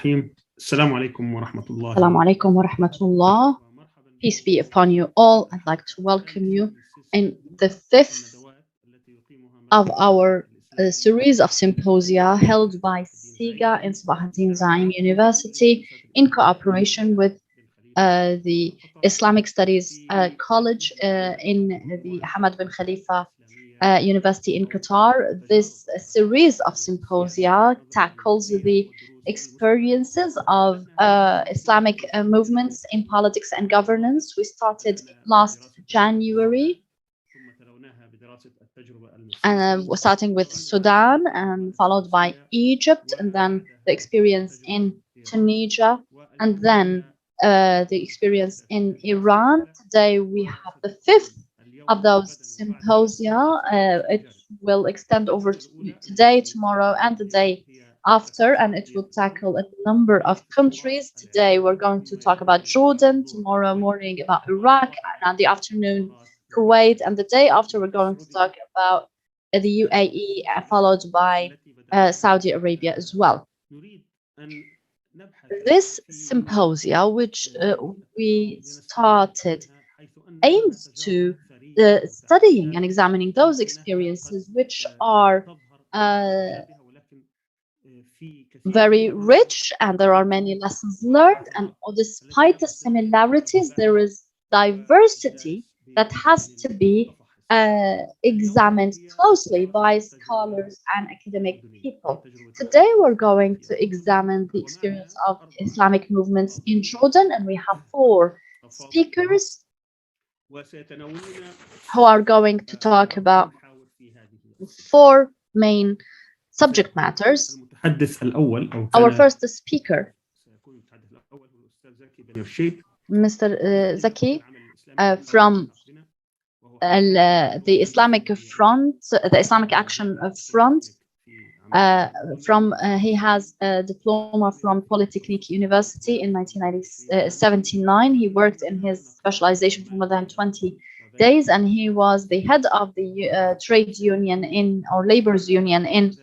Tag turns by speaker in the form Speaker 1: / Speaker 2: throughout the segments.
Speaker 1: Assalamu alaikum wa rahmatullah.
Speaker 2: Assalamu alaikum wa rahmatullah. Peace be upon you all. I'd like to welcome you in the fifth of our series of symposia held by CIGA in Sabah ad-Din Zaim University in cooperation with the Islamic Studies College in the Ahmad bin Khalifa University in Qatar. This series of symposia tackles the experiences of Islamic movements in politics and governance. We started last January, and starting with Sudan, and followed by Egypt, and then the experience in Tunisia, and then the experience in Iran. Today we have the fifth of those symposia. It will extend over today, tomorrow, and the day after, and it will tackle a number of countries. Today we're going to talk about Jordan, tomorrow morning about Iraq, and on the afternoon Kuwait, and the day after we're going to talk about the UAE, followed by Saudi Arabia as well. This symposia, which we started, aims to studying and examining those experiences which are very rich, and there are many lessons learned, and despite the similarities, there is diversity that has to be examined closely by scholars and academic people. Today we're going to examine the experience of Islamic movements in Jordan, and we have four speakers who are going to talk about four main subject matters. Our first speaker, Mr. Zaki, from the Islamic Front, the Islamic Action Front. He has a diploma from Polytechnic University in 1979. He worked in his specialization for more than 20 days, and he was the head of the trade union or labor's union in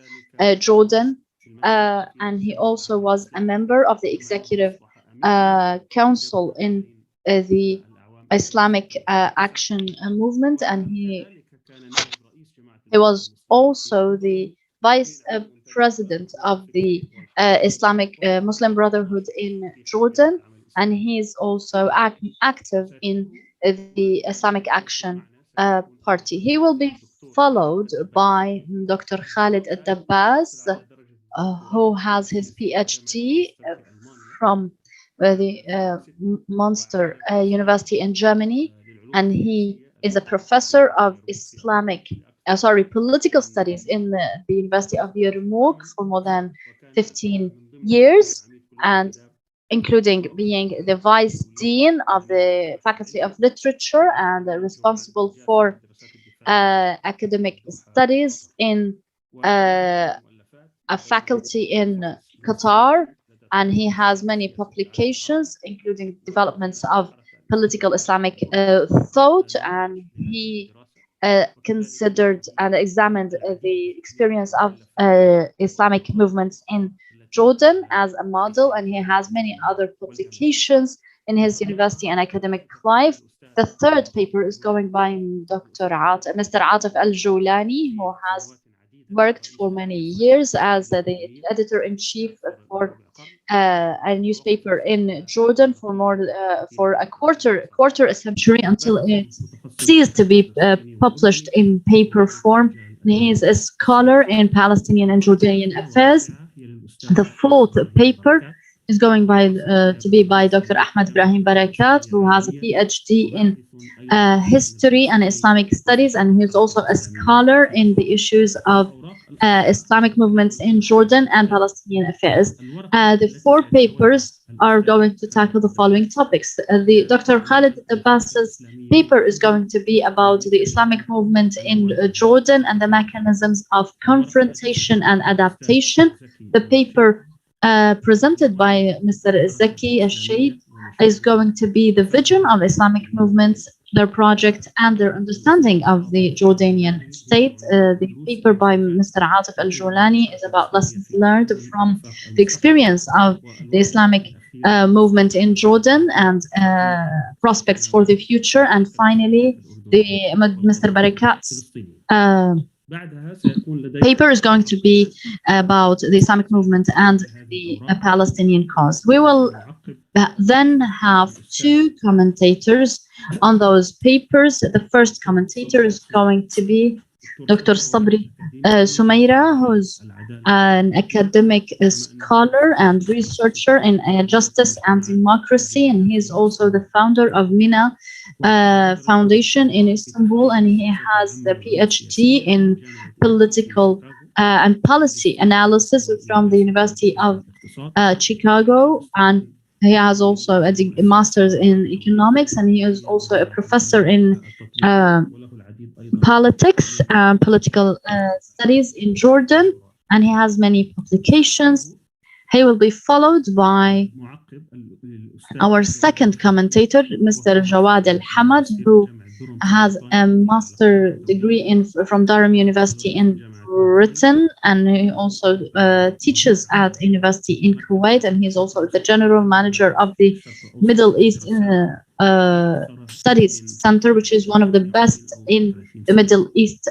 Speaker 2: Jordan, and he also was a member of the executive council in the Islamic Action Movement, and he was also the vice president of the Islamic Muslim Brotherhood in Jordan, and he is also active in the Islamic Action Party. He will be followed by Dr. Khaled Aldabbas, who has his PhD from the Münster University in Germany, and he is a professor of political studies in the University of Yarmouk for more than 15 years, and including being the vice dean of the Faculty of Literature and responsible for academic studies in a faculty in Qatar. And he has many publications, including developments of political Islamic thought, and he considered and examined the experience of Islamic movements in Jordan as a model, and he has many other publications in his university and academic life. The third paper is going by Mr. Atef Jolani, who has worked for many years as the editor-in-chief for a newspaper in Jordan for a quarter a century, until it ceased to be published in paper form. He is a scholar in Palestinian and Jordanian affairs. The fourth paper is going to be by Dr. Ahmad Barakat, who has a PhD in history and Islamic studies, and he's also a scholar in the issues of Islamic movements in Jordan and Palestinian affairs. The four papers are going to tackle the following topics. Dr. Khaled Aldabbas's paper is going to be about the Islamic movement in Jordan and the mechanisms of confrontation and adaptation. The paper presented by Mr. Zaki Bany Ersheed is going to be the vision of Islamic movements their project and their understanding of the Jordanian state. The paper by Mr. Atef Jolani is about lessons learned from the experience of the Islamic movement in Jordan and prospects for the future. And finally, Mr. Barakat's paper is going to be about the Islamic movement and the Palestinian cause. We will then have two commentators on those papers. The first commentator is going to be Dr.Sabri Suhil, who's an academic scholar and researcher in justice and democracy, and he's also the founder of MENA Foundation in Istanbul, and he has the PhD in political and policy analysis from the University of Chicago, and he has also a master's in economics, and he is also a professor in politics and political studies in Jordan, and he has many publications. He will be followed by our second commentator, Mr. Jawad Alhamad, who has a master's degree from Durham University in Britain, and he also teaches at university in Kuwait, and he's also the general manager of the Middle East Studies Center, which is one of the best in the Middle East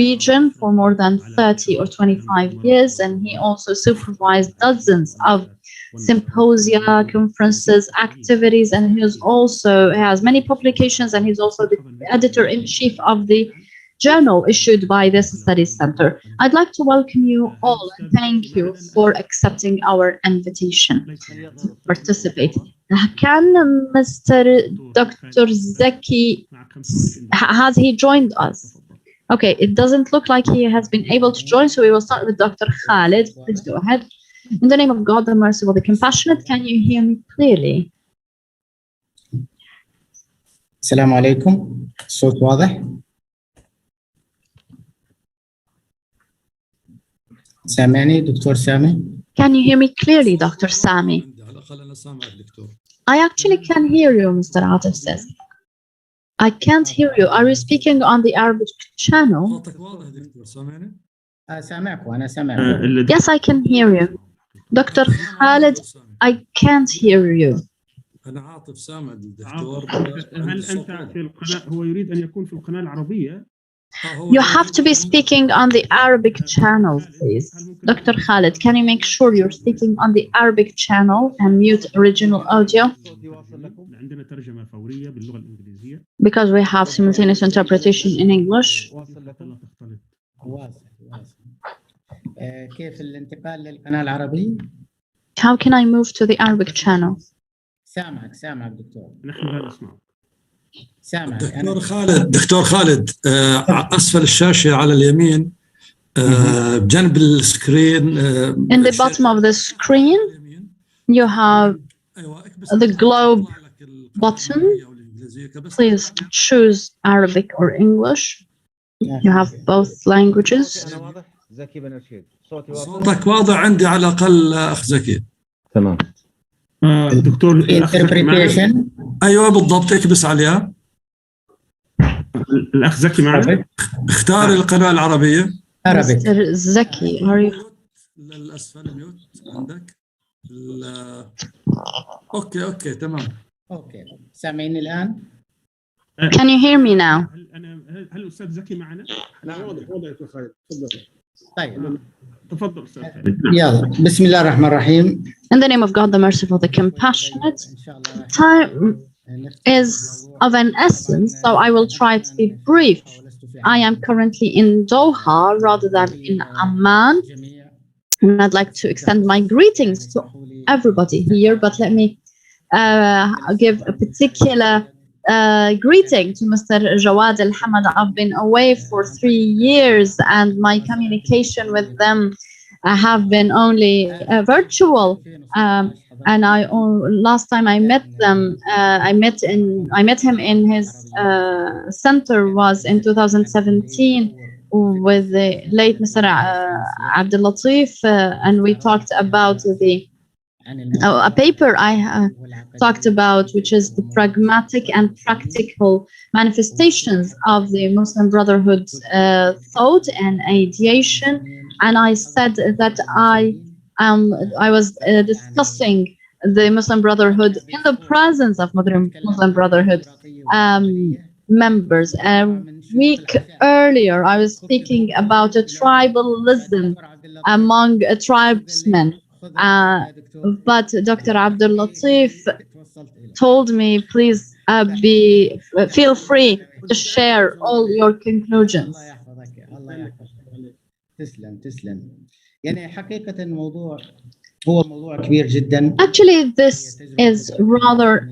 Speaker 2: region for more than 30 or 25 years, and he also supervised dozens of symposia, conferences, activities, and he has many publications, and he's also the editor-in-chief of the journal issued by this studies center. I'd like to welcome you all and thank you for accepting our invitation to participate. Can Mr. Dr. Zaki, has he joined us? Okay, it doesn't look like he has been able to join, so we will start with Dr. Khaled. Please go ahead. In the name of God, the merciful, the compassionate, can you hear me clearly?
Speaker 3: السلام عليكم. الصوت واضح؟ سامعني دكتور سامي؟
Speaker 2: Can you hear me clearly, Dr. Sami? I actually can hear you, Mr. Atef says. I can't hear you. Are you speaking on the Arabic channel?
Speaker 3: سامعك وأنا سامعك.
Speaker 2: Yes, I can hear you. Dr. Khaled, I can't hear you.
Speaker 4: أنا عاطف سامع الدكتور.
Speaker 1: هل أنت في القناة؟ هو يريد أن يكون في القناة العربية.
Speaker 2: You have to be speaking on the Arabic channel, please. Dr. Khaled, can you make sure you're speaking on the Arabic channel and mute original audio?
Speaker 1: عندنا ترجمة فورية باللغة الإنجليزية.
Speaker 2: Because we have simultaneous interpretation in English.
Speaker 3: كيف الانتقال للقناة العربية؟
Speaker 2: How can I move to the Arabic channel?
Speaker 3: سامعك دكتور.
Speaker 1: نحن لا نسمعك.
Speaker 3: سامعك.
Speaker 4: دكتور خالد أسفل الشاشة على اليمين بجنب السكرين.
Speaker 2: In the bottom of the screen, you have the globe button. Please choose Arabic or English. You have both languages.
Speaker 5: زكي بن أرشيد
Speaker 4: صوتك واضح عندي على الأقل أخ زكي.
Speaker 5: تمام.
Speaker 1: دكتور
Speaker 3: interpretation.
Speaker 4: أيوة بالضبط، اكبس عليها.
Speaker 1: الأخ زكي معنا.
Speaker 4: اختار القناة العربية.
Speaker 2: Mr. Zaki, are you?
Speaker 4: للأسفل ميوت عندك. أوكي تمام.
Speaker 3: أوكي سامعيني الآن؟
Speaker 2: Can you hear me now?
Speaker 1: هل الأستاذ زكي معنا؟ نعم واضح يا خالد. تفضل.
Speaker 3: طيب.
Speaker 1: تفضل أستاذ خالد.
Speaker 3: يلا بسم الله الرحمن الرحيم.
Speaker 2: In the name of God, the merciful, the compassionate. Time is of an essence, so I will try to be brief. I am currently in Doha rather than in Amman, and I'd like to extend my greetings to everybody here, but let me give a particular greeting to Mr. Jawad Alhamad. I've been away for 3 years, and my communication with them have been only virtual. And last time I met them, I met him in his center was in 2017 with the late Mr. Abdul Latif, and we talked about the a paper I talked about, which is the pragmatic and practical manifestations of the Muslim Brotherhood thought and ideation, and I said that I was discussing the Muslim Brotherhood in the presence of Muslim Brotherhood members. A week earlier, I was speaking about a tribalism among tribesmen. But Dr. Abdul Latif told me, please feel free to share all your conclusions. Actually, this is rather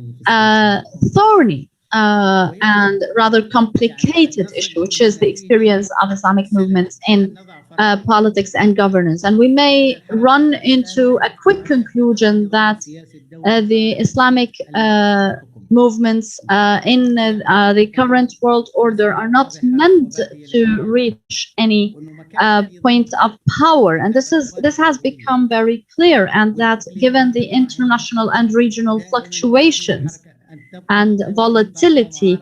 Speaker 2: thorny and rather complicated issue, which is the experience of Islamic movements in politics and governance. And we may run into a quick conclusion that the Islamic movements in the current world order are not meant to reach any point of power. And this has become very clear, and that given the international and regional fluctuations and volatility,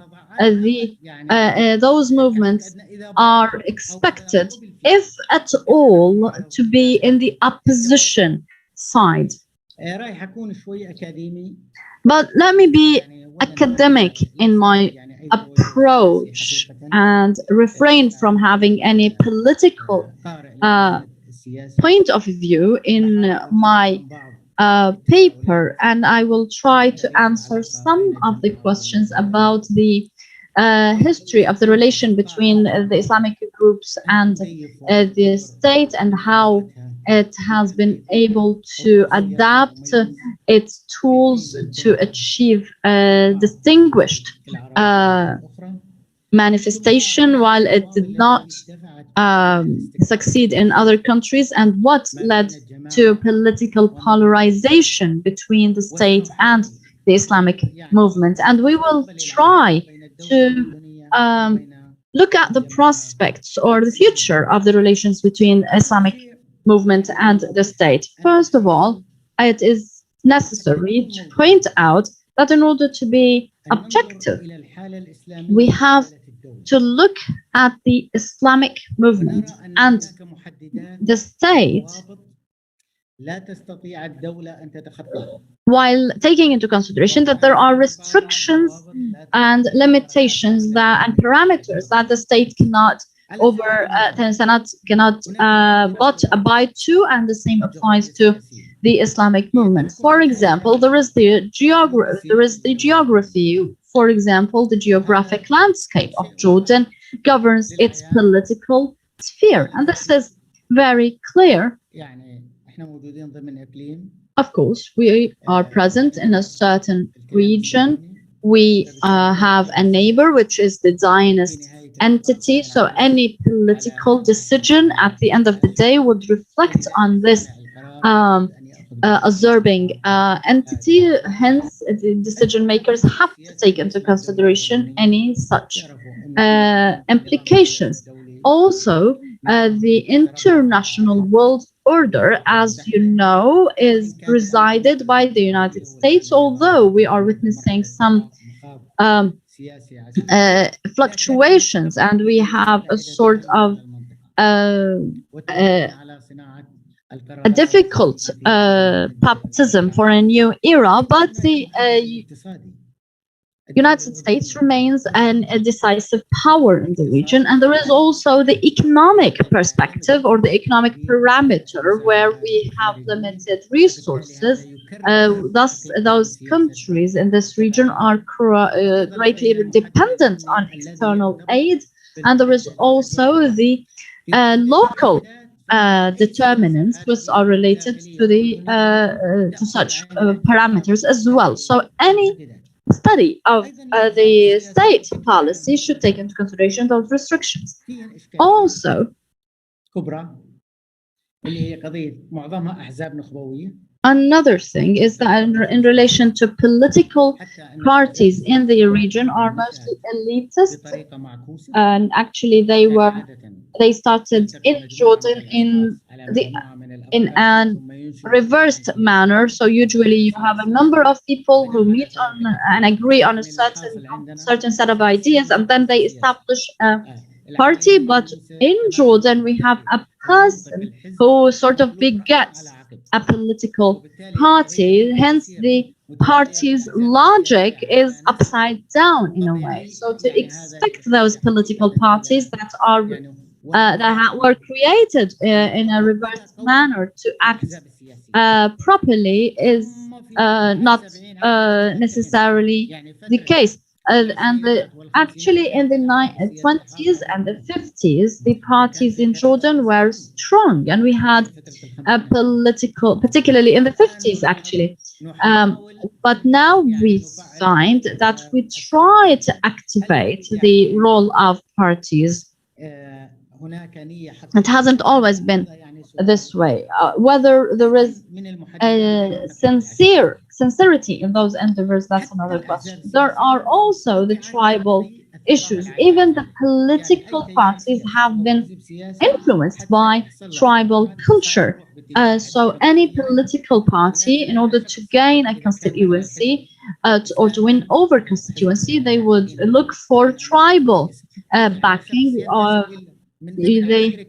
Speaker 2: those movements are expected, if at all, to be in the opposition side. But let me be academic in my approach and refrain from having any political point of view in my paper, and I will try to answer some of the questions about the history of the relation between the Islamic groups and the state, and how it has been able to adapt its tools to achieve distinguished manifestation, while it did not succeed in other countries, and what led to political polarization between the state and the Islamic movement. And we will try to look at the prospects or the future of the relations between Islamic movement and the state. First of all, it is necessary to point out that in order to be objective, we have to look at the Islamic movement and the state while taking into consideration that there are restrictions and limitations and parameters that the state cannot but abide to, and the same applies to the Islamic movement. For example, there is the geography. For example, the geographic landscape of Jordan governs its political sphere, and this is very clear. Of course, we are present in a certain region. We have a neighbor, which is the Zionist entity. So any political decision at the end of the day would reflect on this observing entity. Hence, the decision makers have to take into consideration any such implications. Also, the international world order, as you know, is presided by the United States, although we are witnessing some fluctuations, and we have a sort of a difficult baptism for a new era, but the United States remains a decisive power in the region, and there is also the economic perspective or the economic parameter where we have limited resources. Thus, those countries in this region are greatly dependent on external aid, and there is also the local determinants which are related to the to such parameters as well. So any study of the state policy should take into consideration those restrictions. Also, another thing is that in relation to political parties in the region are mostly elitist, and actually they started in Jordan in the in an reversed manner. So usually you have a number of people who meet on and agree on a certain set of ideas, and then they establish a party. But in Jordan, we have a person who sort of begets a political party. Hence, the party's logic is upside down in a way. So to expect those political parties that are were created in a reversed manner to act properly is not necessarily the case. Actually, in the 20s and the 50s, the parties in Jordan were strong, and we had a political, particularly in the 50s, actually. But now we find that we try to activate the role of parties. It hasn't always been this way. Whether there is sincerity in those endeavors, that's another question. There are also the tribal issues. Even the political parties have been influenced by tribal culture. So any political party, in order to gain a constituency or to win over constituency, they would look for tribal backing. They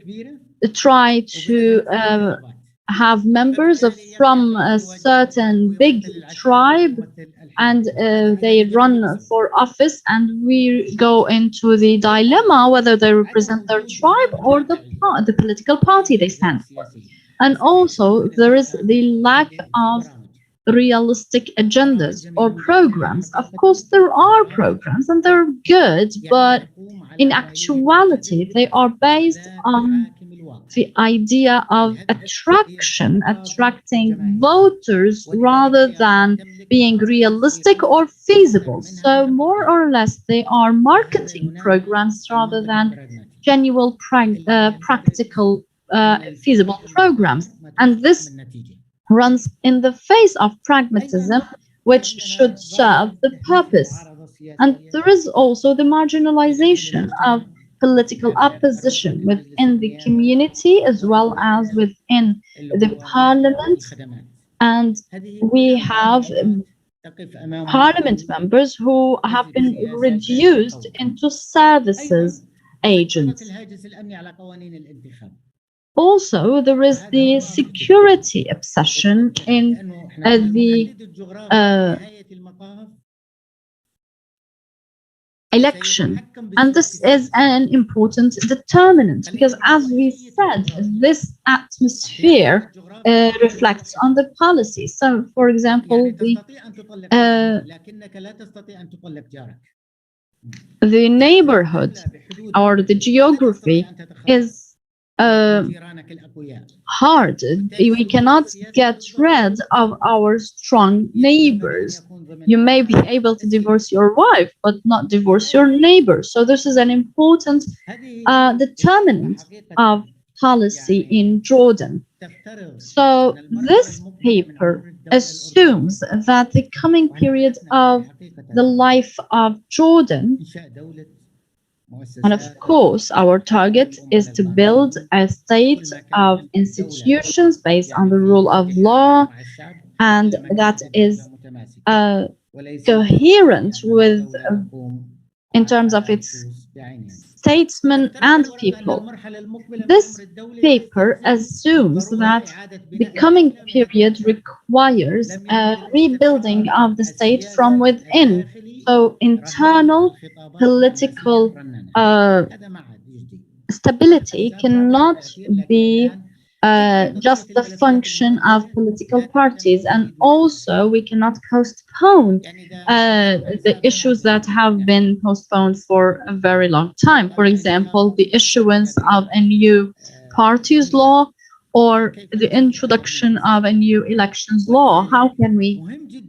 Speaker 2: try to have members from a certain big tribe, and they run for office, and we go into the dilemma whether they represent their tribe or the political party they stand for. And also there is the lack of realistic agendas or programs. Of course, there are programs and they're good, but in actuality, they are based on the idea of attracting voters rather than being realistic or feasible. So more or less, they are marketing programs rather than genuine, practical, feasible programs. And this runs in the face of pragmatism, which should serve the purpose. And there is also the marginalization of political opposition within the community as well as within the parliament. And we have parliament members who have been reduced into services agents. Also, there is the security obsession in the election, and this is an important determinant because, as we said, this atmosphere reflects on the policy. So, for example, the neighborhood or the geography is hard. We cannot get rid of our strong neighbors. You may be able to divorce your wife, but not divorce your neighbor. So this is an important determinant of policy in Jordan. So this paper assumes that the coming period of the life of Jordan, and of course, our target is to build a state of institutions based on the rule of law, and that is coherent with, in terms of its statesmen and people. This paper assumes that the coming period requires a rebuilding of the state from within. So internal political stability cannot be just the function of political parties, and also we cannot postpone the issues that have been postponed for a very long time. For example, the issuance of a new parties law or the introduction of a new elections law. How can we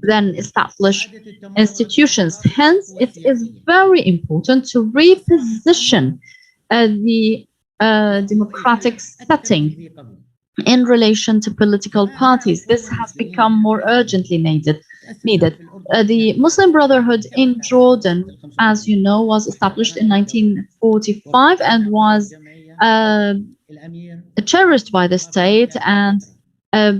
Speaker 2: then establish institutions? Hence, it is very important to reposition the democratic setting in relation to political parties. This has become more urgently needed. The Muslim Brotherhood in Jordan, as you know, was established in 1945 and was cherished by the state, and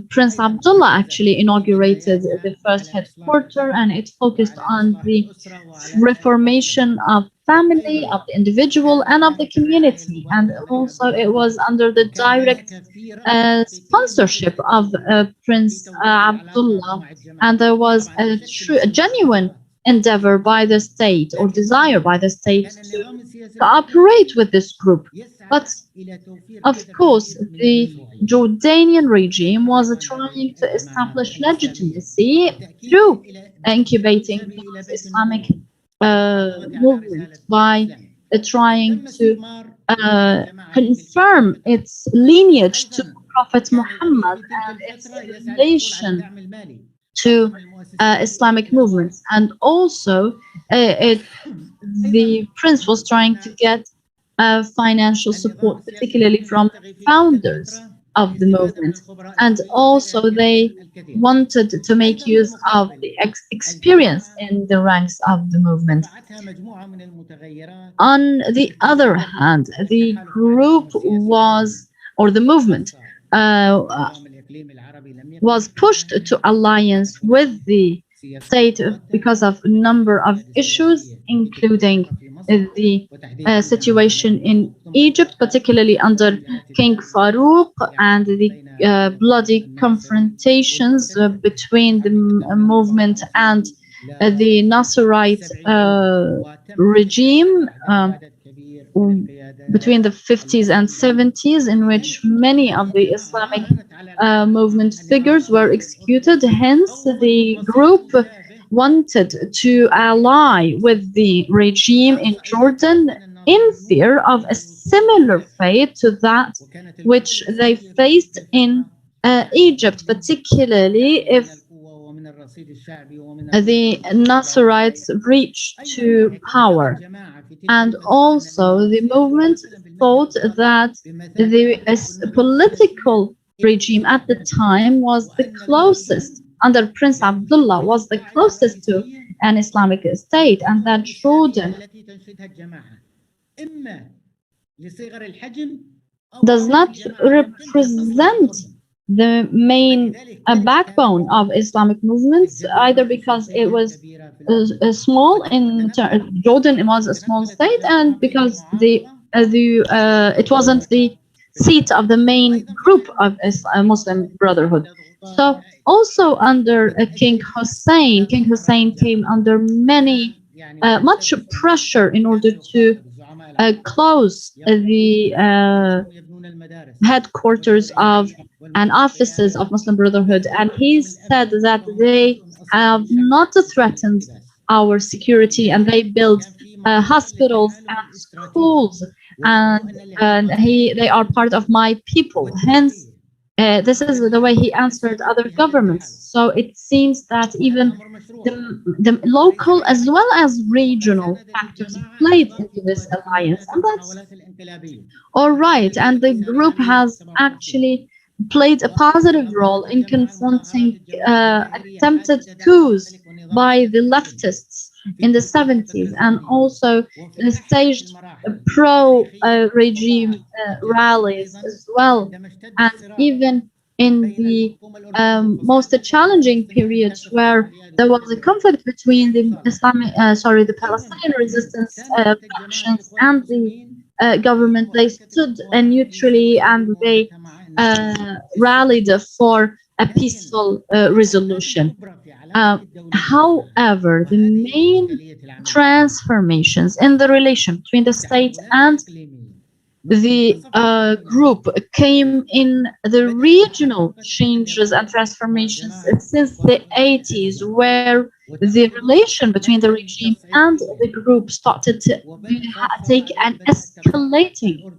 Speaker 2: Prince Abdullah actually inaugurated the first headquarters, and it focused on the reformation of family, of the individual, and of the community. And also it was under the direct sponsorship of Prince Abdullah, and there was a genuine endeavor by the state, or desire by the state, to cooperate with this group. But of course, the Jordanian regime was trying to establish legitimacy through incubating the Islamic movement by trying to confirm its lineage to Prophet Muhammad and its relation to Islamic movements. And also the prince was trying to get financial support, particularly from founders of the movement. And also they wanted to make use of the experience in the ranks of the movement. On the other hand, the group was, or the movement, was pushed to alliance with the state because of a number of issues, including the situation in Egypt, particularly under King Farouk, and the bloody confrontations between the movement and the Nasserite regime between the 50s and 70s, in which many of the Islamic movement figures were executed. Hence, the group wanted to ally with the regime in Jordan in fear of a similar fate to that which they faced in Egypt, particularly if the Nasserites reached to power. And also the movement thought that the political regime at the time was the closest, under Prince Abdullah, was the closest to an Islamic state, and that Jordan does not represent the main backbone of Islamic movements, either because it was small in Jordan, it was a small state, and because it wasn't the seat of the main group of Muslim Brotherhood. So also under King Hussein came under much pressure in order to close the headquarters of and offices of Muslim Brotherhood, and he said that they have not threatened our security, and they build hospitals and schools, and they are part of my people. Hence, this is the way he answered other governments. So it seems that even the local as well as regional factors played into this alliance, and that's all right. And the group has actually played a positive role in confronting attempted coups by the leftists in the 70s, and also staged pro-regime rallies as well. And even in the most challenging periods where there was a conflict between the the Palestinian resistance factions and the government, they stood neutrally and they rallied for a peaceful resolution. However, the main transformations in the relation between the state and the group came in the regional changes and transformations since the 80s, where the relation between the regime and the group started to take an escalating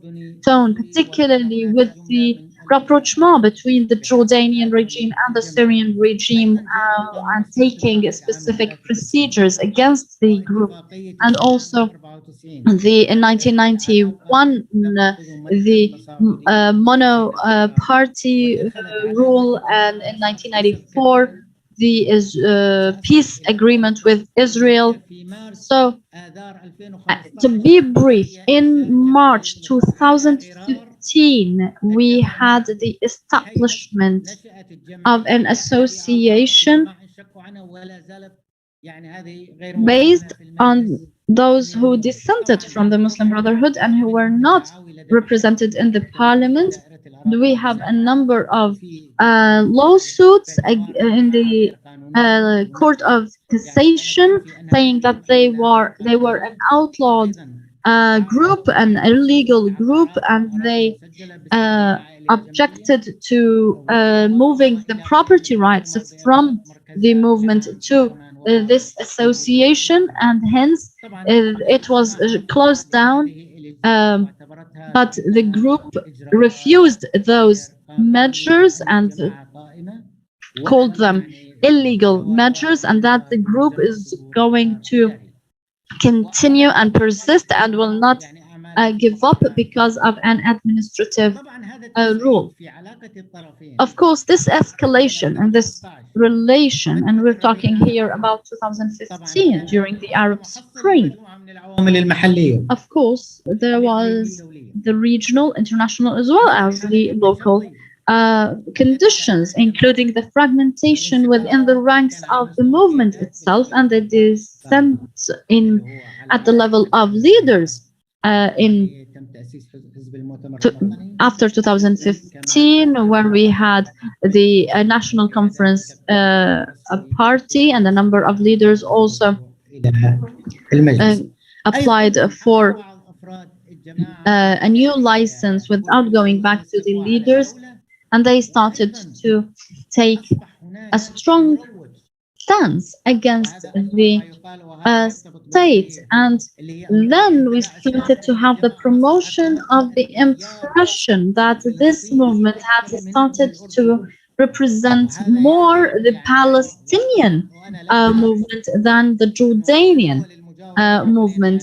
Speaker 2: tone, particularly with the rapprochement between the Jordanian regime and the Syrian regime, and taking specific procedures against the group. And also in 1991, the mono-party rule, and in 1994, the peace agreement with Israel. So, to be brief, in March 2015, 2015, we had the establishment of an association based on those who dissented from the Muslim Brotherhood and who were not represented in the parliament. We have a number of lawsuits in the Court of Cassation saying that they were an outlawed group, an illegal group, and they objected to moving the property rights from the movement to this association, and hence it was closed down. But the group refused those measures and called them illegal measures, and that the group is going to continue and persist and will not give up because of an administrative rule. Of course, this escalation and this relation, and we're talking here about 2015 during the Arab Spring. Of course, there was the regional, international, as well as the local conditions, including the fragmentation within the ranks of the movement itself and the dissent at the level of leaders after 2015, where we had the National Conference party, and a number of leaders also applied for a new license without going back to the leaders, and they started to take a strong stance against the state. And then we started to have the promotion of the impression that this movement had started to represent more the Palestinian movement than the Jordanian movement.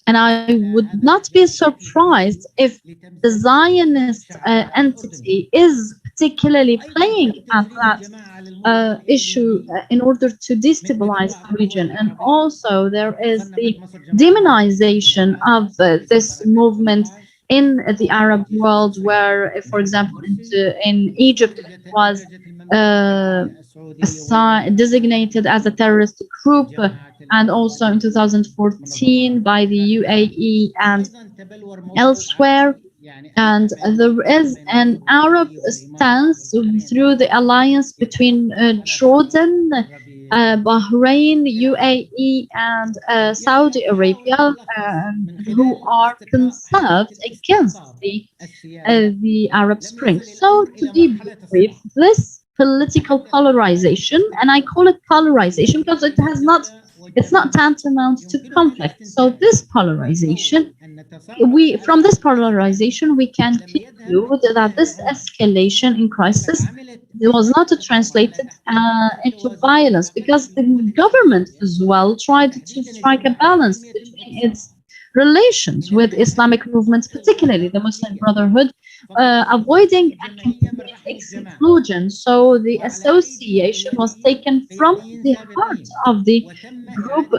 Speaker 2: And I would not be surprised if the Zionist entity is particularly playing at that issue in order to destabilize the region. And also there is the demonization of this movement in the Arab world, where, for example, in Egypt, it was designated as a terrorist group, and also in 2014 by the UAE and elsewhere. And there is an Arab stance through the alliance between Jordan, Bahrain, UAE, and Saudi Arabia, who are conserved against the Arab Spring. So, to be brief, this political polarization, and I call it polarization because it's not tantamount to conflict. So this polarization, from this polarization, we can conclude that this escalation in crisis was not translated into violence, because the government as well tried to strike a balance between its relations with Islamic movements, particularly the Muslim Brotherhood, avoiding a complete exclusion. So the association was taken from the heart of the group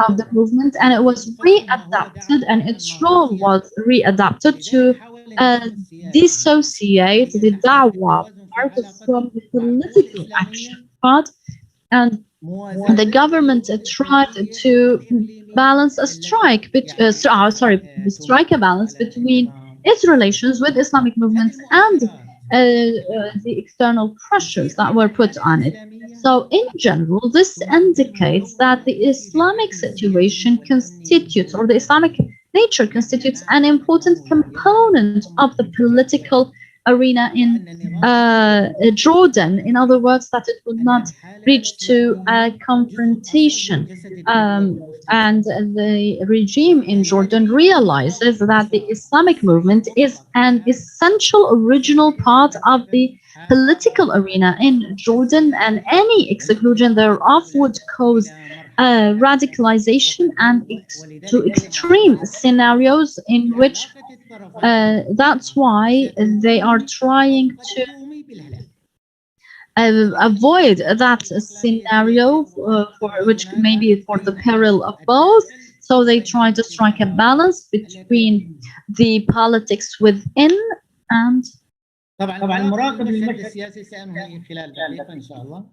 Speaker 2: of the movement, and it was readapted, and its role was readapted to dissociate the da'wah part from the political action part. And the government tried to balance strike a balance between its relations with Islamic movements and the external pressures that were put on it. So in general, this indicates that the Islamic situation constitutes, or the Islamic nature constitutes, an important component of the political arena in Jordan. In other words, that it would not reach to a confrontation. And the regime in Jordan realizes that the Islamic movement is an essential original part of the political arena in Jordan, and any exclusion thereof would cause radicalization and to extreme scenarios, in which that's why they are trying to avoid that scenario, for which maybe for the peril of both So they try to strike a balance between the politics within and
Speaker 3: طبعا مراقب المشهد السياسي سأنهي خلال دقيقة إن شاء الله.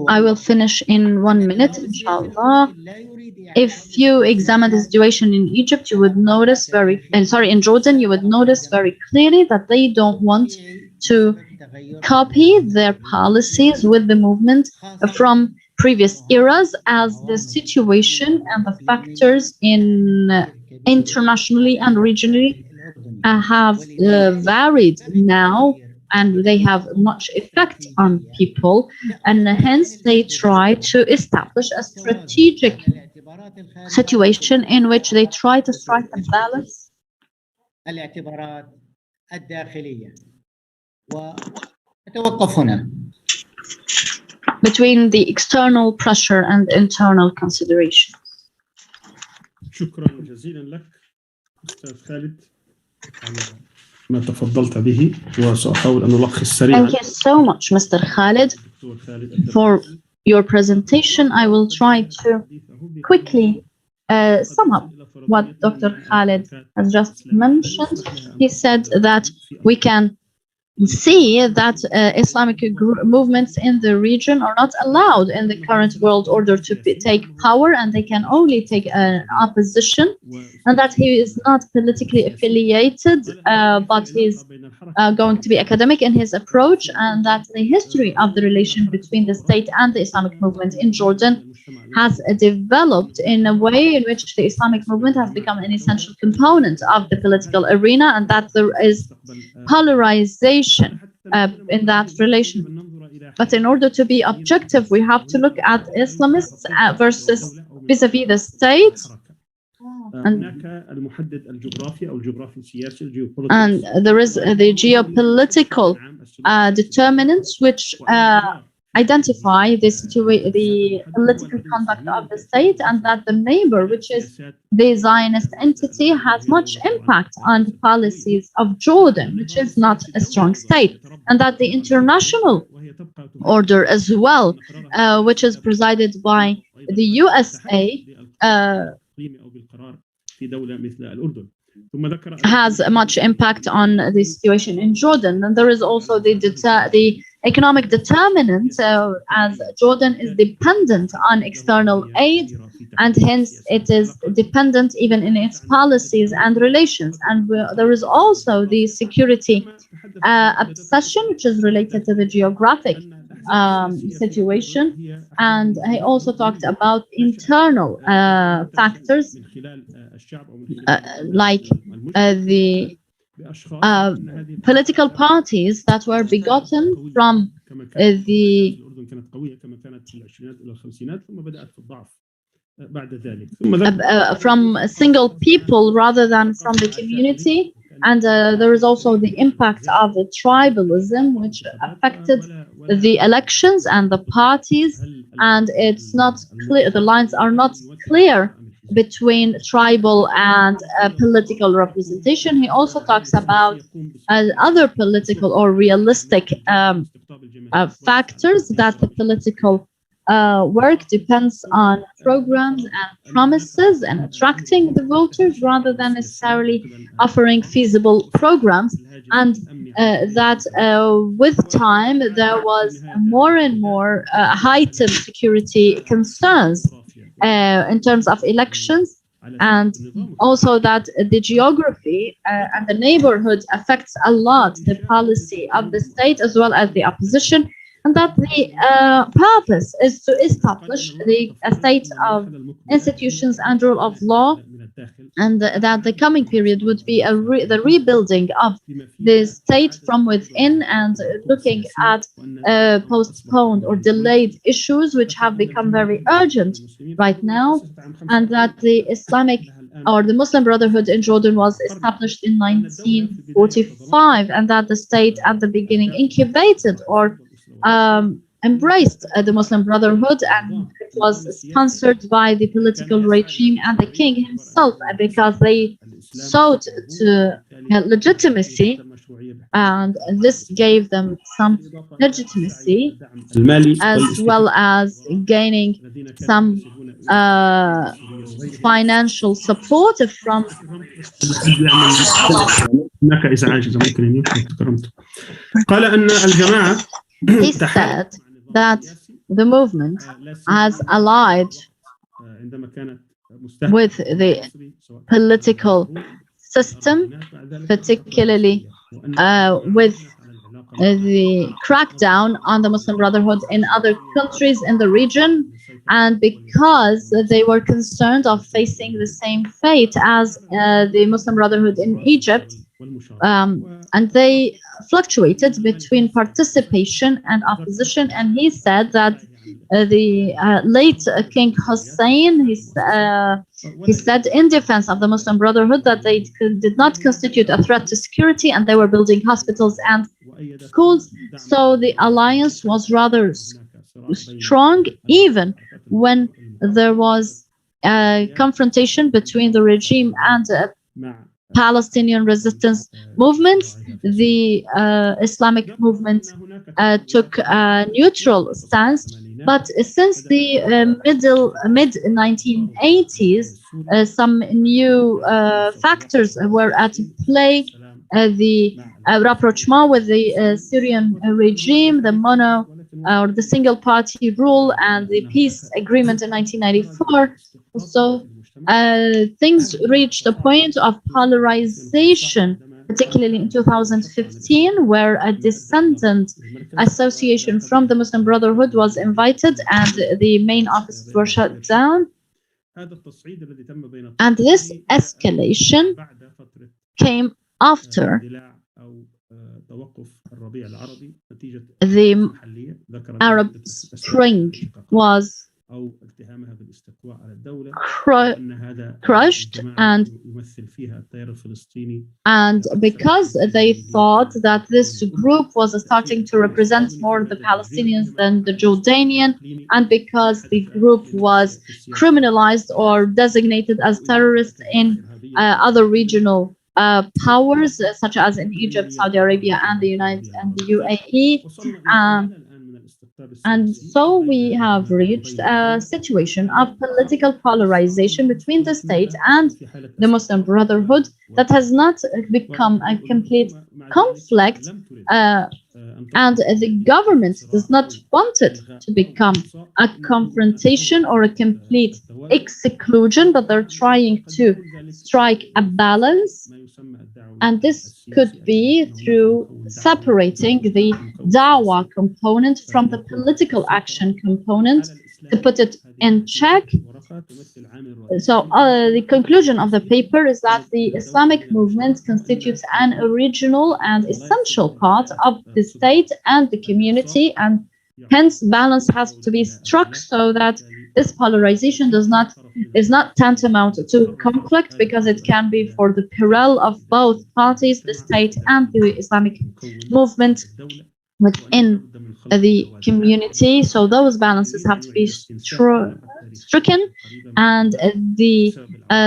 Speaker 2: I will finish in 1 minute, inshallah. If you examine the situation in Egypt, you would notice in Jordan, you would notice very clearly that they don't want to copy their policies with the movement from previous eras, as the situation and the factors internationally and regionally have varied now, and they have much effect on people, and hence they try to establish a strategic situation in which they try to strike a balance between the external pressure and internal consideration.
Speaker 1: شكرا جزيلا لك أستاذ خالد ما تفضلت به، وسأحاول أن ألخص سريعا.
Speaker 2: Thank you so much, Mr. Khaled, for your presentation. I will try to quickly sum up what Dr. Khaled has just mentioned. He said that we can see that Islamic movements in the region are not allowed in the current world order to take power, and they can only take an opposition, and that he is not politically affiliated, but he's going to be academic in his approach, and that the history of the relation between the state and the Islamic movement in Jordan has developed in a way in which the Islamic movement has become an essential component of the political arena, and that there is polarization in that relation. But in order to be objective, we have to look at Islamists versus vis-a-vis the state. And there is the geopolitical determinants which identify the political conduct of the state, and that the neighbor, which is the Zionist entity, has much impact on the policies of Jordan, which is not a strong state, and that the international order as well, which is presided by the USA, has much impact on the situation in Jordan. And there is also the economic determinant, as Jordan is dependent on external aid, and hence it is dependent even in its policies and relations. And there is also the security obsession, which is related to the geographic situation, and I also talked about internal factors like the political parties that were begotten from from single people rather than from the community. And there is also the impact of the tribalism, which affected the elections and the parties, and it's not clear, the lines are not clear between tribal and political representation. He also talks about other political or realistic factors, that the political work depends on programs and promises and attracting the voters rather than necessarily offering feasible programs, and that with time there was more and more heightened security concerns in terms of elections, and also that the geography and the neighborhood affects a lot the policy of the state as well as the opposition, and that the purpose is to establish a state of institutions and rule of law, and that the coming period would be the rebuilding of the state from within, and looking at postponed or delayed issues which have become very urgent right now, and that the Islamic or the Muslim Brotherhood in Jordan was established in 1945, and that the state at the beginning incubated or embraced the Muslim Brotherhood, and it was sponsored by the political regime and the king himself, because they sought to legitimacy and this gave them some legitimacy as well as gaining some financial support from
Speaker 1: هناك إزعاج إذا ممكن كرمته. قال أن الجماعة
Speaker 2: he said that the movement has allied with the political system, particularly with the crackdown on the Muslim Brotherhood in other countries in the region, and because they were concerned of facing the same fate as the Muslim Brotherhood in Egypt, and they fluctuated between participation and opposition. And he said that the late King Hussein, he said in defense of the Muslim Brotherhood that they did not constitute a threat to security, and they were building hospitals and schools. So the alliance was rather strong, even when there was a confrontation between the regime and Palestinian resistance movements. The Islamic movement took a neutral stance, but since the mid-1980s, some new factors were at play. The rapprochement with the Syrian regime, the the single party rule, and the peace agreement in 1994. So things reached a point of polarization, particularly in 2015, where a descendant association from the Muslim Brotherhood was invited and the main offices were shut down. And this escalation came after the Arab Spring was crushed, and because they thought that this group was starting to represent more the Palestinians than the Jordanian, and because the group was criminalized or designated as terrorists in other regional powers, such as in Egypt, Saudi Arabia, and the UAE. And so we have reached a situation of political polarization between the state and the Muslim Brotherhood that has not become a complete conflict, and the government does not want it to become a confrontation or a complete exclusion, but they're trying to strike a balance. And this could be through separating the dawah component from the political action component to put it in check. So the conclusion of the paper is that the Islamic movement constitutes an original and essential part of the state and the community, and hence balance has to be struck so that this polarization is not tantamount to conflict, because it can be for the peril of both parties, the state and the Islamic movement within the community. So those balances have to be stricken, and the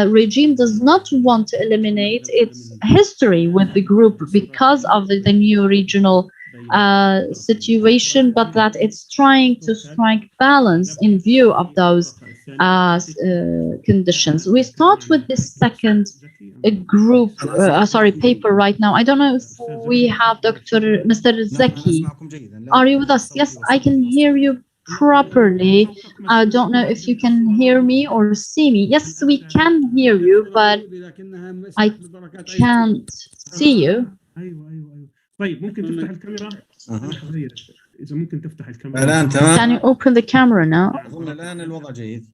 Speaker 2: regime does not want to eliminate its history with the group because of the new regional situation, but that it's trying to strike balance in view of those conditions. We start with the second paper right now. I don't know if we have Mr. Zaki. Are you with us? Yes, I can hear you properly. I don't know if you can hear me or see me. Yes, we can hear you, but I can't see you.
Speaker 1: طيب ممكن تفتح الكاميرا؟ إذا ممكن تفتح الكاميرا.
Speaker 4: الآن تمام.
Speaker 2: Can you open the camera now?
Speaker 4: أظن الآن الوضع جيد.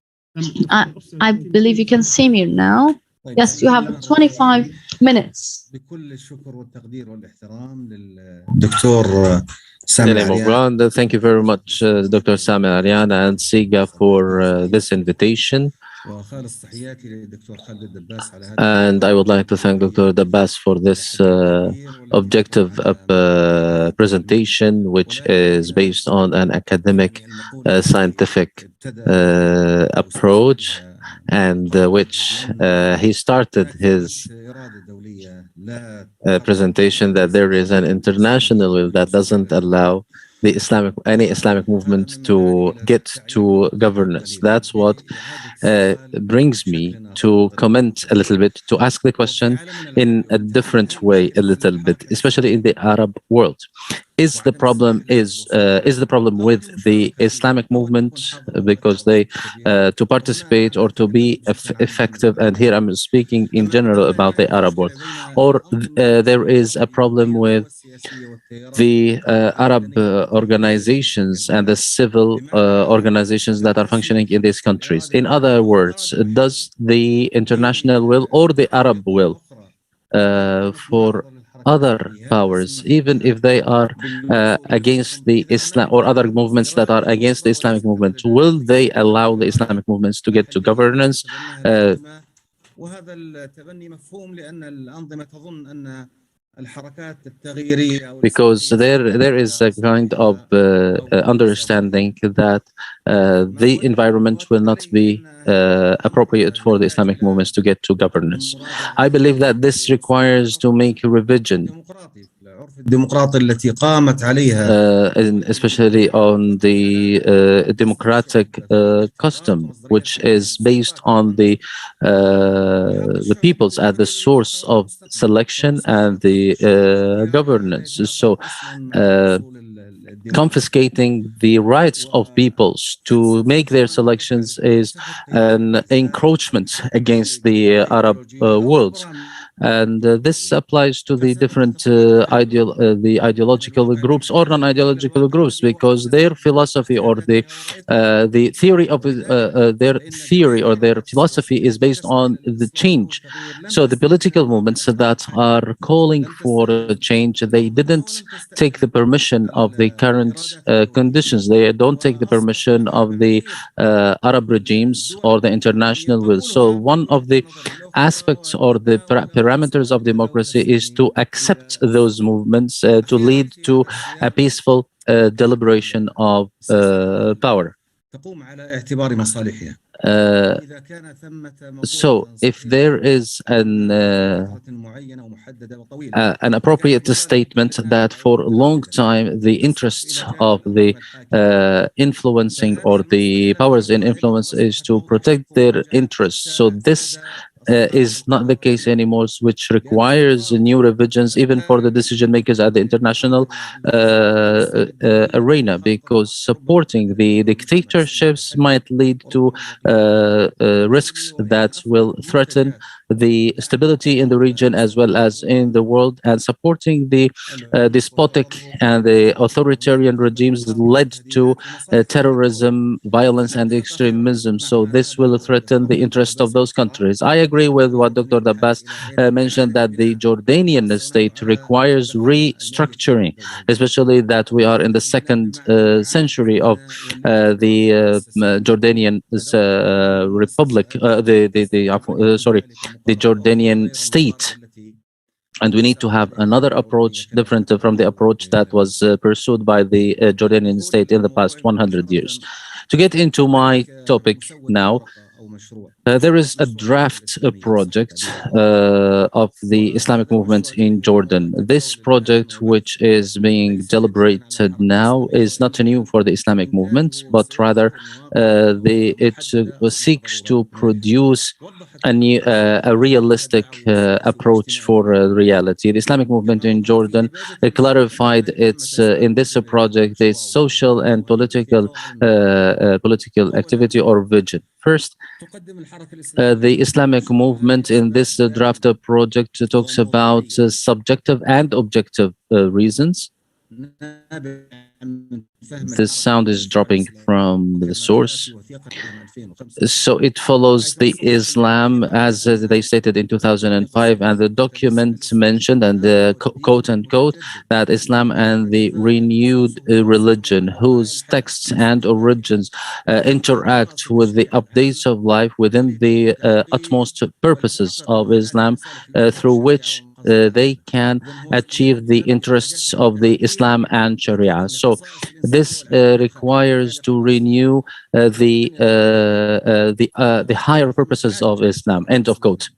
Speaker 2: I believe you can see me now. Yes, you have 25 minutes.
Speaker 4: بكل الشكر والتقدير والاحترام للدكتور سامي
Speaker 5: Alarian. Thank you very much, Dr. Sami Alarian and SIGA, for this invitation. And I would like to thank Dr. Aldabbas for this objective presentation, which is based on an academic, scientific approach. and which he started his presentation that there is an international will that doesn't allow any Islamic movement to get to governance. That's what brings me to comment a little bit, to ask the question in a different way a little bit, especially in the Arab world. Is the problem with the Islamic movement because they to participate or to be effective? And here I'm speaking in general about the Arab world, or there is a problem with the Arab organizations and the civil organizations that are functioning in these countries. In other words, does the international will or the Arab will for other powers, even if they are against the Islam, or other movements that are against the Islamic movement, will they allow the Islamic movements to get to governance? Because there is a kind of understanding that the environment will not be appropriate for the Islamic movements to get to governance. I believe that this requires to make a revision, especially on the democratic custom, which is based on the peoples as the source of selection and the governance. So confiscating the rights of peoples to make their selections is an encroachment against the Arab world. And this applies to the different the ideological groups or non-ideological groups, because their philosophy or the theory of their theory or their philosophy is based on the change. So the political movements that are calling for a change, they didn't take the permission of the current conditions. They don't take the permission of the Arab regimes or the international will. So one of the aspects or the parameters of democracy is to accept those movements to lead to a peaceful deliberation of power. So if there is an appropriate statement that for a long time the interests of the influencing or the powers in influence is to protect their interests, so this is not the case anymore, which requires new revisions even for the decision makers at the international arena, because supporting the dictatorships might lead to risks that will threaten the stability in the region as well as in the world, and supporting the despotic and the authoritarian regimes led to terrorism, violence, and extremism. So this will threaten the interest of those countries. I agree with what Dr. Aldabbas mentioned, that the Jordanian state requires restructuring, especially that we are in the second century of the Jordanian Republic, the Jordanian state. And we need to have another approach different from the approach that was pursued by the Jordanian state in the past 100 years. To get into my topic now, there is a draft project of the Islamic movement in Jordan. This project, which is being deliberated now, is not new for the Islamic movement, but rather it seeks to produce a realistic approach for reality. The Islamic movement in Jordan clarified its in this project its social and political activity or vision. First, the Islamic movement in this draft project talks about subjective and objective reasons. This sound is dropping from the source. So it follows the Islam as they stated in 2005, and the document mentioned, and the quote unquote, that Islam and the renewed religion whose texts and origins interact with the updates of life within the utmost purposes of Islam, through which they can achieve the interests of the Islam and Sharia. So this requires to renew the higher purposes of Islam. End of quote.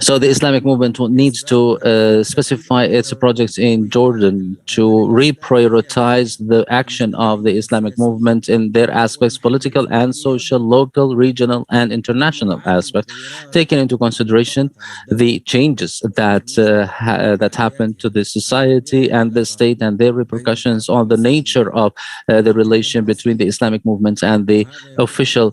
Speaker 5: So the Islamic movement needs to specify its projects in Jordan to reprioritize the action of the Islamic movement in their aspects, political and social, local, regional, and international aspects, taking into consideration the changes that that happen to the society and the state and their repercussions on the nature of the relation between the Islamic movement and the official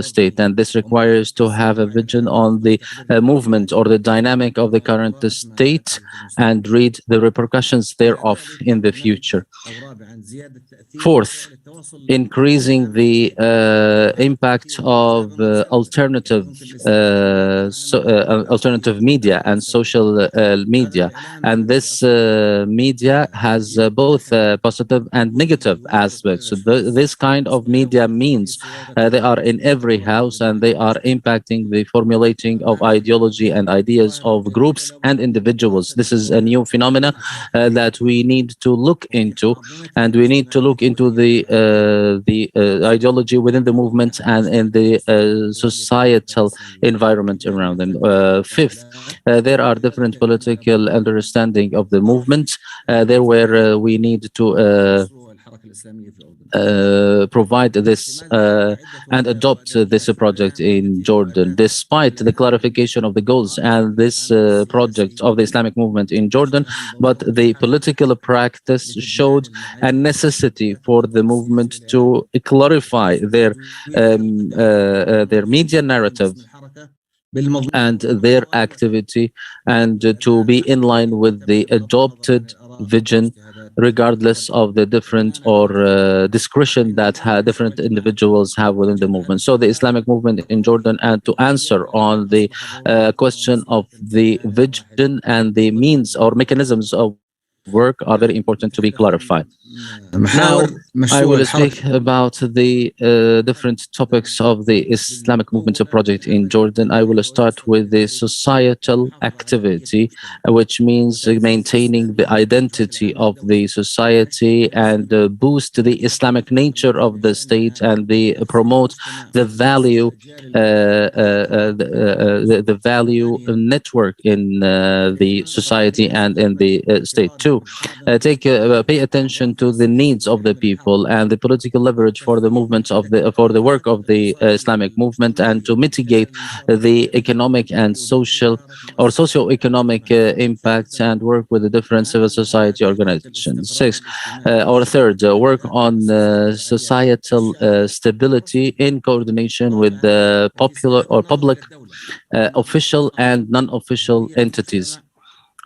Speaker 5: state, and this requires to have a vision on the movement or the dynamic of the current state and read the repercussions thereof in the future. Fourth, increasing the impact of alternative media and social media, and this media has both positive and negative aspects. So this kind of media means they are in every house and they are impacting the formulating of ideology and ideas of groups and individuals. This is a new phenomena that we need to look into, and we need to look into the ideology within the movement and in the societal environment around them. Fifth, there are different political understanding of the movement there where we need to provide this and adopt this project in Jordan. Despite the clarification of the goals and this project of the Islamic movement in Jordan, but the political practice showed a necessity for the movement to clarify their media narrative and their activity, and to be in line with the adopted vision, regardless of the different or discretion that different individuals have within the movement. So the Islamic movement in Jordan, and to answer on the question of the vision and the means or mechanisms of work are very important to be clarified. Now, I will speak about the different topics of the Islamic movement project in Jordan. I will start with the societal activity, which means maintaining the identity of the society and boost the Islamic nature of the state, and promote the value, the value network in the society and in the state too. Pay attention to the needs of the people and the political leverage for the movements of for the work of the Islamic movement, and to mitigate the economic and social or socio-economic impacts, and work with the different civil society organizations. Six, or third, work on societal stability in coordination with the popular or public, official and non-official entities.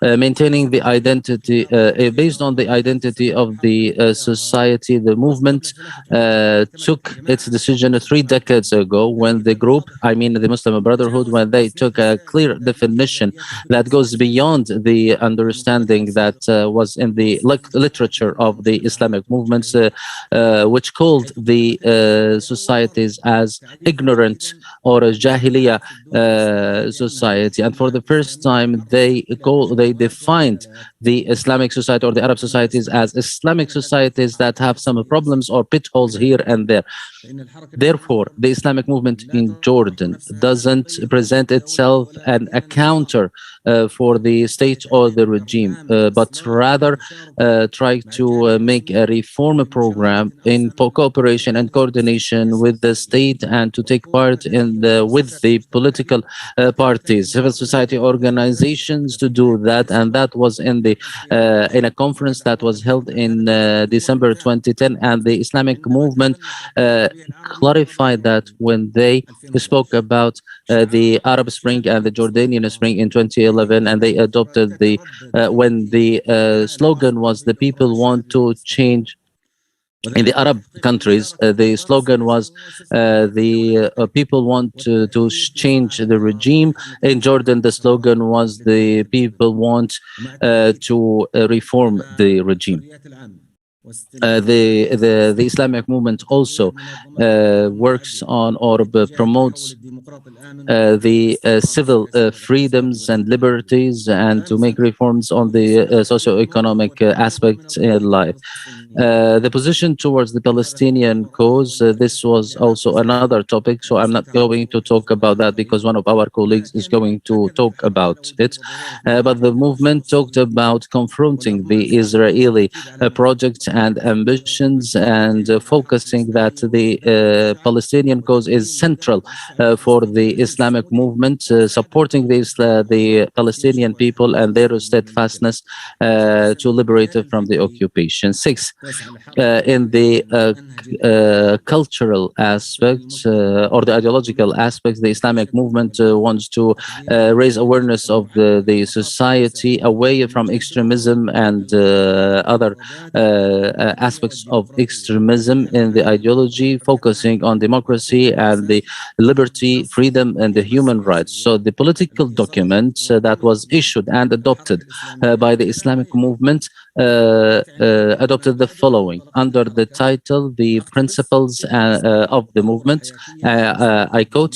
Speaker 5: Maintaining the identity based on the identity of the society. The movement took its decision 3 decades ago, when the group, I mean the Muslim Brotherhood, when they took a clear definition that goes beyond the understanding that was in the literature of the Islamic movements, which called the societies as ignorant or a Jahiliya society. And for the first time, they defined the Islamic society or the Arab societies as Islamic societies that have some problems or pitfalls here and there. Therefore, the Islamic movement in Jordan doesn't present itself as a counter for the state or the regime, but rather try to make a reform program in cooperation and coordination with the state, and to take part in with the political parties, civil society organizations to do that. And that was in a conference that was held in December 2010, and the Islamic movement clarified that when they spoke about the Arab Spring and the Jordanian Spring in 2011, and they adopted when the slogan was "the people want to change." In the Arab countries, the slogan was the people want to change the regime. In Jordan, the slogan was the people want to reform the regime. the Islamic movement also works on or promotes the civil freedoms and liberties, and to make reforms on the socio-economic aspects in life. The position towards the Palestinian cause, this was also another topic, so I'm not going to talk about that because one of our colleagues is going to talk about it. But the movement talked about confronting the Israeli projects and ambitions, and focusing that the Palestinian cause is central for the Islamic movement, supporting the Palestinian people and their steadfastness to liberate it from the occupation. Six, in the cultural aspects or the ideological aspects, the Islamic movement wants to raise awareness of the society away from extremism and other aspects of extremism in the ideology, focusing on democracy and the liberty, freedom, and the human rights. So the political document that was issued and adopted by the Islamic movement adopted the following under the title "The Principles of the Movement." I quote: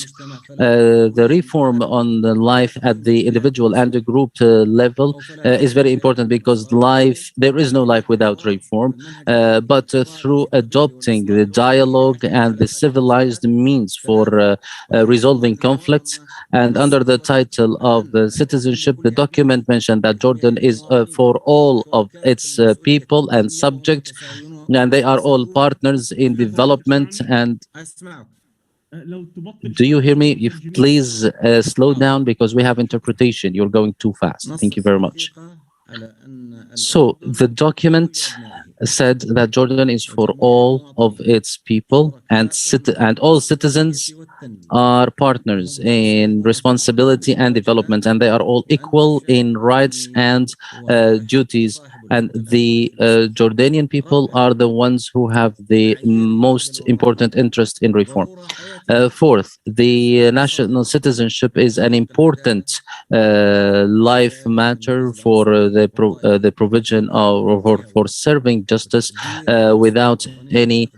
Speaker 5: "The reform on the life at the individual and the group level is very important, because there is no life without reform, but through adopting the dialogue and the civilized means for resolving conflicts." And under the title of the citizenship, the document mentioned that Jordan is for all of its people and subjects, and they are all partners in development. And do you hear me? If please slow down, because we have interpretation. You're going too fast. Thank you very much. So the document said that Jordan is for all of its people, and all citizens are partners in responsibility and development, and they are all equal in rights and duties. And the Jordanian people are the ones who have the most important interest in reform. Fourth, the national citizenship is an important life matter for the provision of, or for serving justice without any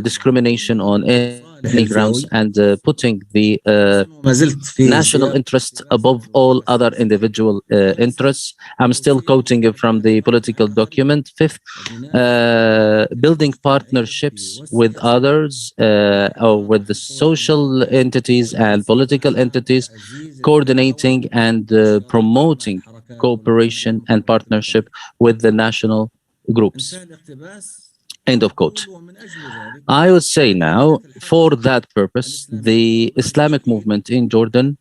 Speaker 5: discrimination on any grounds, and putting the national interest above all other individual interests. I'm still quoting from the political document. Fifth, building partnerships with others or with the social entities and political entities, coordinating and promoting cooperation and partnership with the national groups. End of quote. I would say now, for that purpose, the Islamic movement in Jordan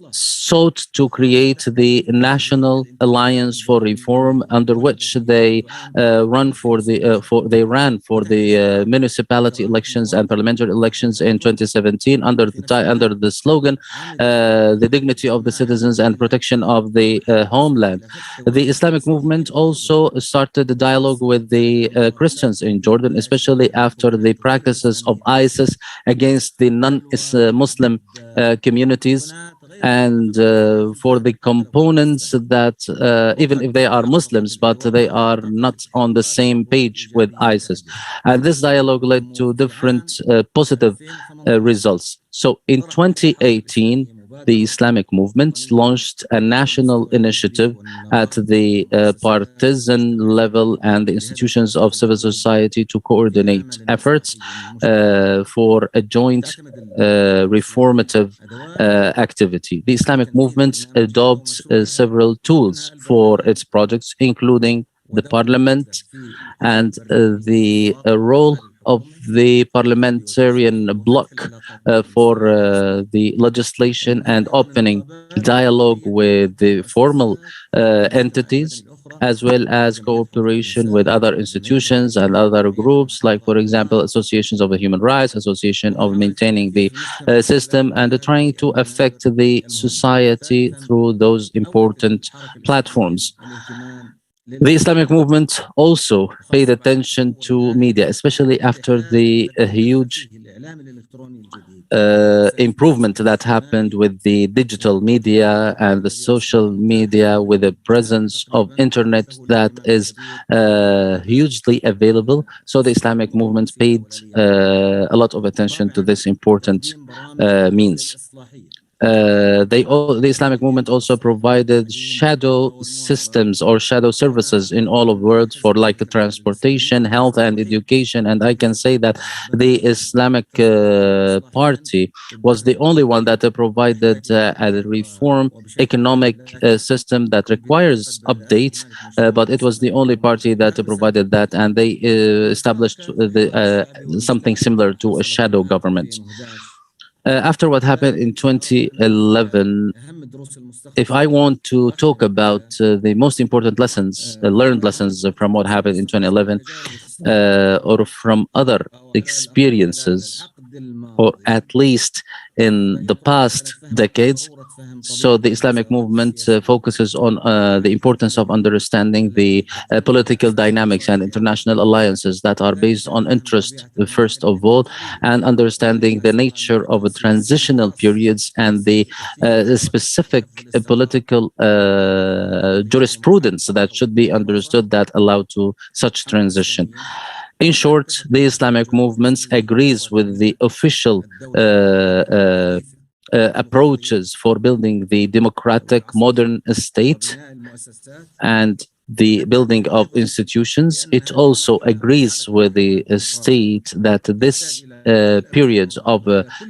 Speaker 5: sought to create the National Alliance for Reform, under which they ran for the municipality elections and parliamentary elections in 2017 under the slogan "The dignity of the citizens and protection of the homeland." The Islamic movement also started a dialogue with the Christians in Jordan, especially after the practices of ISIS against the non-Muslim communities, and for the components that even if they are Muslims, but they are not on the same page with ISIS. And this dialogue led to different positive results. So in 2018, the Islamic movement launched a national initiative at the partisan level and the institutions of civil society to coordinate efforts for a joint reformative activity. The Islamic movement adopts several tools for its projects, including the parliament and the role of the parliamentarian bloc for the legislation and opening dialogue with the formal entities, as well as cooperation with other institutions and other groups, like, for example, associations of the human rights, association of maintaining the system, and trying to affect the society through those important platforms. The Islamic movement also paid attention to media, especially after the huge improvement that happened with the digital media and the social media, with the presence of internet that is hugely available. So the Islamic movement paid a lot of attention to this important means. The Islamic movement also provided shadow systems or shadow services in all of world for like transportation, health, and education. And I can say that the Islamic Party was the only one that provided a reform economic system that requires updates, but it was the only party that provided that, and they established something similar to a shadow government. After what happened in 2011, if I want to talk about the most important lessons, learned lessons from what happened in 2011, or from other experiences, or at least in the past decades. So the Islamic movement focuses on the importance of understanding the political dynamics and international alliances that are based on interest, first of all, and understanding the nature of transitional periods and the specific political jurisprudence that should be understood that allow to such transition. In short, the Islamic movement agrees with the official approaches for building the democratic modern state and the building of institutions. It also agrees with the state that this period of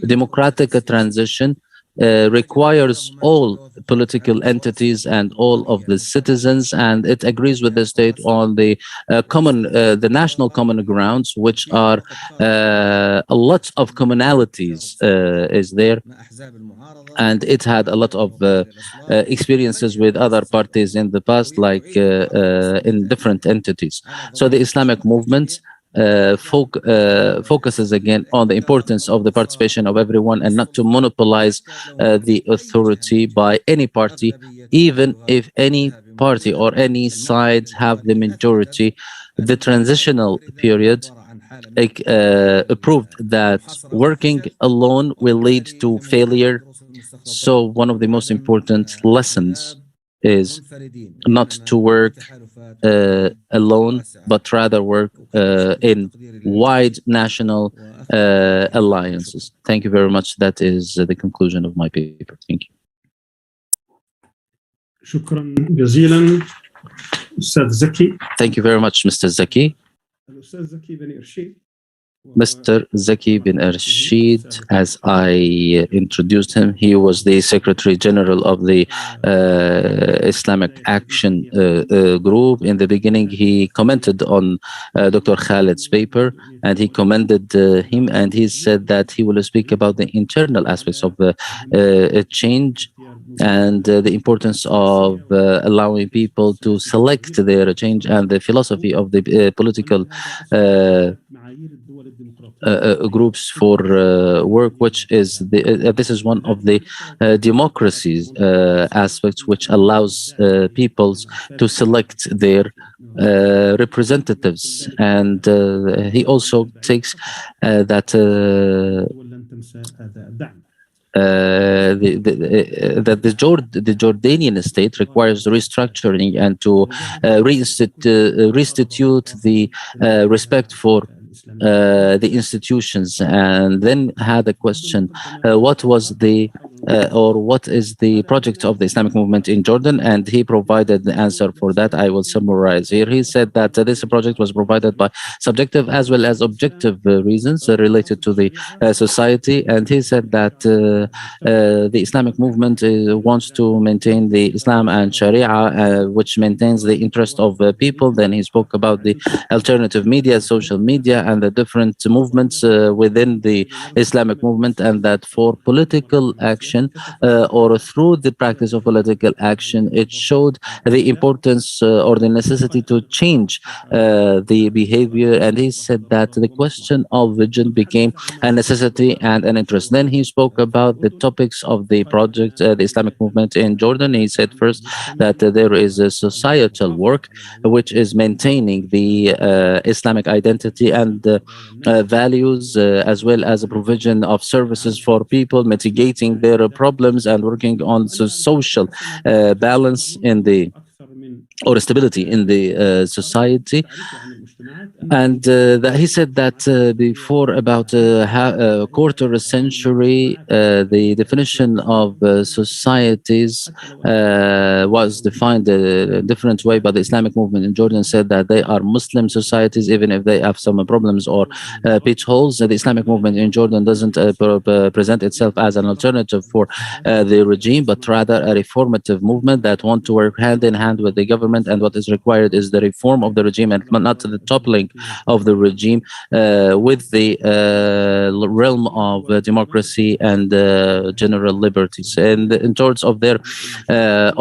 Speaker 5: democratic transition requires all political entities and all of the citizens, and it agrees with the state on the the national common grounds, which are a lot of commonalities is there, and it had a lot of experiences with other parties in the past, like in different entities. So the Islamic movement focuses again on the importance of the participation of everyone and not to monopolize the authority by any party, even if any party or any side have the majority. The transitional period proved that working alone will lead to failure. So one of the most important lessons is not to work alone, but rather work in wide national alliances. Thank you very much. That is the conclusion of my paper. Thank you.
Speaker 1: شكرا جزيلا أستاذ زكي.
Speaker 5: Thank you very much, Mr. Zaki.
Speaker 1: الأستاذ زكي بني إرشيد.
Speaker 5: Mr. Zaki Bany Ersheed, as I introduced him, he was the Secretary General of the Islamic Action Group. In the beginning, he commented on Dr. Khaled's paper, and he commended him, and he said that he will speak about the internal aspects of change and the importance of allowing people to select their change and the philosophy of the political groups for work, which is this is one of the democracy's aspects, which allows peoples to select their representatives. And he also takes that the Jordanian state requires restructuring and to reinstitute the respect for the institutions. And then had a question, what was the or what is the project of the Islamic movement in Jordan? And he provided the answer for that. I will summarize here. He said that this project was provided by subjective as well as objective reasons related to the society. And he said that the Islamic movement wants to maintain the Islam and Sharia, which maintains the interest of people. Then he spoke about the alternative media, social media, and the different movements within the Islamic movement, and that for political action action or through the practice of political action, it showed the importance or the necessity to change the behavior. And he said that the question of vision became a necessity and an interest. Then he spoke about the topics of the project, the Islamic movement in Jordan. He said first that there is a societal work which is maintaining the Islamic identity and values, as well as a provision of services for people, mitigating their problems and working on social balance in the or stability in the society. And he said that before about a quarter a century, the definition of societies was defined a different way by the Islamic movement in Jordan. Said that they are Muslim societies, even if they have some problems or pitfalls. The Islamic movement in Jordan doesn't present itself as an alternative for the regime, but rather a reformative movement that want to work hand in hand with the government. And what is required is the reform of the regime and not the toppling of the regime with the realm of democracy and general liberties. And in terms of their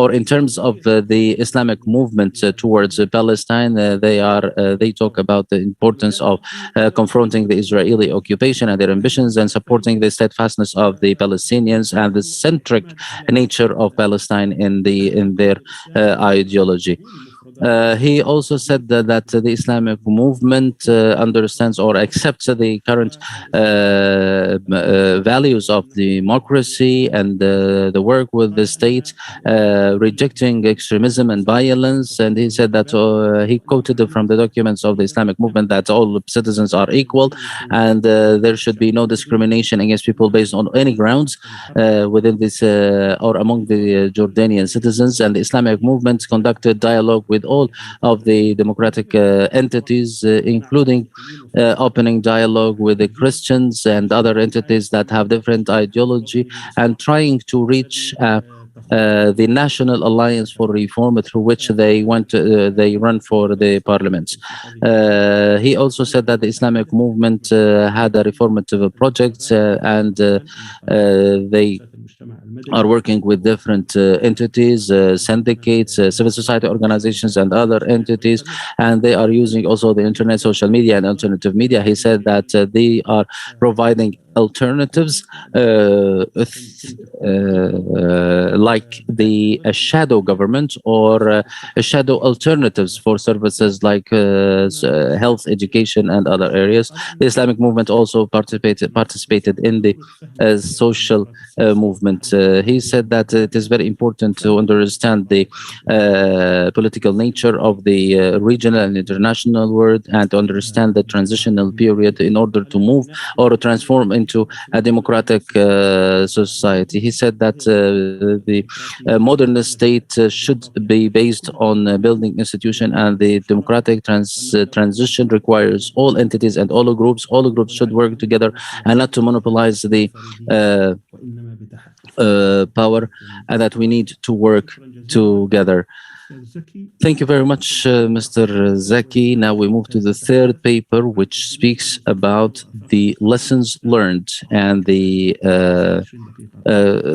Speaker 5: or in terms of the Islamic movement towards Palestine, they talk about the importance of confronting the Israeli occupation and their ambitions and supporting the steadfastness of the Palestinians and the centric nature of Palestine in their ideology. He also said that the Islamic movement understands or accepts the current values of democracy and the work with the state, rejecting extremism and violence. And he said that he quoted from the documents of the Islamic movement that all citizens are equal and there should be no discrimination against people based on any grounds within this or among the Jordanian citizens. And the Islamic movement conducted dialogue with all of the democratic entities, including opening dialogue with the Christians and other entities that have different ideology, and trying to reach the National Alliance for Reform, through which they run for the parliaments. He also said that the Islamic movement had a reformative project and they are working with different entities, syndicates, civil society organizations, and other entities, and they are using also the internet, social media, and alternative media. He said that they are providing alternatives like the shadow government or shadow alternatives for services like health, education, and other areas. The Islamic movement also participated in the social movement. He said that it is very important to understand the political nature of the regional and international world and to understand the transitional period in order to move or transform into a democratic society. He said that the modern state should be based on building institution, and the democratic transition requires all entities and all groups. All groups should work together and not to monopolize the power, and that we need to work together. Thank you very much, Mr. Zaki. Now we move to the third paper, which speaks about the lessons learned and the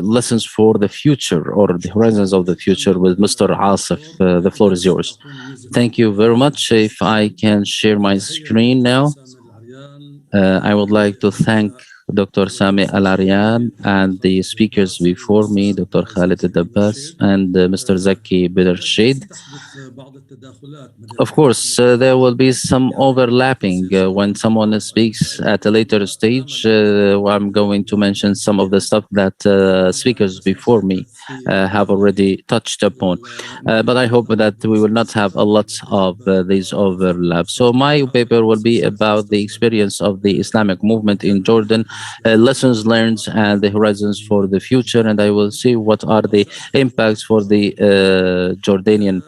Speaker 5: lessons for the future or the horizons of the future with Mr. Asif. The floor is yours. Thank you very much. If I can share my screen now, I would like to thank Dr.Sami Alarian and the speakers before me, Dr. Khaled Aldabbas and Mr. Zaki Bany Ersheed. Of course, there will be some overlapping when someone speaks at a later stage. I'm going to mention some of the stuff that speakers before me have already touched upon. But I hope that we will not have a lot of these overlaps. So my paper will be about the experience of the Islamic movement in Jordan, lessons learned and the horizons for the future, and I will see what are the impacts for the Jordanian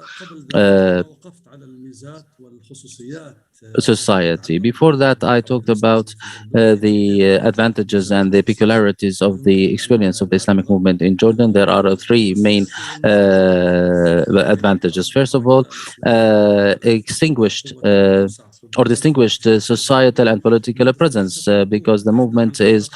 Speaker 5: society. Before that, I talked about the advantages and the peculiarities of the experience of the Islamic movement in Jordan. There are three main advantages. First of all, extinguished or distinguished societal and political presence because the movement is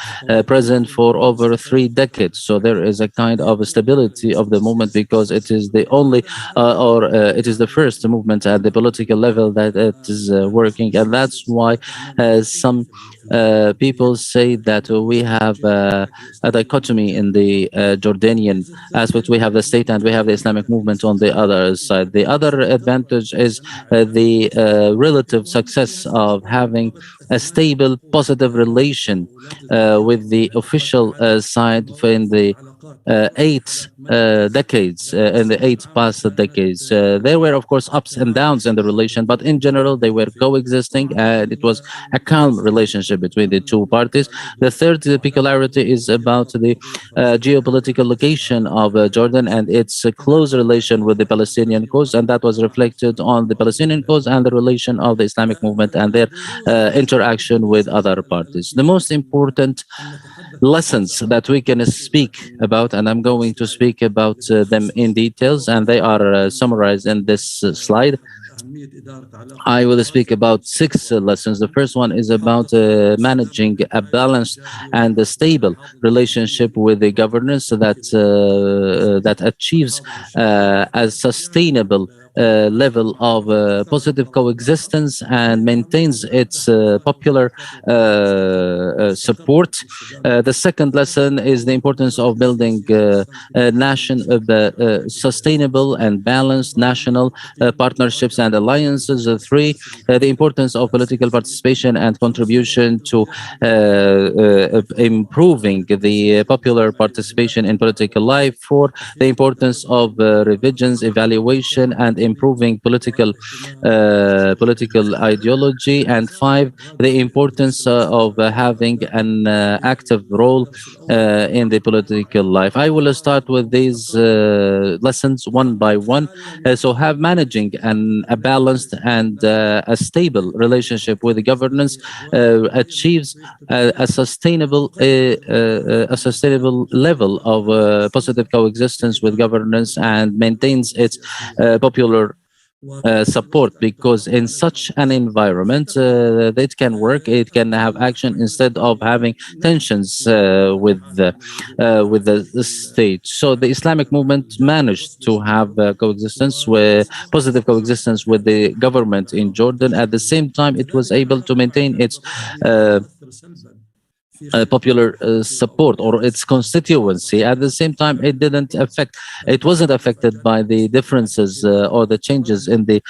Speaker 5: present for over 3 decades. So there is a kind of stability of the movement because it is the only it is the first movement at the political level that it is working, and that's why some people say that we have a dichotomy in the Jordanian aspect. We have the state and we have the Islamic movement on the other side. The other advantage is the relative success of having a stable, positive relation with the official side in the 8 past decades. There were, of course, ups and downs in the relation, but in general, they were coexisting, and it was a calm relationship between the two parties. The third peculiarity is about the geopolitical location of Jordan and its close relation with the Palestinian cause, and that was reflected on the Palestinian cause and the relation of the Islamic movement and their interaction with other parties. The most important lessons that we can speak about, and I'm going to speak about them in details, and they are summarized in this slide. I will speak about 6 lessons. The first one is about managing a balanced and a stable relationship with the governance that achieves a sustainable level of positive coexistence and maintains its popular support. The second lesson is the importance of building sustainable and balanced national partnerships and alliances. 3, the importance of political participation and contribution to improving the popular participation in political life. 4, the importance of revisions, evaluation, and improving political ideology. And 5, the importance of having an active role in the political life. I will start with these lessons one by one. So have managing a balanced and a stable relationship with the governance achieves a sustainable level of positive coexistence with governance and maintains its popular support, because in such an environment it can work, it can have action instead of having tensions with the state. So the Islamic movement managed to have coexistence with positive coexistence with the government in Jordan. At the same time, it was able to maintain its popular support or its constituency. At the same time, it wasn't affected by the differences or the changes in the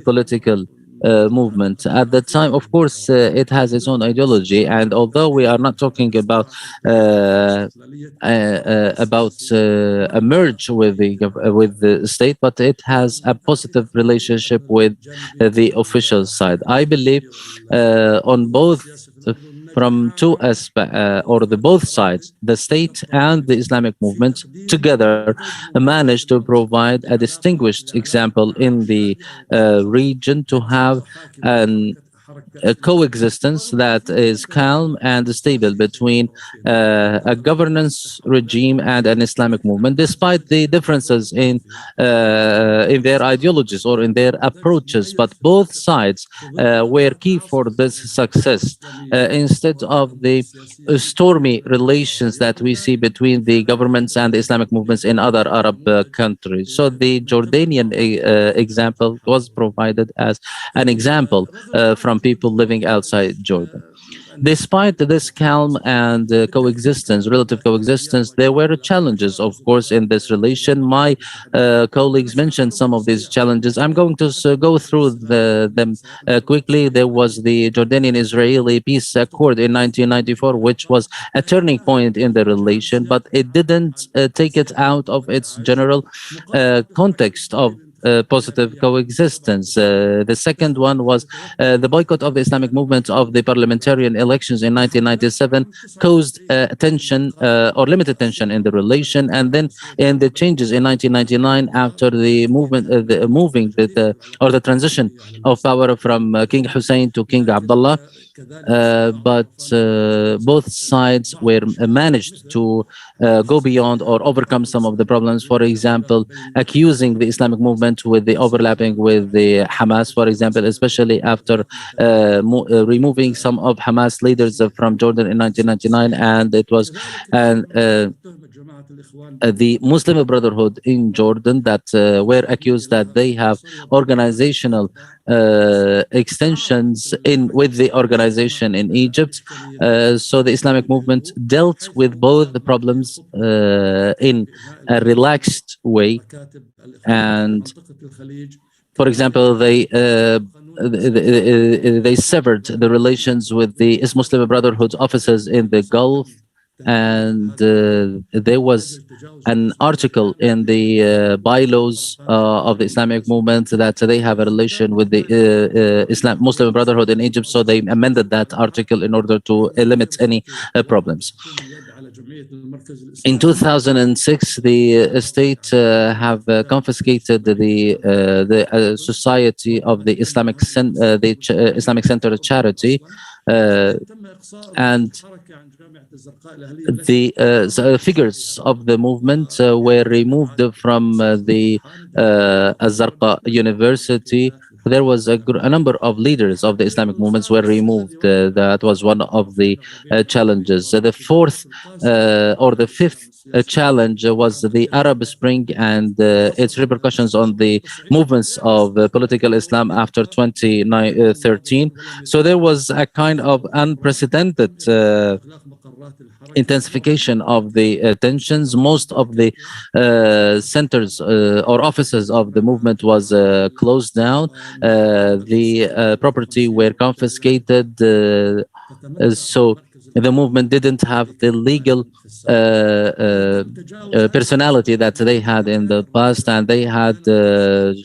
Speaker 5: political movement. At the time, of course, it has its own ideology, and although we are not talking about a merge with the state, but it has a positive relationship with the official side. I believe on both from two aspects, or both sides, the state and the Islamic movement together managed to provide a distinguished example in the region to have a coexistence that is calm and stable between a governance regime and an Islamic movement, despite the differences in their ideologies or in their approaches. But both sides were key for this success, instead of the stormy relations that we see between the governments and the Islamic movements in other Arab countries. So the Jordanian example was provided as an example from people living outside Jordan. Despite this calm and relative coexistence, there were challenges, of course, in this relation. My colleagues mentioned some of these challenges. I'm going to go through them quickly. There was the Jordanian-Israeli peace accord in 1994, which was a turning point in the relation, but it didn't take it out of its general context of positive coexistence. The second one was the boycott of the Islamic movement of the parliamentarian elections in 1997 caused tension or limited tension in the relation. And then in the changes in 1999 after the movement, the transition of power from King Hussein to King Abdullah, but both sides were managed to go beyond or overcome some of the problems. For example, accusing the Islamic movement movement with the overlapping with the Hamas, for example, especially after removing some of Hamas leaders from Jordan in 1999, and it was the Muslim Brotherhood in Jordan that were accused that they have organizational extensions with the organization in Egypt. So the Islamic movement dealt with both the problems in a relaxed way. And for example, they severed the relations with the Muslim Brotherhood officers in the Gulf, and there was an article in the bylaws of the Islamic movement that they have a relation with the Muslim Brotherhood in Egypt, so they amended that article in order to limit any problems. In 2006, the state have confiscated the Society of the Islamic Center charity, and the figures of the movement were removed from the Al-Zarqa University. There was a number of leaders of the Islamic movements were removed. That was one of the challenges. The fourth or the fifth challenge was the Arab Spring and its repercussions on the movements of political Islam after 2013. So there was a kind of unprecedented intensification of the tensions. Most of the centers or offices of the movement was closed down. The property were confiscated. So the movement didn't have the legal personality that they had in the past, and they had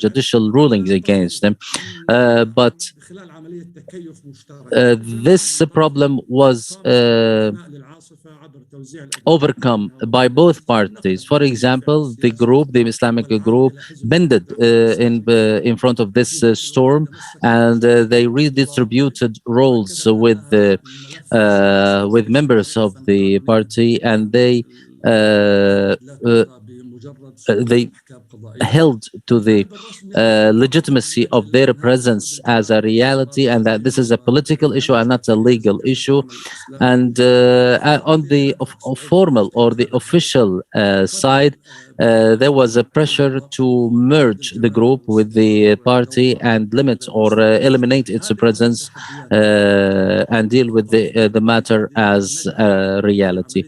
Speaker 5: judicial rulings against them. But this problem was overcome by both parties. For example, the Islamic group, bended in front of this storm, and they redistributed roles with members of the party, and they held to the legitimacy of their presence as a reality, and that this is a political issue and not a legal issue. And on the formal or the official side, there was a pressure to merge the group with the party and limit or eliminate its presence and deal with the matter as a reality.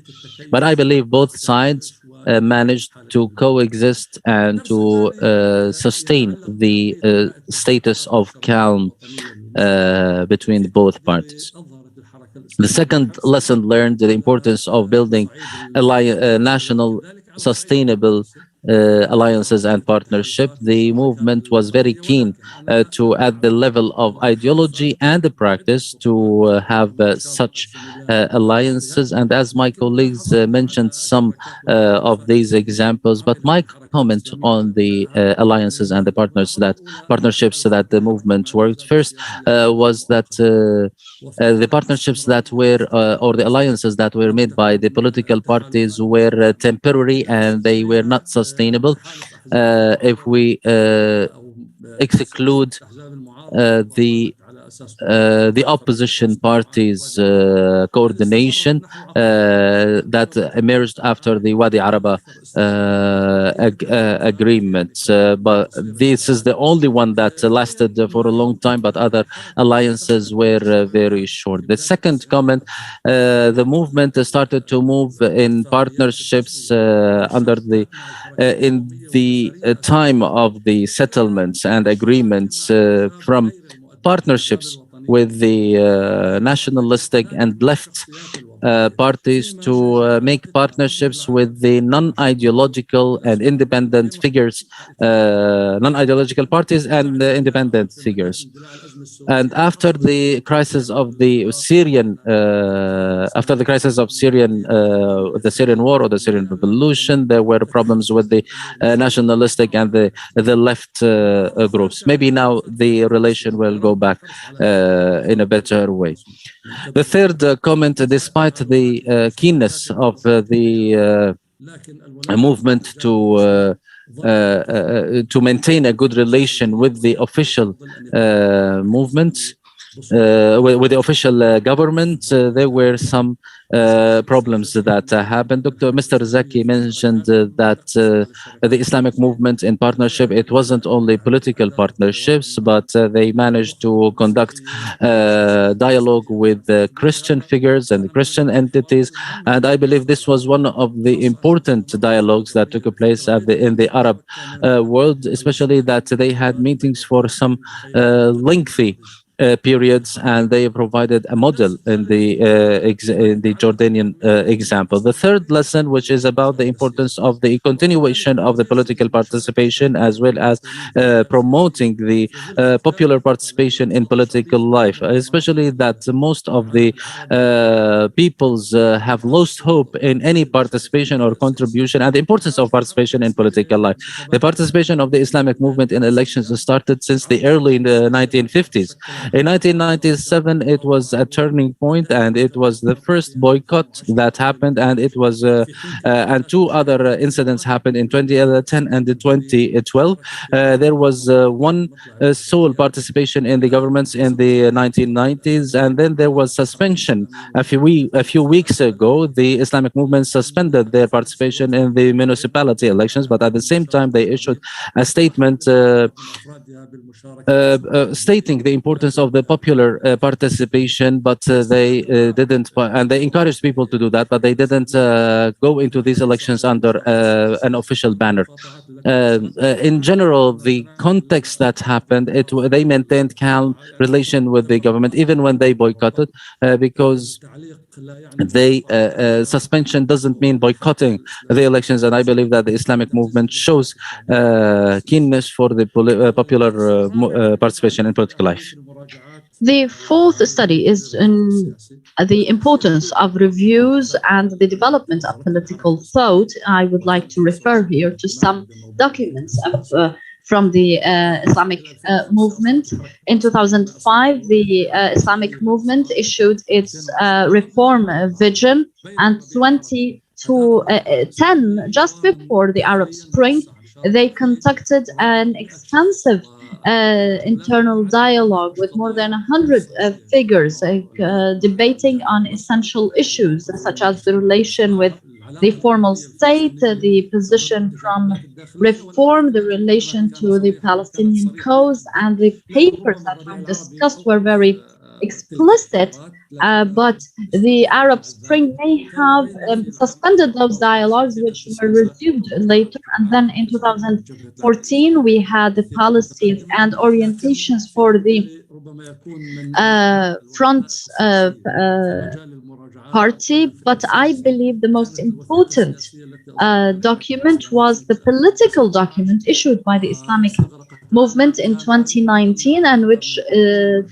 Speaker 5: But I believe both sides managed to coexist and to sustain the status of calm between both parties. The second lesson learned, the importance of building national sustainable alliances and partnership. The movement was very keen to, at the level of ideology and the practice, to have such alliances. And as my colleagues mentioned some of these examples, but my comment on the alliances and the partnerships that the movement worked first was that the partnerships that were or the alliances that were made by the political parties were temporary, and they were not sustainable. If we exclude the opposition parties' coordination that emerged after the Wadi Araba agreement. But this is the only one that lasted for a long time, but other alliances were very short. The second comment, the movement started to move in partnerships under the in the time of the settlements and agreements from partnerships with the nationalistic and left parties to make partnerships with the non-ideological and independent figures, non-ideological parties and independent figures. And after the crisis of the Syrian, the Syrian war or the Syrian revolution, there were problems with the nationalistic and the left groups. Maybe now the relation will go back in a better way. The third comment, despite the keenness of the movement to to maintain a good relation with the official movement, with the official government. There were some problems that happened. Mr. Zaki mentioned that the Islamic movement in partnership, it wasn't only political partnerships, but they managed to conduct dialogue with Christian figures and Christian entities. And I believe this was one of the important dialogues that took place in the Arab world, especially that they had meetings for some lengthy periods, and they provided a model in the Jordanian example. The third lesson, which is about the importance of the continuation of the political participation, as well as promoting the popular participation in political life, especially that most of the peoples have lost hope in any participation or contribution, and the importance of participation in political life. The participation of the Islamic movement in elections started since the early 1950s. In 1997, it was a turning point, and it was the first boycott that happened, and it was and two other incidents happened in 2010 and 2012. There was one sole participation in the governments in the 1990s, and then there was suspension a few weeks ago. The Islamic movement suspended their participation in the municipality elections, but at the same time they issued a statement stating the importance of the popular participation, but they didn't, and they encouraged people to do that, but they didn't go into these elections under an official banner. In general, the context that happened, they maintained calm relation with the government, even when they boycotted, because they suspension doesn't mean boycotting the elections, and I believe that the Islamic movement shows keenness for the popular participation in political life.
Speaker 2: The fourth study is in the importance of reviews and the development of political thought. I would like to refer here to some documents from the Islamic movement. In 2005, the Islamic movement issued its reform vision, and 2010, just before the Arab Spring, they conducted an extensive internal dialogue with more than 100 figures debating on essential issues such as the relation with the formal state, the position from reform, the relation to the Palestinian cause, and the papers that were discussed were very explicit, but the Arab Spring may have suspended those dialogues, which were resumed later. And then in 2014, we had the policies and orientations for the front party, but I believe the most important document was the political document issued by the Islamic movement in 2019, and which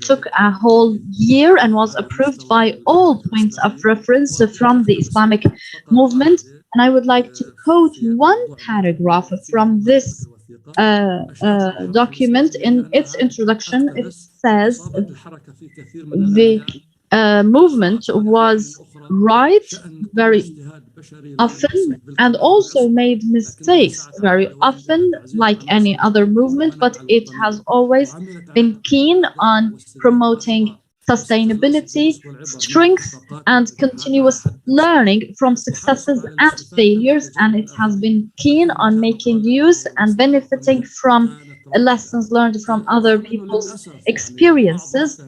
Speaker 2: took a whole year and was approved by all points of reference from the Islamic movement. And I would like to quote one paragraph from this document. In its introduction, it says the movement was right very often and also made mistakes very often, like any other movement, but it has always been keen on promoting sustainability, strength, and continuous learning from successes and failures, and it has been keen on making use and benefiting from lessons learned from other people's experiences.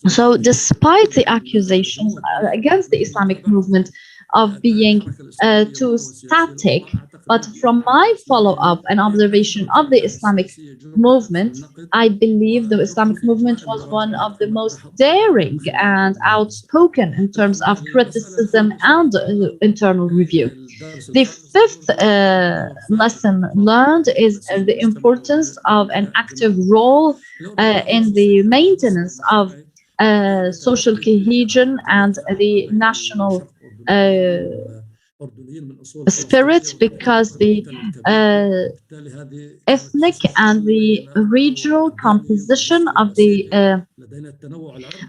Speaker 2: So despite the accusations against the Islamic movement of being too static, but from my follow-up and observation of the Islamic movement, I believe the Islamic movement was one of the most daring and outspoken in terms of criticism and internal review. The fifth lesson learned is the importance of an active role in the maintenance of social cohesion and the national spirit, because the ethnic and the regional composition of the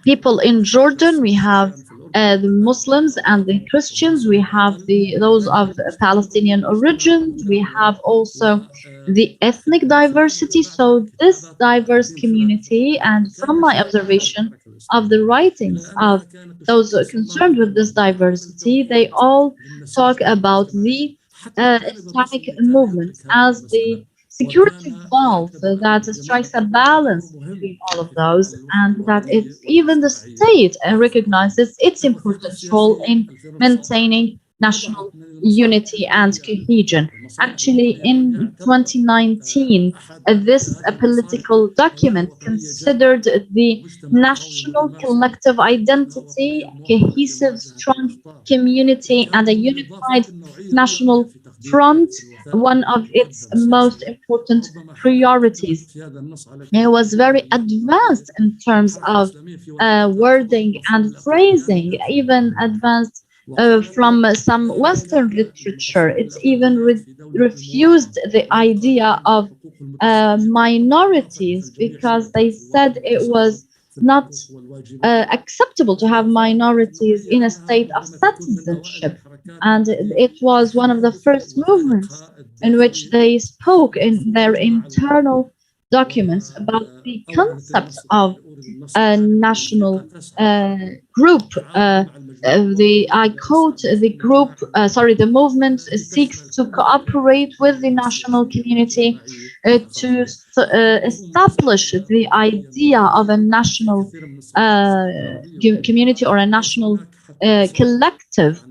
Speaker 2: people in Jordan, we have the Muslims and the Christians. We have those of Palestinian origin. We have also the ethnic diversity. So this diverse community, and from my observation of the writings of those concerned with this diversity, they all talk about the Islamic movement as the security valve that strikes a balance between all of those, and that even the state recognizes its important role in maintaining national unity and cohesion. Actually, in 2019, this political document considered the national collective identity, cohesive, strong community, and a unified national front one of its most important priorities. It was very advanced in terms of wording and phrasing, even advanced from some Western literature. It even refused the idea of minorities, because they said it was not acceptable to have minorities in a state of citizenship. And it was one of the first movements in which they spoke in their internal documents about the concept of a national group. I quote, the movement seeks to cooperate with the national community to establish the idea of a national community or a national collective,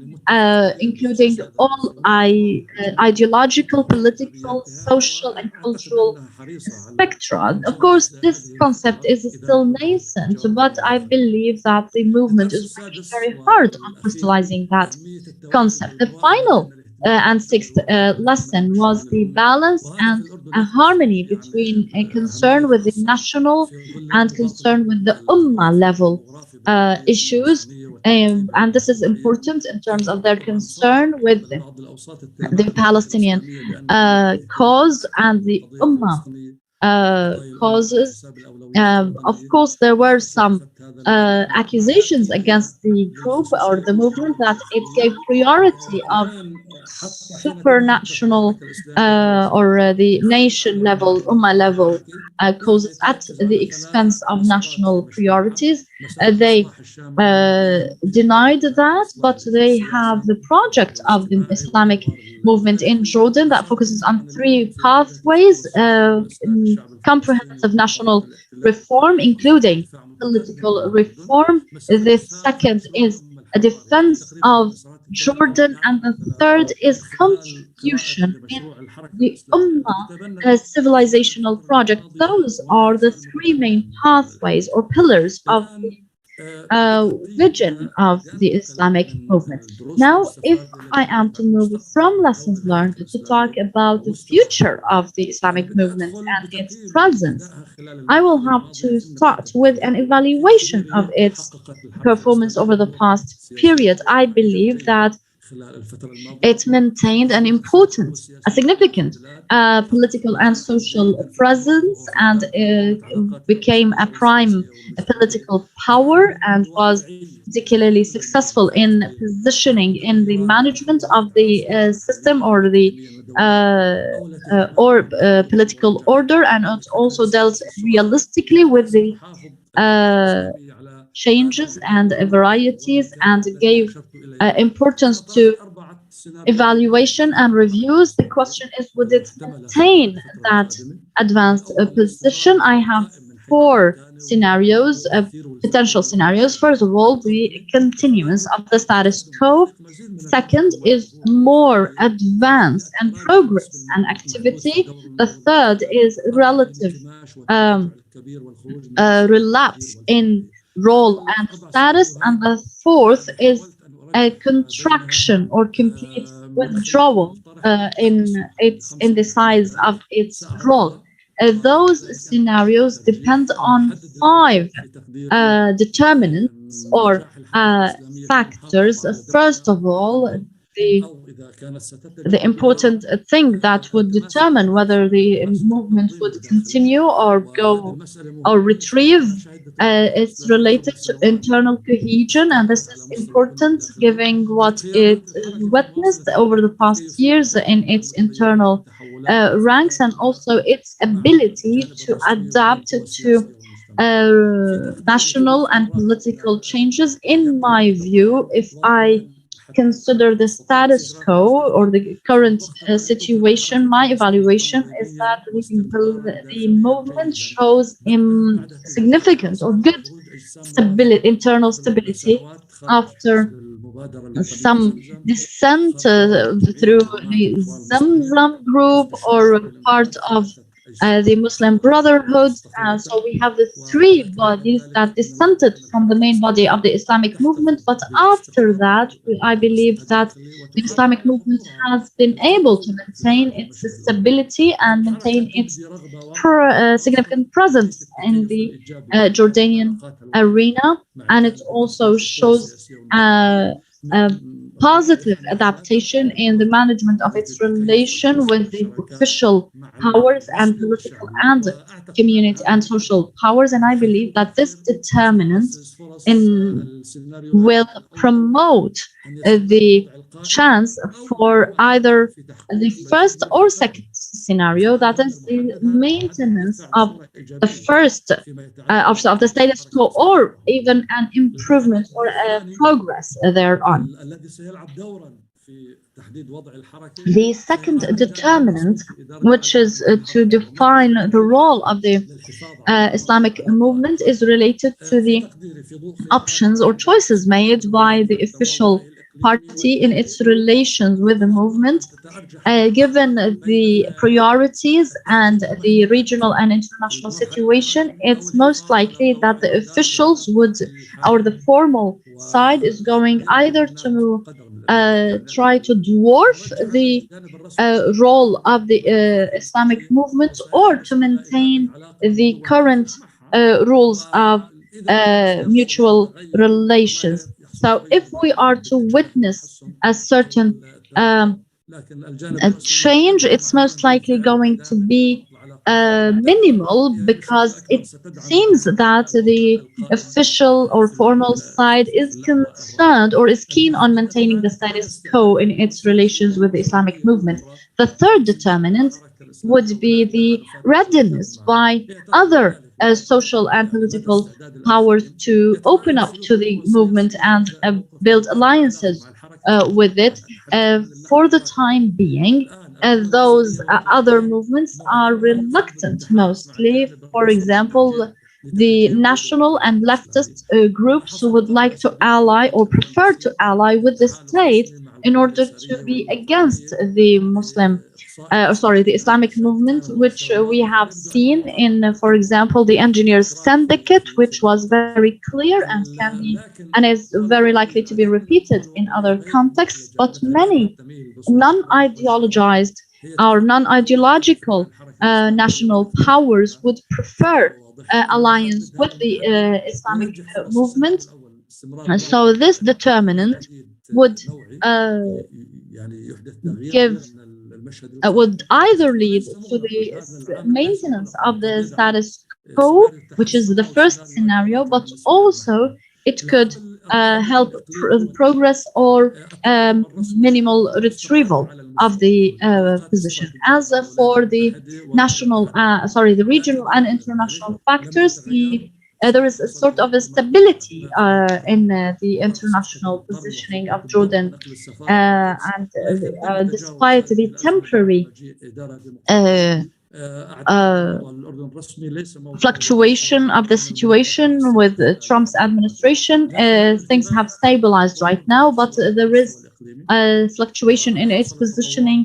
Speaker 2: including all ideological, political, social, and cultural spectra. Of course, this concept is still nascent, but I believe that the movement is working very hard on crystallizing that concept. The final and sixth lesson was the balance and a harmony between a concern with the national and concern with the Ummah level issues. And this is important in terms of their concern with the Palestinian cause and the Ummah causes. Of course, there were some accusations against the group or the movement that it gave priority of supranational or the nation level, Ummah level causes at the expense of national priorities. They denied that, but they have the project of the Islamic movement in Jordan that focuses on three pathways: comprehensive national reform, including political reform. The second is a defense of Jordan, and the third is contribution in the Ummah civilizational project. Those are the three main pathways or pillars of the vision of the Islamic movement. Now, if I am to move from lessons learned to talk about the future of the Islamic movement and its presence, I will have to start with an evaluation of its performance over the past period. I believe that it maintained a significant political and social presence, and became a prime political power, and was particularly successful in positioning in the management of the system or the political order, and it also dealt realistically with the changes and varieties, and gave importance to evaluation and reviews. The question is, would it maintain that advanced position? I have four scenarios, potential scenarios. First of all, the continuance of the status quo. Second is more advance and progress and activity. The third is relative relapse in role and status, and the fourth is a contraction or complete withdrawal in the size of its role. Those scenarios depend on five determinants or factors. First of all, the important thing that would determine whether the movement would continue or go or retrieve. It's related to internal cohesion, and this is important given what it witnessed over the past years in its internal ranks, and also its ability to adapt to national and political changes. In my view, if I consider the status quo or the current situation, my evaluation is that the movement shows significant or good stability, internal stability, after some dissent through the Zamzam group or part of the Muslim Brotherhood. So we have the three bodies that dissented from the main body of the Islamic movement. But after that, I believe that the Islamic movement has been able to maintain its stability and maintain its significant presence in the Jordanian arena. And it also shows positive adaptation in the management of its relation with the official powers and political and community and social powers. And I believe that this determinant will promote the chance for either the first or second scenario, that is the maintenance of the first of the status quo, or even an improvement or a progress thereon. The second determinant, which is to define the role of the Islamic movement, is related to the options or choices made by the official party in its relations with the movement. Given the priorities and the regional and international situation, it's most likely that the officials would, or the formal side, is going either to try to dwarf the role of the Islamic movement, or to maintain the current rules of mutual relations. So if we are to witness a certain change, it's most likely going to be minimal, because it seems that the official or formal side is concerned or is keen on maintaining the status quo in its relations with the Islamic movement. The third determinant would be the readiness by other social and political powers to open up to the movement and build alliances with it. For the time being, those other movements are reluctant, mostly. For example, the national and leftist groups who would like to ally or prefer to ally with the state in order to be against the the Islamic movement, which we have seen in, for example, the Engineers Syndicate, which was very clear and is very likely to be repeated in other contexts. But many non-ideologized or non-ideological national powers would prefer alliance with the Islamic movement. So this determinant would would either lead to the maintenance of the status quo, which is the first scenario, but also it could help progress or minimal retrieval of the position. As for the the regional and international factors, there is a sort of a stability in the international positioning of Jordan, and despite the temporary fluctuation of the situation with Trump's administration, things have stabilized right now, but there is a fluctuation in its positioning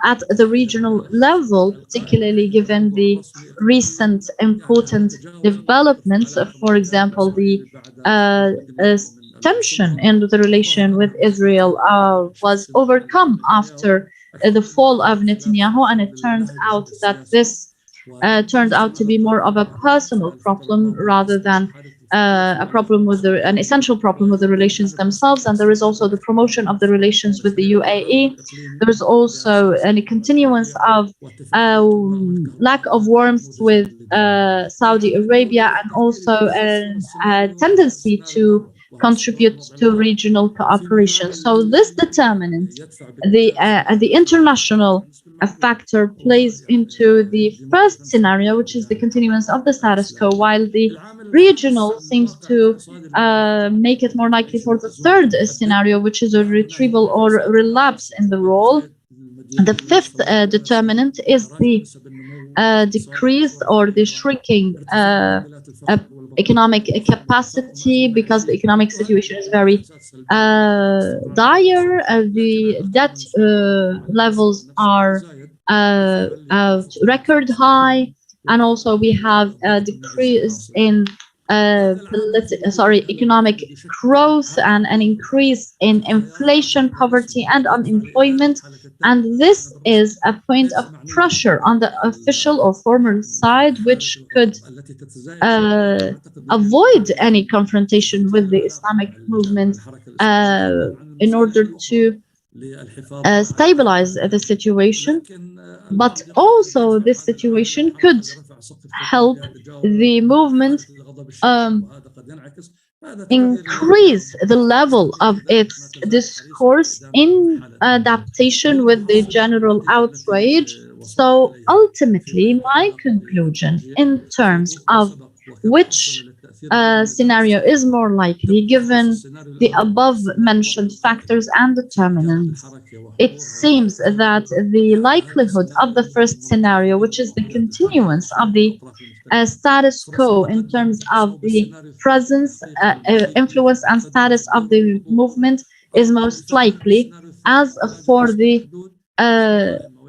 Speaker 2: at the regional level, particularly given the recent important developments. For example, the tension in the relation with Israel was overcome after the fall of Netanyahu, and it turned out that this turned out to be more of a personal problem rather than a problem with an essential problem with the relations themselves, and there is also the promotion of the relations with the UAE. There is also a continuance of lack of warmth with Saudi Arabia, and also a tendency to contribute to regional cooperation. So this determinant, the international factor, plays into the first scenario, which is the continuance of the status quo, while the regional seems to make it more likely for the third scenario, which is a retrieval or relapse in the role. The fifth determinant is the decrease or the shrinking economic capacity, because the economic situation is very dire. The debt levels are at record high, and also we have a decrease in economic growth and an increase in inflation, poverty, and unemployment. And this is a point of pressure on the official or formal side, which could avoid any confrontation with the Islamic movement in order to stabilize the situation. But also this situation could help the movement increase the level of its discourse in adaptation with the general outrage. So ultimately, my conclusion in terms of which scenario is more likely, given the above mentioned factors and determinants, it seems that the likelihood of the first scenario, which is the continuance of the status quo in terms of the presence, influence, and status of the movement, is most likely. As for the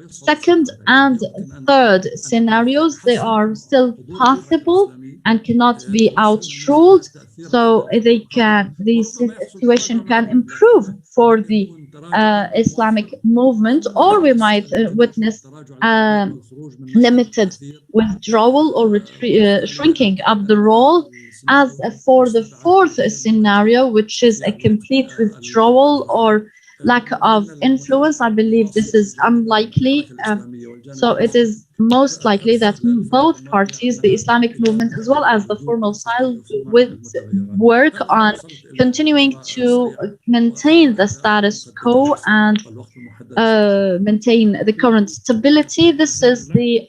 Speaker 2: second and third scenarios, they are still possible and cannot be outruled. So the situation can improve for the Islamic movement, or we might witness limited withdrawal or shrinking of the role. As for the fourth scenario, which is a complete withdrawal or lack of influence, I believe this is unlikely. So it is most likely that both parties, the Islamic movement as well as the formal side, would work on continuing to maintain the status quo and maintain the current stability. This is the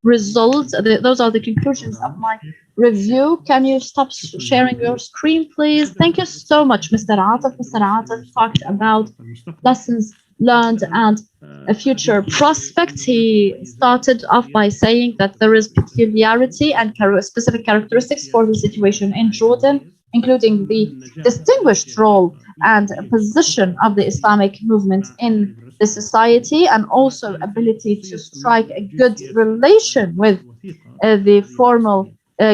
Speaker 2: result. Those are the conclusions of my review. Can you stop sharing your screen, please? Thank you so much, Mr. Atef. Mr. Atef talked about lessons learned and a future prospect. He started off by saying that there is peculiarity and specific characteristics for the situation in Jordan, including the distinguished role and position of the Islamic movement in the society, and also ability to strike a good relation with the formal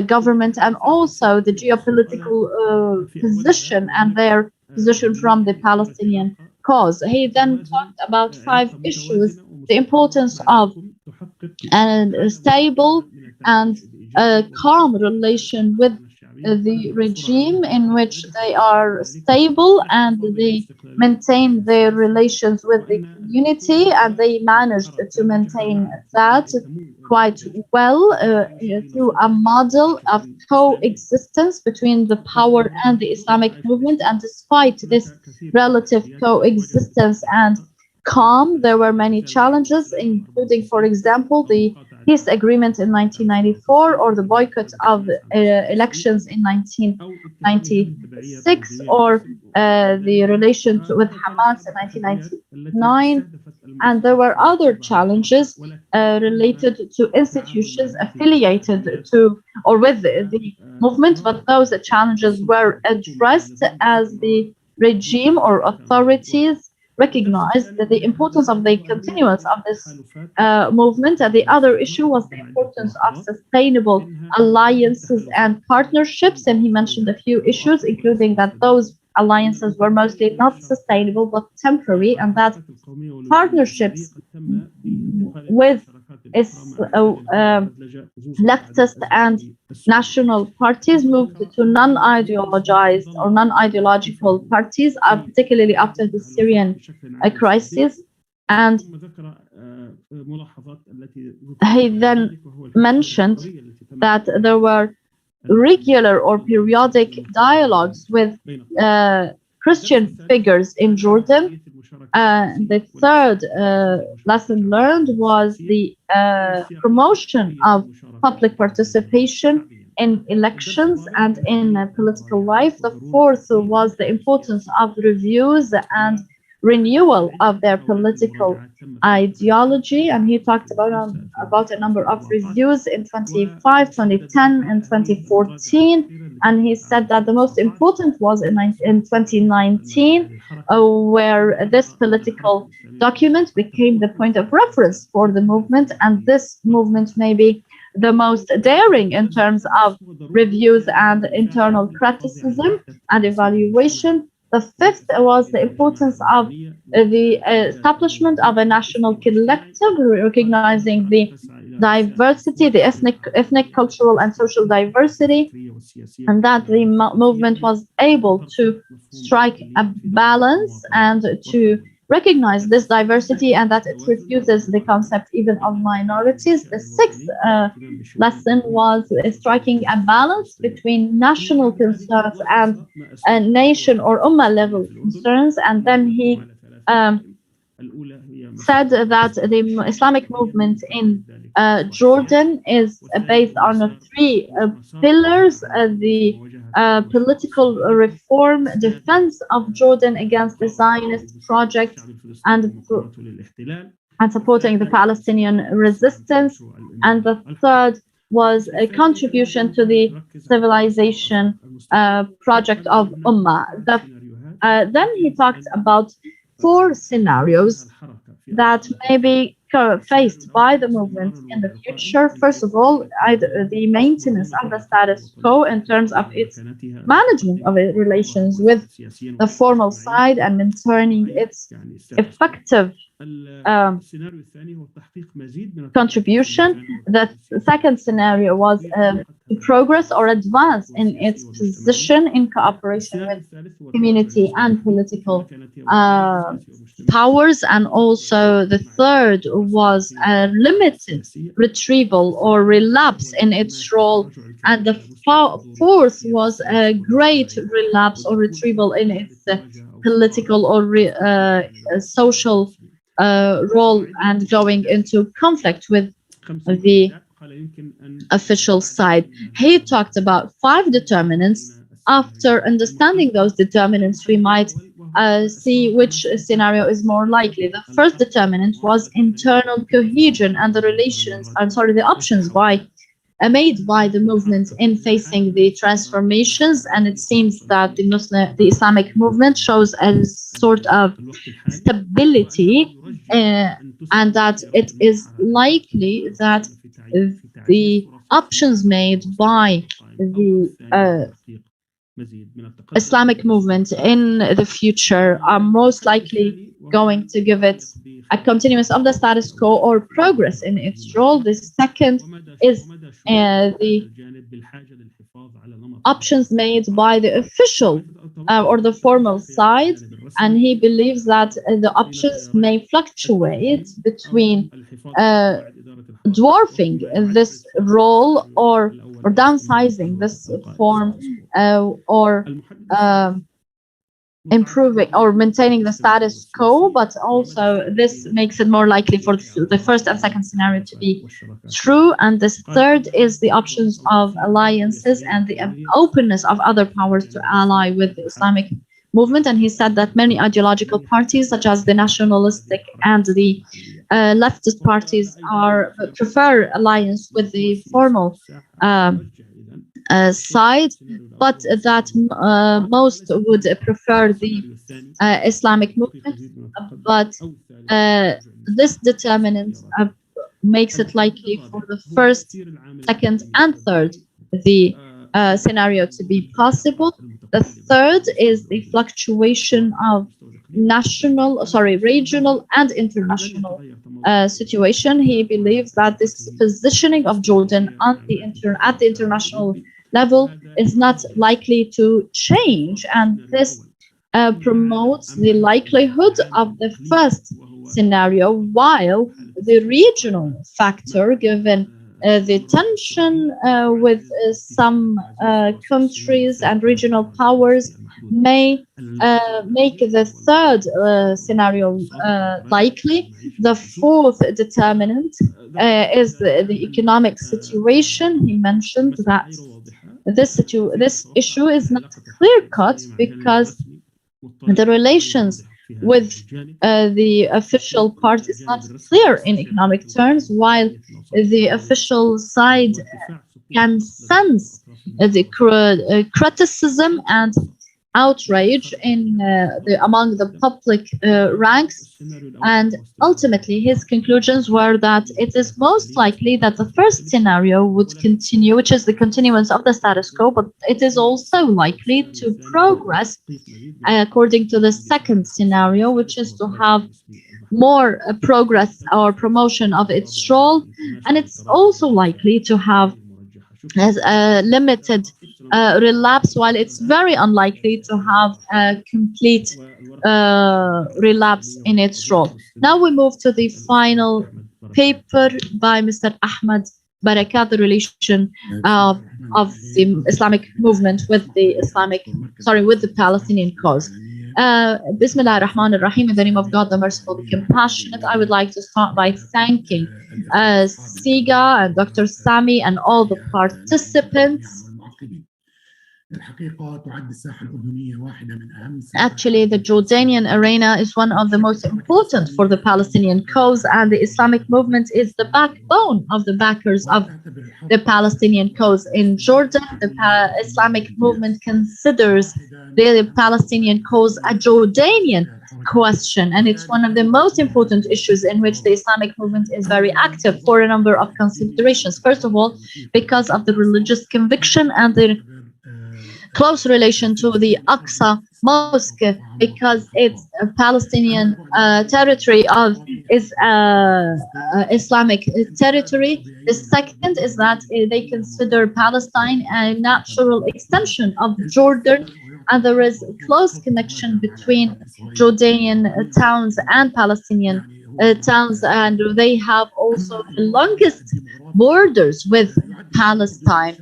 Speaker 2: government, and also the geopolitical position and their position from the Palestinian cause. He then talked about 5 issues: the importance of a stable and calm relation with the regime, in which they are stable and they maintain their relations with the community, and they managed to maintain that quite well through a model of coexistence between the power and the Islamic movement. And despite this relative coexistence and calm, there were many challenges, including, for example, the peace agreement in 1994, or the boycott of elections in 1996, or the relation with Hamas in 1999. And there were other challenges related to institutions affiliated to or with the movement, but those challenges were addressed as the regime or authorities recognized the importance of the continuance of this movement. And the other issue was the importance of sustainable alliances and partnerships. And he mentioned a few issues, including that those alliances were mostly not sustainable but temporary, and that partnerships with leftist and national parties moved to non-ideologized or non-ideological parties, particularly after the Syrian crisis. And he then mentioned that there were regular or periodic dialogues with Christian figures in Jordan. The third lesson learned was the promotion of public participation in elections and in political life. The fourth was the importance of reviews and renewal of their political ideology, and he talked about a number of reviews in 2005, 2010, and 2014, and he said that the most important was in 2019, where this political document became the point of reference for the movement, and this movement may be the most daring in terms of reviews and internal criticism and evaluation. The fifth was the importance of the establishment of a national collective recognizing the diversity, the ethnic, cultural, and social diversity, and that the movement was able to strike a balance and to recognize this diversity, and that it refuses the concept even of minorities. The sixth lesson was striking a balance between national concerns and nation or ummah level concerns. And then he said that the Islamic movement in Jordan is based on three pillars: the political reform, defense of Jordan against the Zionist project, and supporting the Palestinian resistance. And the third was a contribution to the civilization project of Ummah. Then he talked about 4 scenarios that may be faced by the movement in the future. First of all, the maintenance of the status quo in terms of its management of its relations with the formal side and maintaining its effective contribution. The second scenario was progress or advance in its position in cooperation with community and political powers. And also the third was a limited retrieval or relapse in its role. And the fourth was a great relapse or retrieval in its political or social role and going into conflict with the official side. He talked about 5 determinants. After understanding those determinants, we might see which scenario is more likely. The first determinant was internal cohesion and the options made by the movement in facing the transformations, and it seems that the Islamic movement shows a sort of stability, and that it is likely that the options made by the Islamic movement in the future are most likely going to give it a continuance of the status quo or progress in its role. The second is the options made by the official or the formal side, and he believes that the options may fluctuate between dwarfing this role or downsizing this form or improving or maintaining the status quo, but also this makes it more likely for the first and second scenario to be true. And this third is the options of alliances and the openness of other powers to ally with the Islamic movement. And he said that many ideological parties, such as the nationalistic and the leftist parties, prefer alliance with the formal side, but that most would prefer the Islamic movement. But this determinant makes it likely for the first, second, and third the scenario to be possible. The third is the fluctuation of regional and international situation. He believes that this positioning of Jordan on the at the international level is not likely to change, and this promotes the likelihood of the first scenario, while the regional factor, given the tension with some countries and regional powers, may make the third scenario likely. The fourth determinant is the economic situation. He mentioned that this issue is not clear-cut because the relations with the official part is not clear in economic terms, while the official side can sense the criticism and outrage among the public ranks. And ultimately, his conclusions were that it is most likely that the first scenario would continue, which is the continuance of the status quo, but it is also likely to progress according to the second scenario, which is to have more progress or promotion of its role. And it's also likely to have a limited relapse, while it's very unlikely to have a complete relapse in its role. Now we move to the final paper by Mr. Ahmad, Barakat, the relation of the Islamic movement with the with the Palestinian cause. Bismillah ar-Rahman ar-Rahim, in the name of God, the merciful, the compassionate. I would like to start by thanking CIGA and Dr. Sami and all the participants. Actually, the Jordanian arena is one of the most important for the Palestinian cause, and the Islamic movement is the backbone of the backers of the Palestinian cause. In Jordan, the Islamic movement considers the Palestinian cause a Jordanian question, and it's one of the most important issues in which the Islamic movement is very active for a number of considerations. First of all, because of the religious conviction and the close relation to the Aqsa Mosque, because it's a Palestinian territory is Islamic territory. The second is that they consider Palestine a natural extension of Jordan, and there is a close connection between Jordanian towns and Palestinian towns, and they have also the longest borders with Palestine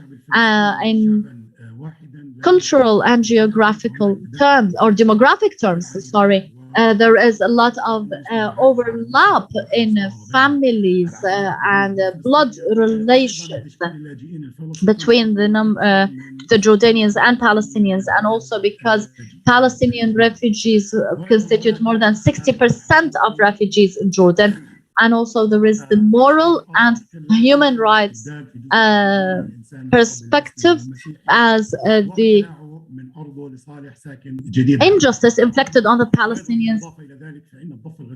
Speaker 2: in cultural and geographical terms, or demographic terms, sorry. There is a lot of overlap in families and blood relations between the Jordanians and Palestinians, and also because Palestinian refugees constitute more than 60% of refugees in Jordan. And also there is the moral and human rights perspective, as the injustice inflicted on the Palestinians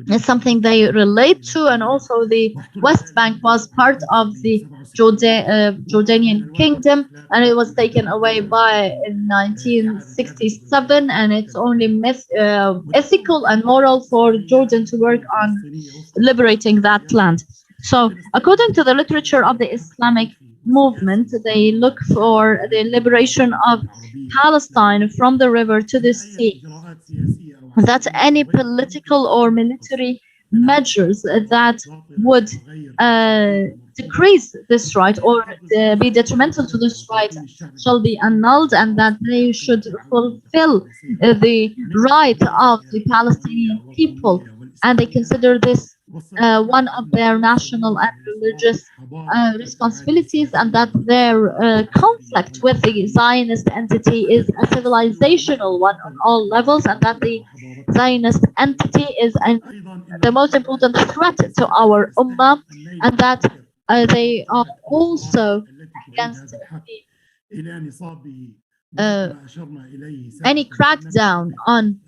Speaker 2: is something they relate to. And also the West Bank was part of the Jordanian kingdom, and it was taken away in 1967, and it's only ethical and moral for Jordan to work on liberating that land. So according to the literature of the Islamic movement, they look for the liberation of Palestine from the river to the sea, that any political or military measures that would decrease this right or be detrimental to this right shall be annulled, and that they should fulfill the right of the Palestinian people, and they consider this one of their national and religious responsibilities, and that their conflict with the Zionist entity is a civilizational one on all levels, and that the Zionist entity is the most important threat to our ummah, and that they are also against any crackdown on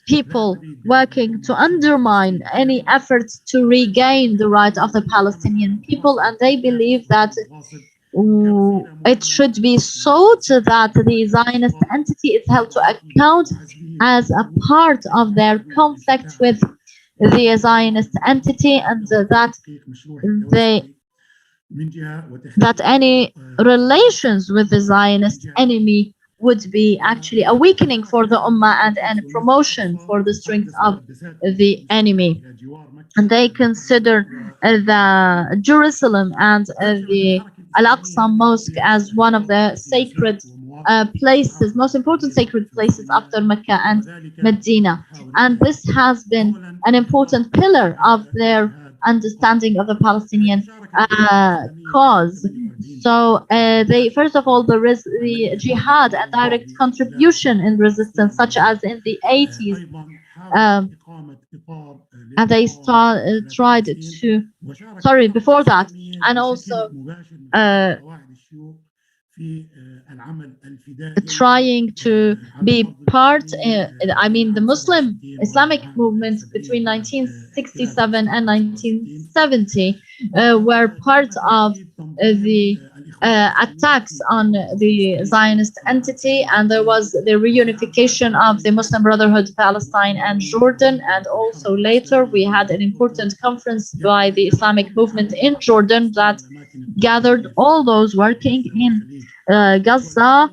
Speaker 2: people working to undermine any efforts to regain the right of the Palestinian people. And they believe that it should be sought that the Zionist entity is held to account as a part of their conflict with the Zionist entity, and that any relations with the Zionist enemy would be actually a weakening for the Ummah and promotion for the strength of the enemy. And they consider the Jerusalem and the Al-Aqsa Mosque as one of the sacred places, most important sacred places after Mecca and Medina. And this has been an important pillar of their understanding of the Palestinian cause. So they, first of all, the jihad and direct contribution in resistance, such as in the 80s, and they tried to, sorry, before that, and also trying to be part, I mean, the Muslim Islamic movement between 1967 and 1970 were part of the attacks on the Zionist entity, and there was the reunification of the Muslim Brotherhood Palestine and Jordan, and also later we had an important conference by the Islamic movement in Jordan that gathered all those working in Gaza,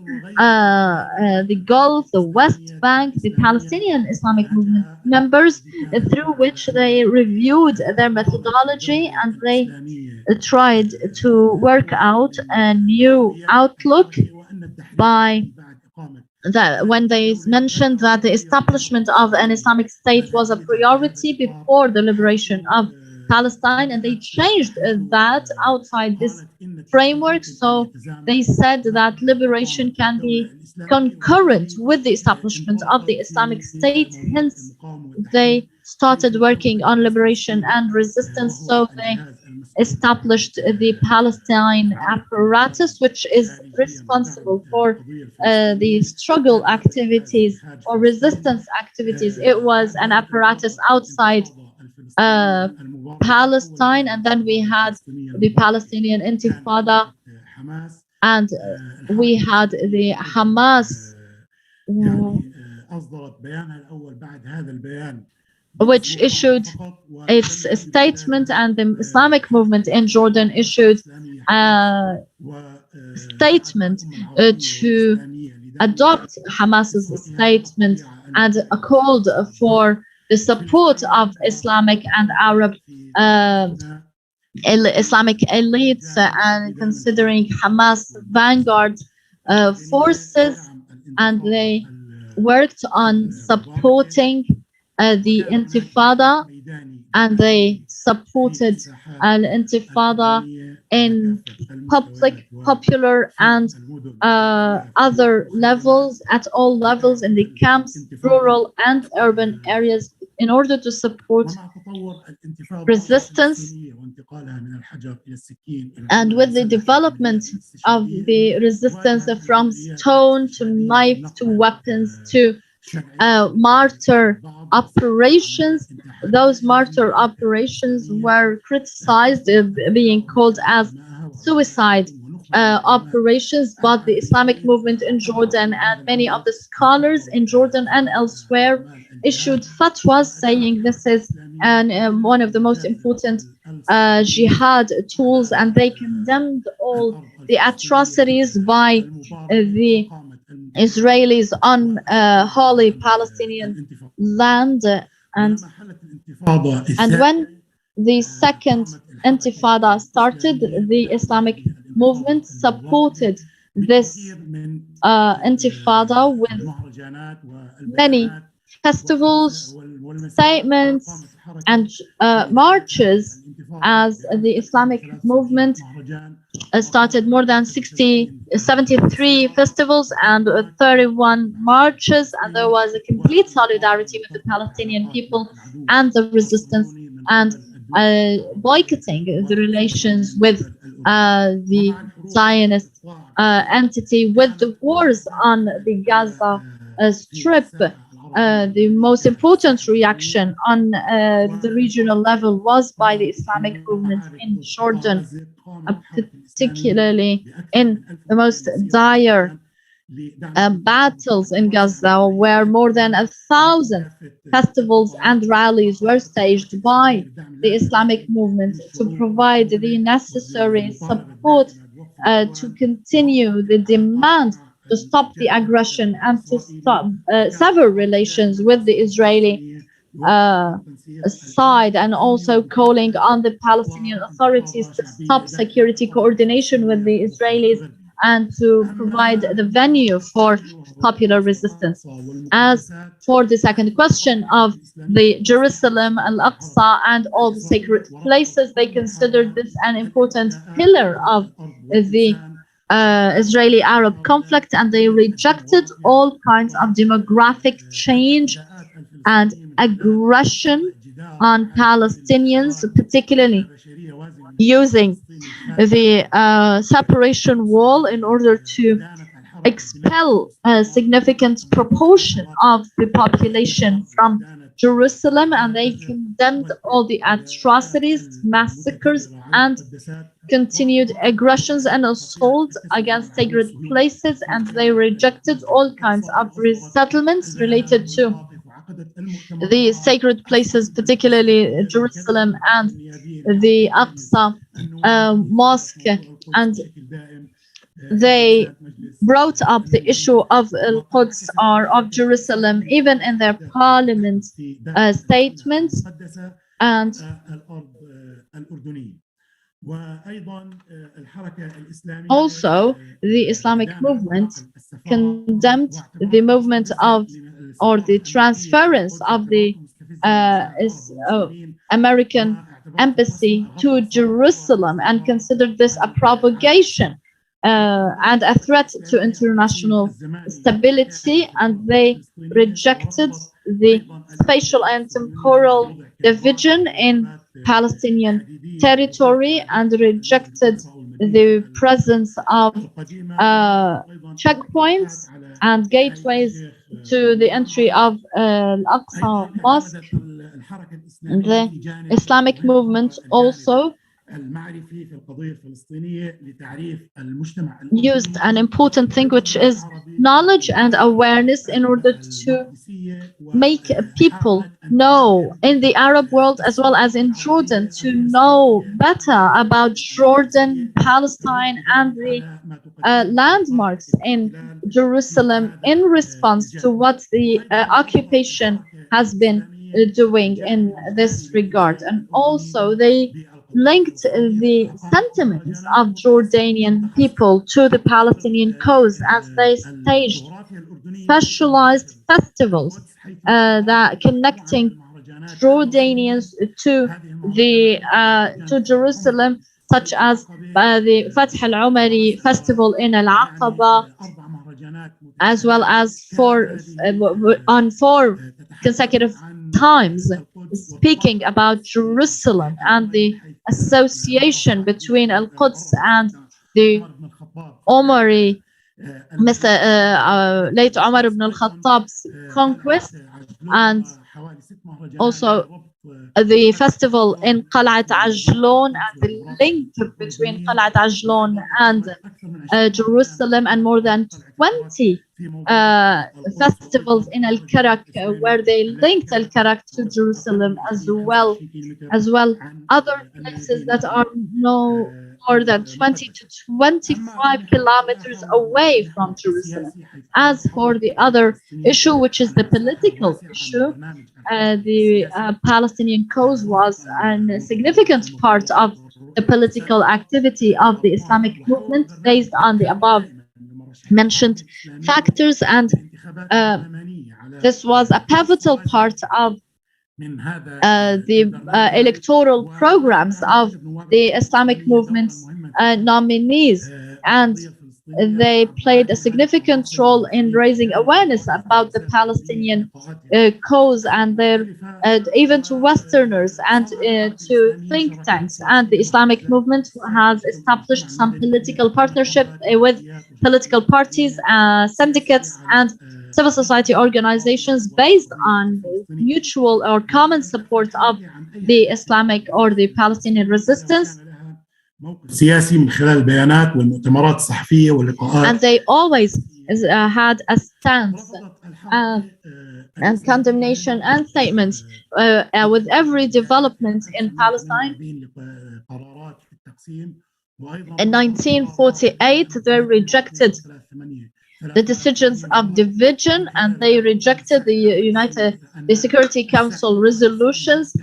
Speaker 2: the Gulf, the West Bank, the Palestinian Islamic movement members, through which they reviewed their methodology and they tried to work out a new outlook by when they mentioned that the establishment of an Islamic State was a priority before the liberation of Palestine, and they changed that outside this framework. So they said that liberation can be concurrent with the establishment of the Islamic State. Hence, they started working on liberation and resistance. So they established the Palestine apparatus, which is responsible for the struggle activities or resistance activities. It was an apparatus outside Palestine, and then we had the Palestinian Intifada, and we had the Hamas, which issued its statement, and the Islamic movement in Jordan issued a statement to adopt Hamas's statement and called for the support of Islamic and Arab Islamic elites, and considering Hamas vanguard forces, and they worked on supporting the Intifada, and they supported an Intifada in popular and other levels, at all levels, in the camps, rural and urban areas, in order to support resistance. And with the development of the resistance from stone to knife to weapons to martyr operations, those martyr operations were criticized, being called as suicide operations, but the Islamic movement in Jordan and many of the scholars in Jordan and elsewhere issued fatwas saying this is one of the most important jihad tools, and they condemned all the atrocities by the Israelis on holy Palestinian land. And when the second Intifada started, the Islamic movement supported this Intifada with many festivals, statements, and marches, as the Islamic movement started more than 73 festivals and 31 marches, and there was a complete solidarity with the Palestinian people and the resistance, and boycotting the relations with the Zionist entity, with the wars on the Gaza Strip. The most important reaction on the regional level was by the Islamic movement in Jordan. particularly in the most dire battles in Gaza, where more than 1,000 festivals and rallies were staged by the Islamic movement to provide the necessary support to continue the demand to stop the aggression and to stop sever relations with the Israeli side, and also calling on the Palestinian authorities to stop security coordination with the Israelis and to provide the venue for popular resistance. As for the second question of the Jerusalem, Al-Aqsa, and all the sacred places, they considered this an important pillar of the Israeli-Arab conflict, and they rejected all kinds of demographic change and aggression on Palestinians, particularly using the separation wall in order to expel a significant proportion of the population from Jerusalem, and they condemned all the atrocities, massacres, and continued aggressions and assaults against sacred places, and they rejected all kinds of resettlements related to the sacred places, particularly Jerusalem and the Aqsa Mosque, and they brought up the issue of Al-Quds or of Jerusalem even in their parliament statements. And also the Islamic movement condemned the movement of or the transference of the American embassy to Jerusalem and considered this a provocation and a threat to international stability, and they rejected the spatial and temporal division in Palestinian territory and rejected the presence of checkpoints and gateways to the entry of Al-Aqsa Mosque. The Islamic movement also used an important thing, which is knowledge and awareness, in order to make people know in the Arab world as well as in Jordan to know better about Jordan, Palestine, and the landmarks in Jerusalem in response to what the occupation has been doing in this regard. And also they linked the sentiments of Jordanian people to the Palestinian cause as they staged specialized festivals that connecting Jordanians to Jerusalem, such as the Fath al-Umari festival in Al-Aqaba, as well as on 4 consecutive times speaking about Jerusalem and the association between Al-Quds and the Umari, late Umar ibn al-Khattab's conquest, and also the festival in Qalat Ajlon and the link between Qalat Ajlon and Jerusalem, and more than 20 festivals in Al-Karak where they linked Al-Karak to Jerusalem as well other places that are no more than 20 to 25 kilometers away from Jerusalem. As for the other issue, which is the political issue, the Palestinian cause was a significant part of the political activity of the Islamic movement based on the above mentioned factors, and this was a pivotal part of the electoral programs of the Islamic movement's nominees, and they played a significant role in raising awareness about the Palestinian cause, and their even to Westerners and to think tanks. And the Islamic movement has established some political partnership with political parties, syndicates, and civil society organizations based on mutual or common support of the Islamic or the Palestinian resistance.
Speaker 6: سياسي من خلال البيانات والمؤتمرات الصحفية واللقاءات.
Speaker 2: And they always had a stance and condemnation and statements with every development in Palestine. In 1948, they rejected the decisions of division, and they rejected the Security Council resolutions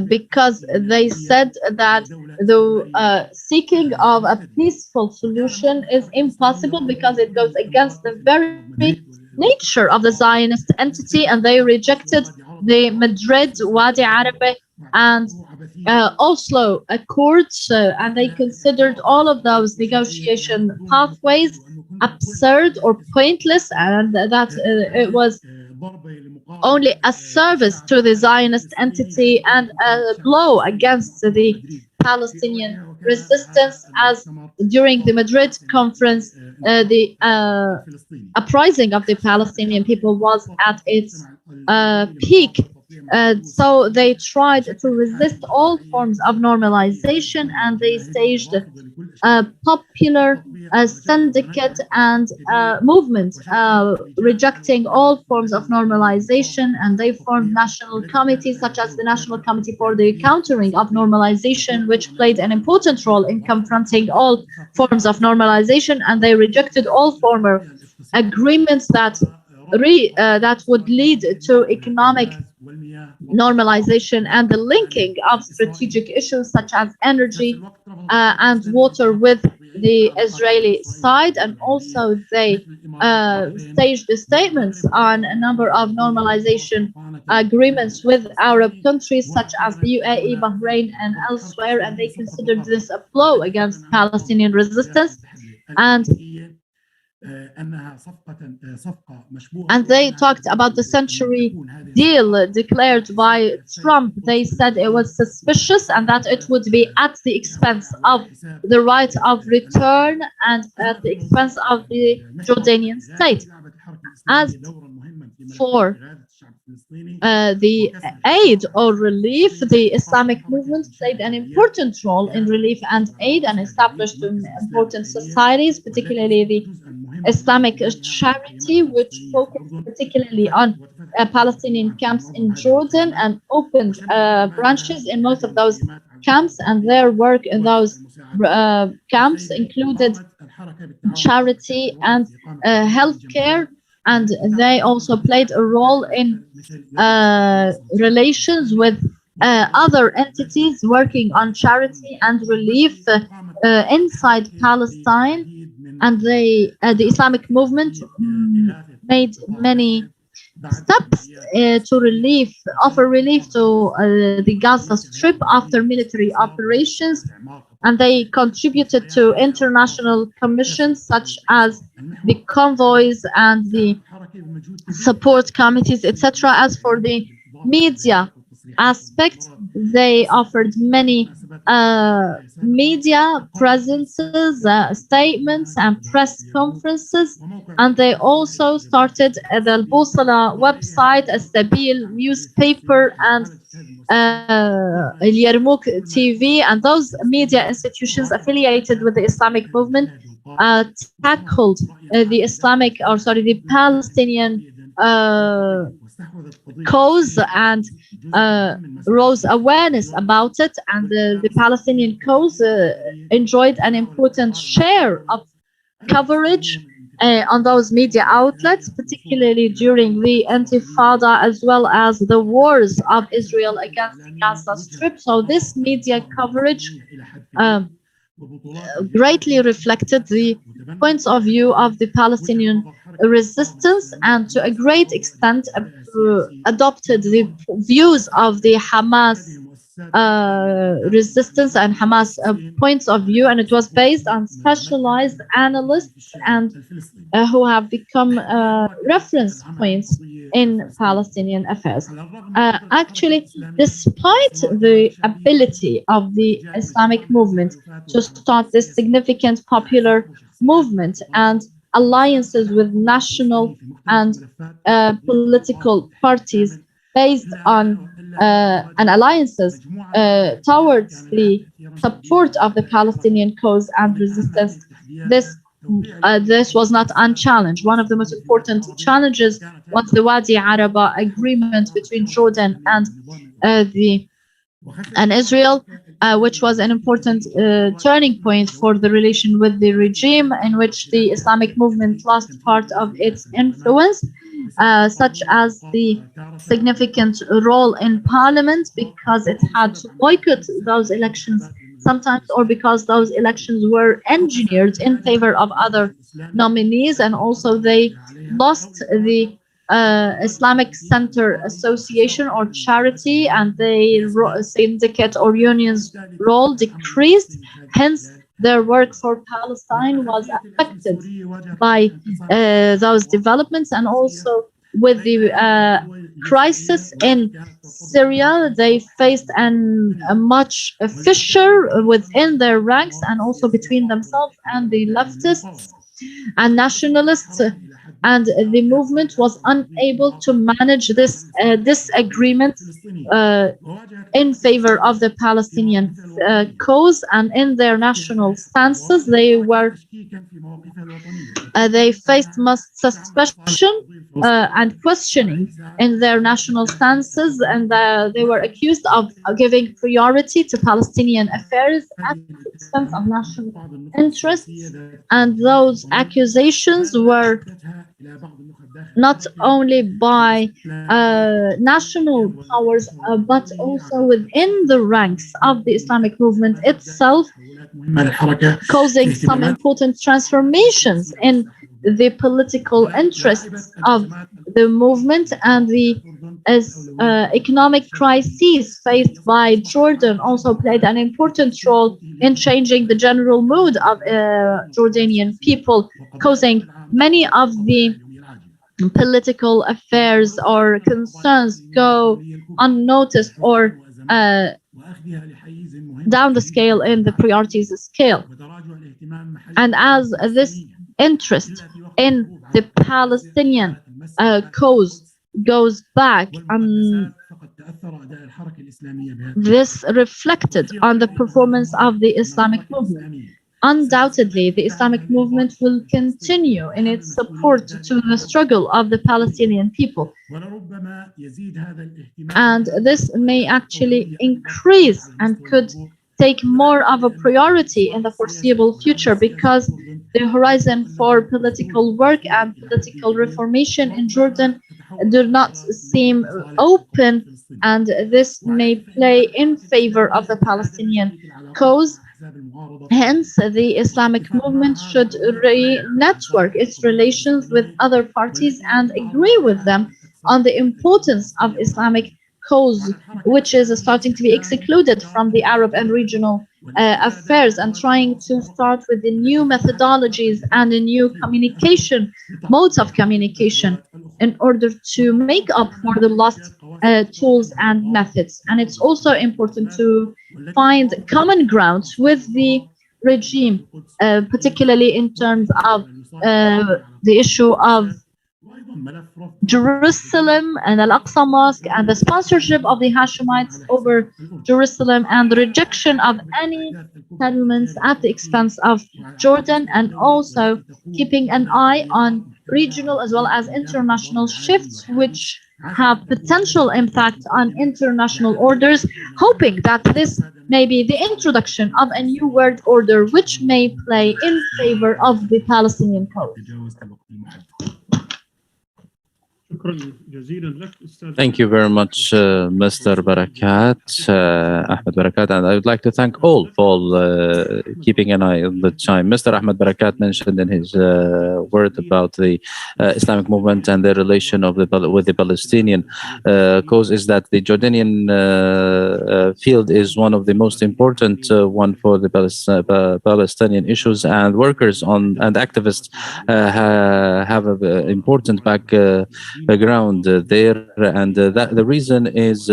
Speaker 2: because they said that the seeking of a peaceful solution is impossible because it goes against the very nature of the Zionist entity, and they rejected the Madrid, Wadi Arabi, and Oslo Accords, and they considered all of those negotiation pathways absurd or pointless, and that it was only a service to the Zionist entity and a blow against the Palestinian resistance, as during the Madrid conference, the uprising of the Palestinian people was at its peak. So they tried to resist all forms of normalization, and they staged a popular syndicate and movement rejecting all forms of normalization, and they formed national committees such as the National Committee for the Countering of Normalization, which played an important role in confronting all forms of normalization, and they rejected all former agreements that would lead to economic normalization and the linking of strategic issues such as energy and water with the Israeli side. And also they staged statements on a number of normalization agreements with Arab countries such as the UAE, Bahrain, and elsewhere, and they considered this a blow against Palestinian resistance. And they talked about the century deal declared by Trump. They said it was suspicious and that it would be at the expense of the right of return and at the expense of the Jordanian state. As for the aid or relief, the Islamic movement played an important role in relief and aid and established important societies, particularly the Islamic Charity, which focused particularly on Palestinian camps in Jordan and opened branches in most of those camps, and their work in those camps included charity and healthcare, and they also played a role in relations with other entities working on charity and relief inside Palestine. And the Islamic movement made many steps to offer relief to the Gaza Strip after military operations, and they contributed to international commissions such as the convoys and the support committees, etc. As for the media aspect, they offered many media presences, statements, and press conferences, and they also started the Al-Busala website, Al-Sabil newspaper, and Yarmouk TV, and those media institutions affiliated with the Islamic movement tackled the Palestinian cause and rose awareness about it, and the Palestinian cause enjoyed an important share of coverage on those media outlets, particularly during the Intifada as well as the wars of Israel against the Gaza Strip. So this media coverage greatly reflected the points of view of the Palestinian resistance, and to a great extent adopted the views of the Hamas resistance and Hamas points of view, and it was based on specialized analysts and who have become reference points in Palestinian affairs. Actually, despite the ability of the Islamic movement to start this significant popular movement and alliances with national and political parties based on and alliances towards the support of the Palestinian cause and resistance, this was not unchallenged. One of the most important challenges was the Wadi Araba agreement between Jordan and Israel, which was an important turning point for the relation with the regime, in which the Islamic movement lost part of its influence, such as the significant role in parliament, because it had to boycott those elections sometimes, or because those elections were engineered in favor of other nominees, and also they lost the Islamic Center Association or charity, and their syndicate or union's role decreased. Hence, their work for Palestine was affected by those developments, and also with the crisis in Syria, they faced a much fissure within their ranks and also between themselves and the leftists and nationalists, and the movement was unable to manage this disagreement in favor of the Palestinian cause, and in their national stances they faced much suspicion and questioning in their national stances, and they were accused of giving priority to Palestinian affairs at the expense of national interests, and those accusations were not only by national powers, but also within the ranks of the Islamic movement itself, causing some important transformations in the political interests of the movement, and the economic crises faced by Jordan also played an important role in changing the general mood of Jordanian people, causing many of the political affairs or concerns go unnoticed or down the scale in the priorities scale. And as this interest in the Palestinian cause goes back, this reflected on the performance of the Islamic movement. Undoubtedly, the Islamic movement will continue in its support to the struggle of the Palestinian people. And this may actually increase and could take more of a priority in the foreseeable future, because the horizon for political work and political reformation in Jordan do not seem open, and this may play in favor of the Palestinian cause. Hence, the Islamic movement should re-network its relations with other parties and agree with them on the importance of Islamic cause, which is starting to be excluded from the Arab and regional affairs, and trying to start with the new methodologies and the new communication modes of communication in order to make up for the lost tools and methods. And it's also important to find common ground with the regime, particularly in terms of the issue of Jerusalem and Al-Aqsa Mosque, and the sponsorship of the Hashemites over Jerusalem, and the rejection of any settlements at the expense of Jordan, and also keeping an eye on regional as well as international shifts which have potential impact on international orders, hoping that this may be the introduction of a new world order which may play in favor of the Palestinian cause.
Speaker 5: Thank you very much, Mr. Barakat, Ahmad Barakat, and I would like to thank all for keeping an eye on the time. Mr. Ahmad Barakat mentioned in his word about the Islamic movement and their relation with the Palestinian cause is that the Jordanian field is one of the most important one for the Palestinian issues, and workers and activists have an important background there, and the reason is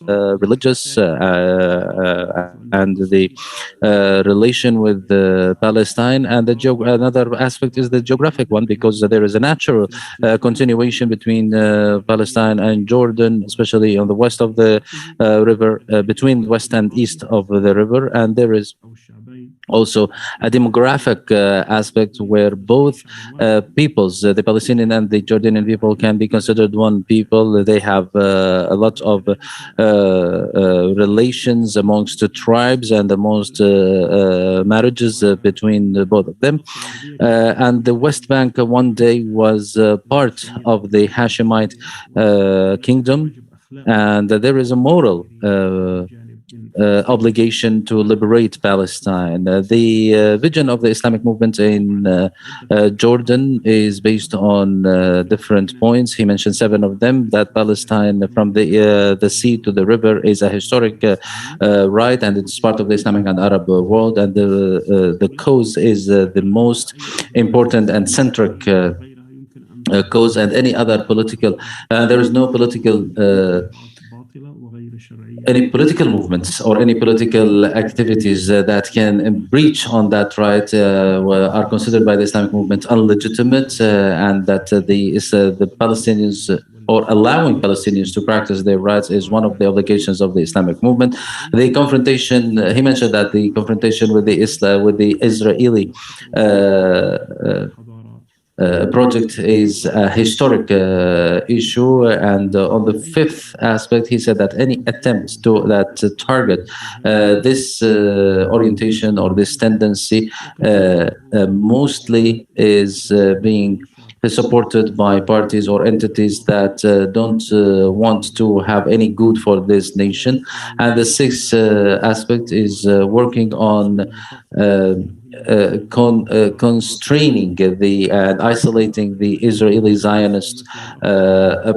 Speaker 5: religious and the relation with Palestine, and another aspect is the geographic one, because there is a natural continuation between Palestine and Jordan, especially on the west of the river, between west and east of the river, and there is also a demographic aspect where both peoples, the Palestinian and the Jordanian people, can be considered one people. They have a lot of relations amongst the tribes and amongst marriages between both of them. And the West Bank one day was part of the Hashemite kingdom, and there is a moral obligation to liberate Palestine. The vision of the Islamic movement in Jordan is based on different points. He mentioned 7 of them, that Palestine from the sea to the river is a historic right, and it's part of the Islamic and Arab world, and the cause is the most important and centric cause, and any other political, there is no political any political movements or any political activities that can breach on that right are considered by the Islamic movement illegitimate, and that the Palestinians or allowing Palestinians to practice their rights is one of the obligations of the Islamic movement. The confrontation, he mentioned that the confrontation with the Israeli project is a historic issue, and on the 5th aspect, he said that any attempt to target this orientation or this tendency mostly is being supported by parties or entities that don't want to have any good for this nation. And the 6th aspect is working on constraining and isolating the Israeli Zionist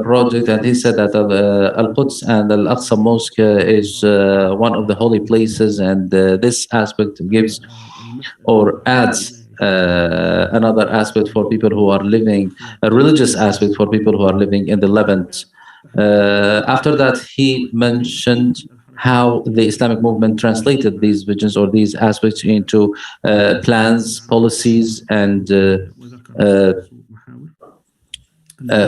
Speaker 5: project. And he said that Al-Quds and Al-Aqsa Mosque is one of the holy places, and this aspect gives or adds another aspect for people who are living, a religious aspect for people who are living in the Levant. After that, he mentioned how the Islamic movement translated these visions or these aspects into plans, policies, and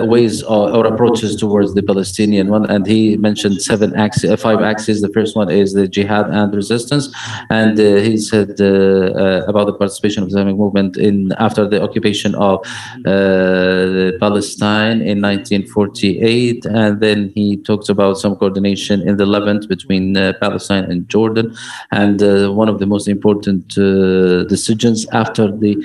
Speaker 5: ways or approaches towards the Palestinian one. And he mentioned 5 axes. The first one is the jihad and resistance, and he said about the participation of the Islamic movement after the occupation of Palestine in 1948, and then he talks about some coordination in the Levant between Palestine and Jordan, and one of the most important decisions after the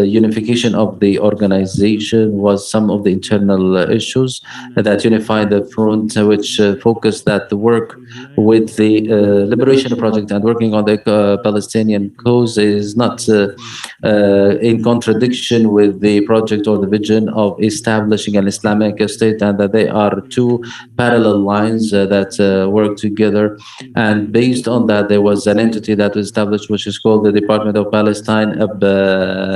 Speaker 5: unification of the organization was some of the internal issues that unified the front, which focused that the work with the liberation project and working on the Palestinian cause is not in contradiction with the project or the vision of establishing an Islamic state, and that they are 2 parallel lines that work together. And based on that, there was an entity that was established, which is called the Department of Palestine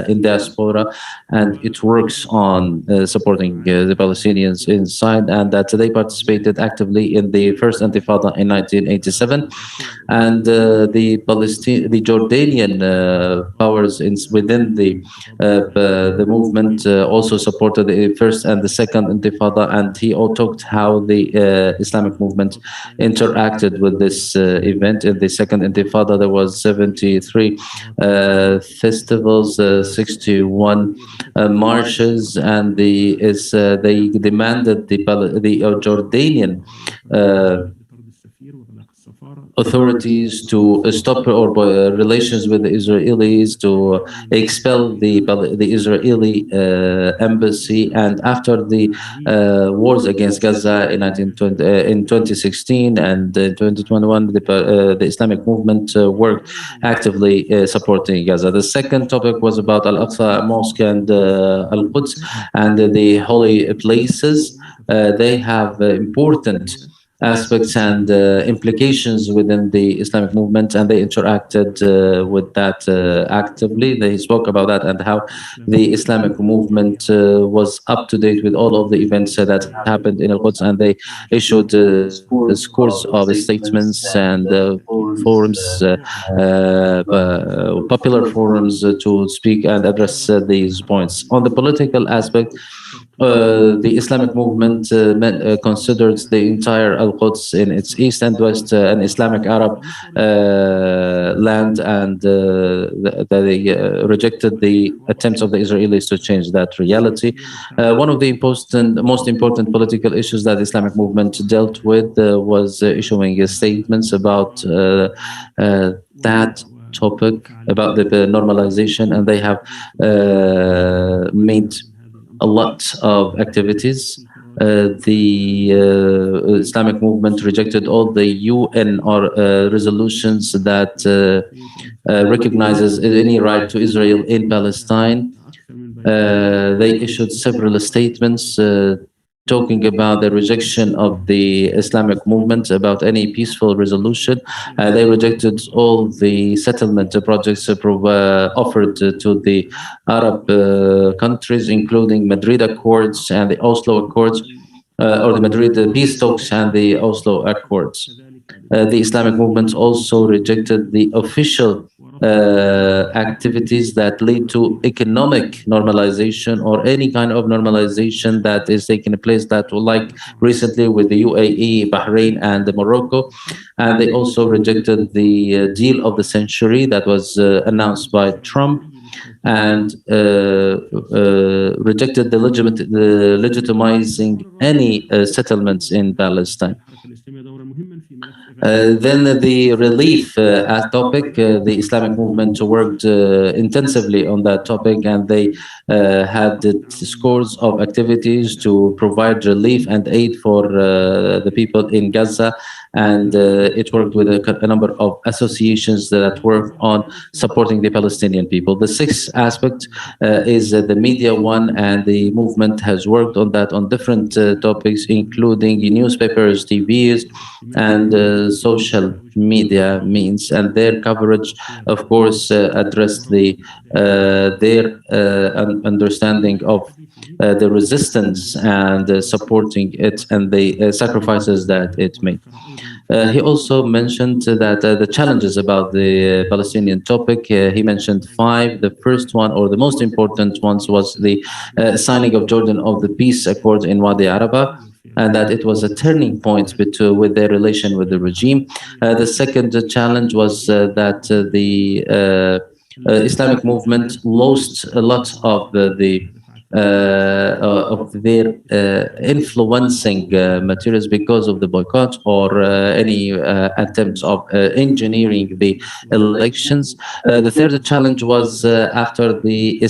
Speaker 5: in diaspora, and it works on supporting the Palestinians inside, and that they participated actively in the first Intifada in 1987, and the Jordanian powers within the movement also supported the first and the second Intifada, and he all talked how the Islamic movement interacted with this event. In the second Intifada, there was 73 festivals, 61 marches, and they demanded the Jordanian authorities to stop relations with the Israelis, to expel the Israeli embassy. And after the wars against Gaza in 2016 and 2021, the Islamic movement worked actively supporting Gaza. The second topic was about Al-Aqsa Mosque and Al-Quds and the holy places. They have important aspects and implications within the Islamic movement, and they interacted with that actively. They spoke about that and how the Islamic movement was up to date with all of the events that happened in Al-Quds, and they issued scores of statements and forums, popular forums to speak and address these points. On the political aspect, the Islamic movement considered the entire Al-Quds in its east and west an Islamic Arab land, and they rejected the attempts of the Israelis to change that reality. One of the most important political issues that the Islamic movement dealt with was issuing statements about that topic, about the normalization, and they have made a lot of activities. The Islamic movement rejected all the UN or resolutions that recognizes any right to Israel in Palestine. They issued several statements talking about the rejection of the Islamic movement about any peaceful resolution. They rejected all the settlement projects offered to the Arab countries, including Madrid Accords and the Oslo Accords, or the Madrid peace talks and the Oslo Accords. The Islamic movement also rejected the official activities that lead to economic normalization or any kind of normalization that is taking place, that like recently with the UAE, Bahrain, and Morocco. And they also rejected the deal of the century that was announced by Trump, and rejected the legitimizing any settlements in Palestine. Then the relief topic, the Islamic movement worked intensively on that topic, and they had scores of activities to provide relief and aid for the people in Gaza, and it worked with a number of associations that work on supporting the Palestinian people. The sixth aspect is the media one, and the movement has worked on that on different topics, including newspapers, TVs, and social media means, and their coverage, of course, addressed their understanding of the resistance and supporting it and the sacrifices that it made. He also mentioned that the challenges about the Palestinian topic, he mentioned 5. The first one, or the most important ones, was the signing of Jordan of the peace accord in Wadi Araba, and that it was a turning point with their relation with the regime. The second challenge was that the Islamic movement lost a lot of their influencing materials because of the boycott or any attempts of engineering the elections. The third challenge was after the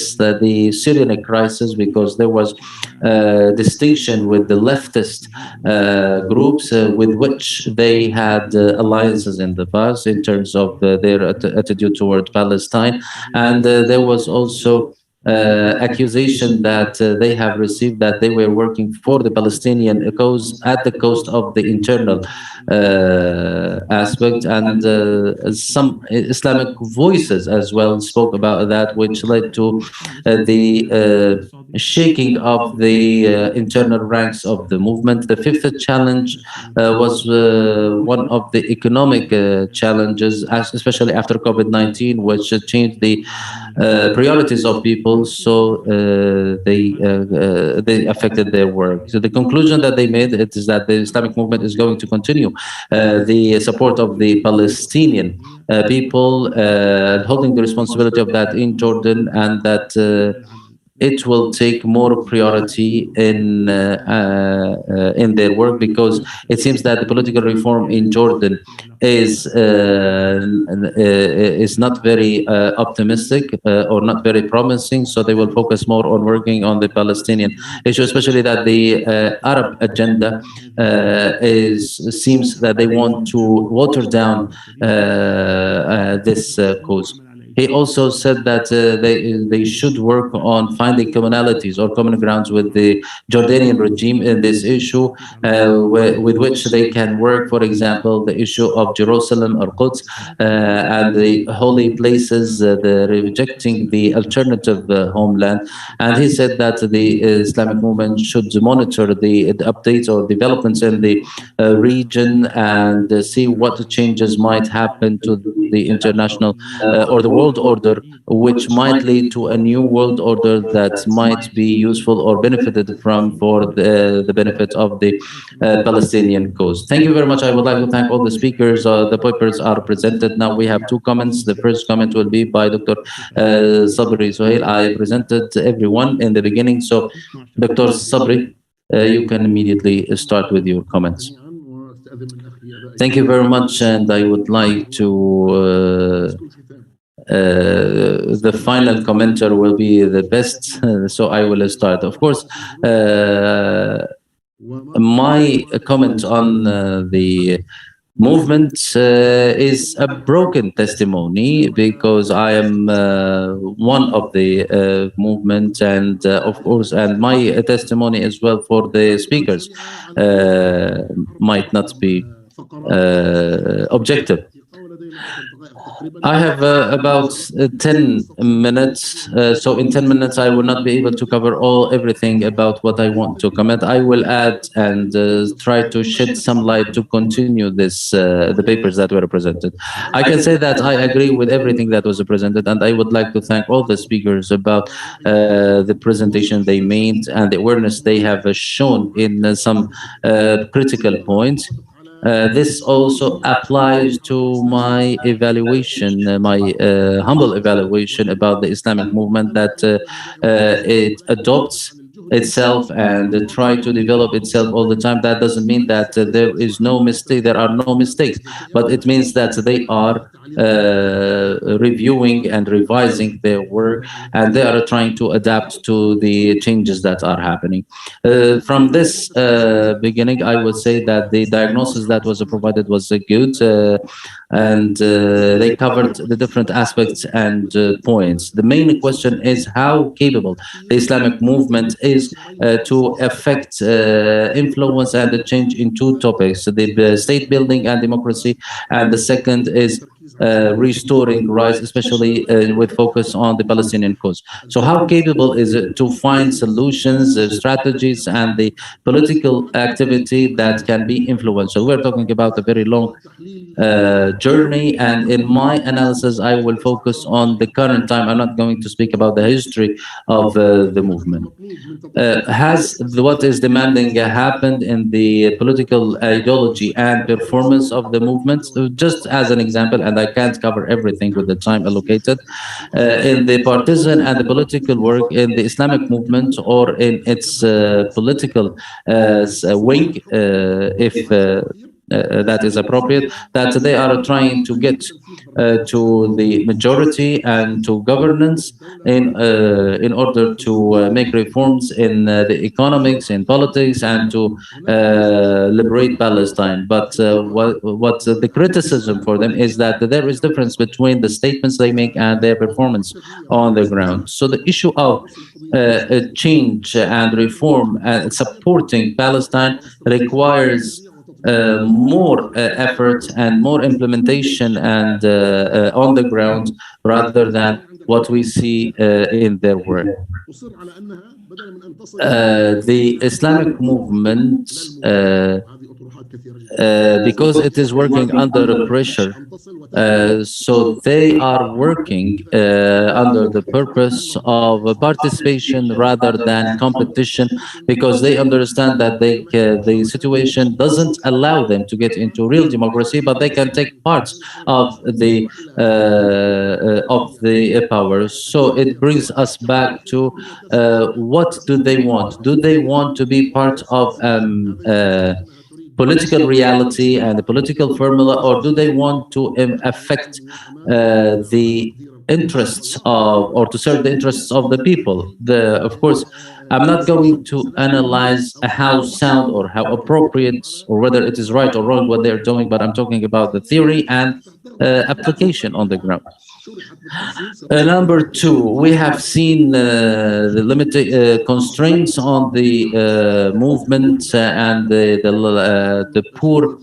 Speaker 5: Syrian crisis, because there was distinction with the leftist groups with which they had alliances in the past in terms of their attitude toward Palestine, and there was also accusation that they have received that they were working for the Palestinian cause at the cost of the internal aspect, and some Islamic voices as well spoke about that, which led to the shaking of the internal ranks of the movement. The fifth challenge was one of the economic challenges, especially after COVID-19, which changed the priorities of people, so they affected their work. So the conclusion that they made is that the Islamic movement is going to continue the support of the Palestinian people, holding the responsibility of that in Jordan, and that it will take more priority in their work, because it seems that the political reform in Jordan is not very optimistic or not very promising. So they will focus more on working on the Palestinian issue, especially that the Arab agenda seems that they want to water down this cause. He also said that they should work on finding commonalities or common grounds with the Jordanian regime in this issue, with which they can work. For example, the issue of Jerusalem or Quds and the holy places, the rejecting the alternative homeland. And he said that the Islamic movement should monitor the updates or developments in the region and see what changes might happen to the international or the world order, which might lead to a new world order that might be useful or benefited from for the benefit of the Palestinian cause. Thank you very much. I would like to thank all the speakers. The papers are presented now. We have two comments. The first comment will be by Dr. Sabri Suhil. I presented everyone in the beginning, so Dr. Sabri, you can immediately start with your comments. Thank you very much, and I would like to the final commenter will be the best, so I will start. Of course, my comment on the movement is a broken testimony, because I am one of the movement, and of course, and my testimony as well for the speakers might not be objective. I have about 10 minutes, so in 10 minutes I will not be able to cover everything about what I want to comment. I will add and try to shed some light to continue this the papers that were presented. I can say that I agree with everything that was presented, and I would like to thank all the speakers about the presentation they made and the awareness they have shown in some critical points. This also applies to my evaluation, my humble evaluation about the Islamic movement, that it adopts itself and try to develop itself all the time. That doesn't mean that there is no mistake, there are no mistakes, but it means that they are reviewing and revising their work, and they are trying to adapt to the changes that are happening. From this beginning, I would say that the diagnosis that was provided was good, and they covered the different aspects and points. The main question is how capable the Islamic movement is to affect, influence, and change in two topics: the state building and democracy, and the second is restoring rights, especially with focus on the Palestinian cause. So how capable is it to find solutions, strategies, and the political activity that can be influential? We're talking about a very long journey, and in my analysis, I will focus on the current time. I'm not going to speak about the history of the movement. Has what is demanding happened in the political ideology and performance of the movement? Just as an example, and I can't cover everything with the time allocated, in the partisan and the political work in the Islamic movement, or in its political wing, if that is appropriate, that they are trying to get to the majority and to governance in order to make reforms in the economics, in politics, and to liberate Palestine. But what the criticism for them is that there is difference between the statements they make and their performance on the ground. So the issue of change and reform and supporting Palestine requires more effort and more implementation and on the ground, rather than what we see in their work. The Islamic movement, because it is working under pressure, so they are working under the purpose of participation rather than competition, because they understand that the situation doesn't allow them to get into real democracy, but they can take parts of the powers. So it brings us back to what do they want? Do they want to be part of political reality and the political formula, or do they want to affect the interests of, or to serve the interests of the people? Of course, I'm not going to analyze how sound or how appropriate, or whether it is right or wrong what they're doing, but I'm talking about the theory and application on the ground. Number two, we have seen the limited constraints on the movement and the poor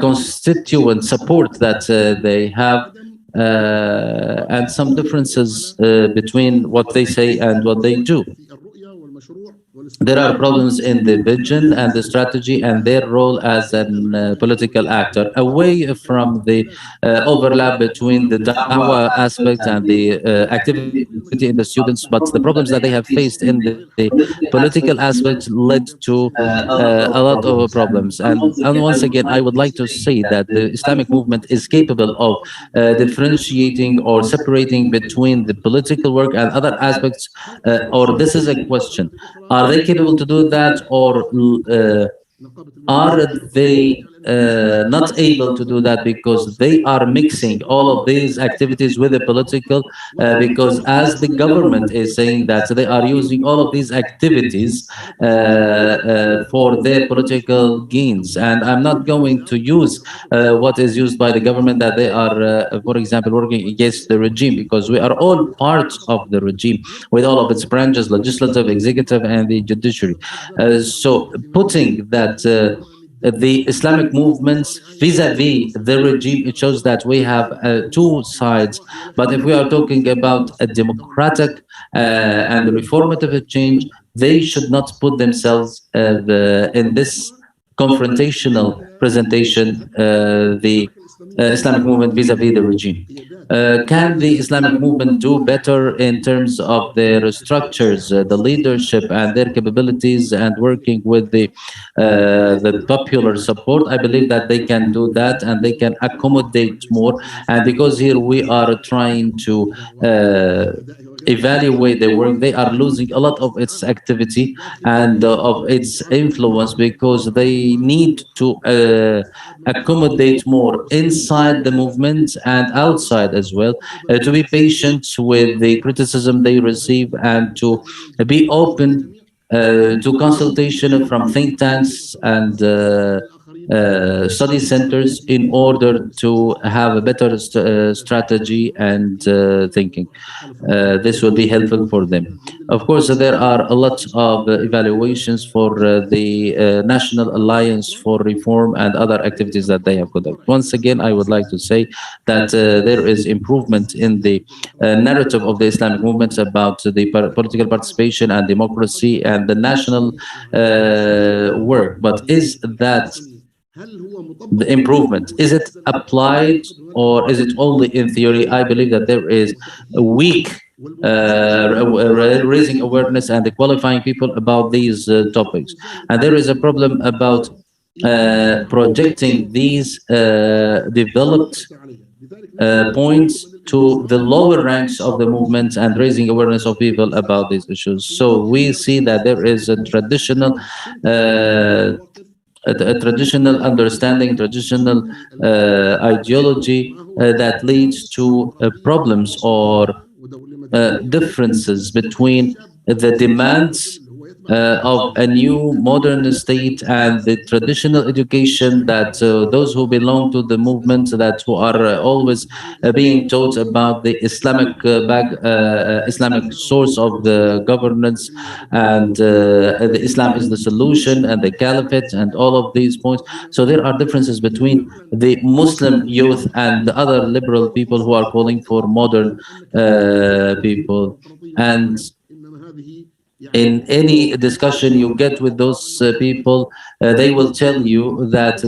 Speaker 5: constituent support that they have, and some differences between what they say and what they do. There are problems in the vision and the strategy and their role as a political actor, away from the overlap between the da'wah aspect and the activity in the students. But the problems that they have faced in the political aspect led to a lot of problems. And once again, I would like to say that the Islamic movement is capable of differentiating or separating between the political work and other aspects, or this is a question. Are they capable to do that, or are they not able to do that because they are mixing all of these activities with the political, because as the government is saying that they are using all of these activities for their political gains. And I'm not going to use what is used by the government, that they are, for example, working against the regime, because we are all part of the regime with all of its branches, legislative, executive, and the judiciary. So putting that the Islamic movements vis-a-vis the regime, it shows that we have two sides. But if we are talking about a democratic and reformative change, they should not put themselves in this confrontational presentation, the Islamic movement vis-a-vis the regime. Can the Islamic movement do better in terms of their structures, the leadership, and their capabilities, and working with the popular support? I believe that they can do that, and they can accommodate more. And because here we are trying to evaluate their work, they are losing a lot of its activity and of its influence, because they need to accommodate more inside the movement and outside as well, to be patient with the criticism they receive, and to be open to consultation from think tanks and study centers in order to have a better strategy and thinking. This will be helpful for them. Of course, there are a lot of evaluations for the National Alliance for Reform and other activities that they have conducted. Once again, I would like to say that there is improvement in the narrative of the Islamic movement about the political participation and democracy and the national work. But is that the improvement, is it applied, or is it only in theory? I believe that there is a weak raising awareness and qualifying people about these topics. And there is a problem about projecting these developed points to the lower ranks of the movement and raising awareness of people about these issues. So we see that there is a traditional understanding, traditional ideology that leads to problems or differences between the demands of a new modern state and the traditional education that those who belong to the movement, that who are always being taught about the Islamic Islamic source of the governance, and the Islam is the solution, and the caliphate, and all of these points. So there are differences between the Muslim youth and the other liberal people who are calling for modern people. And in any discussion you get with those people, they will tell you that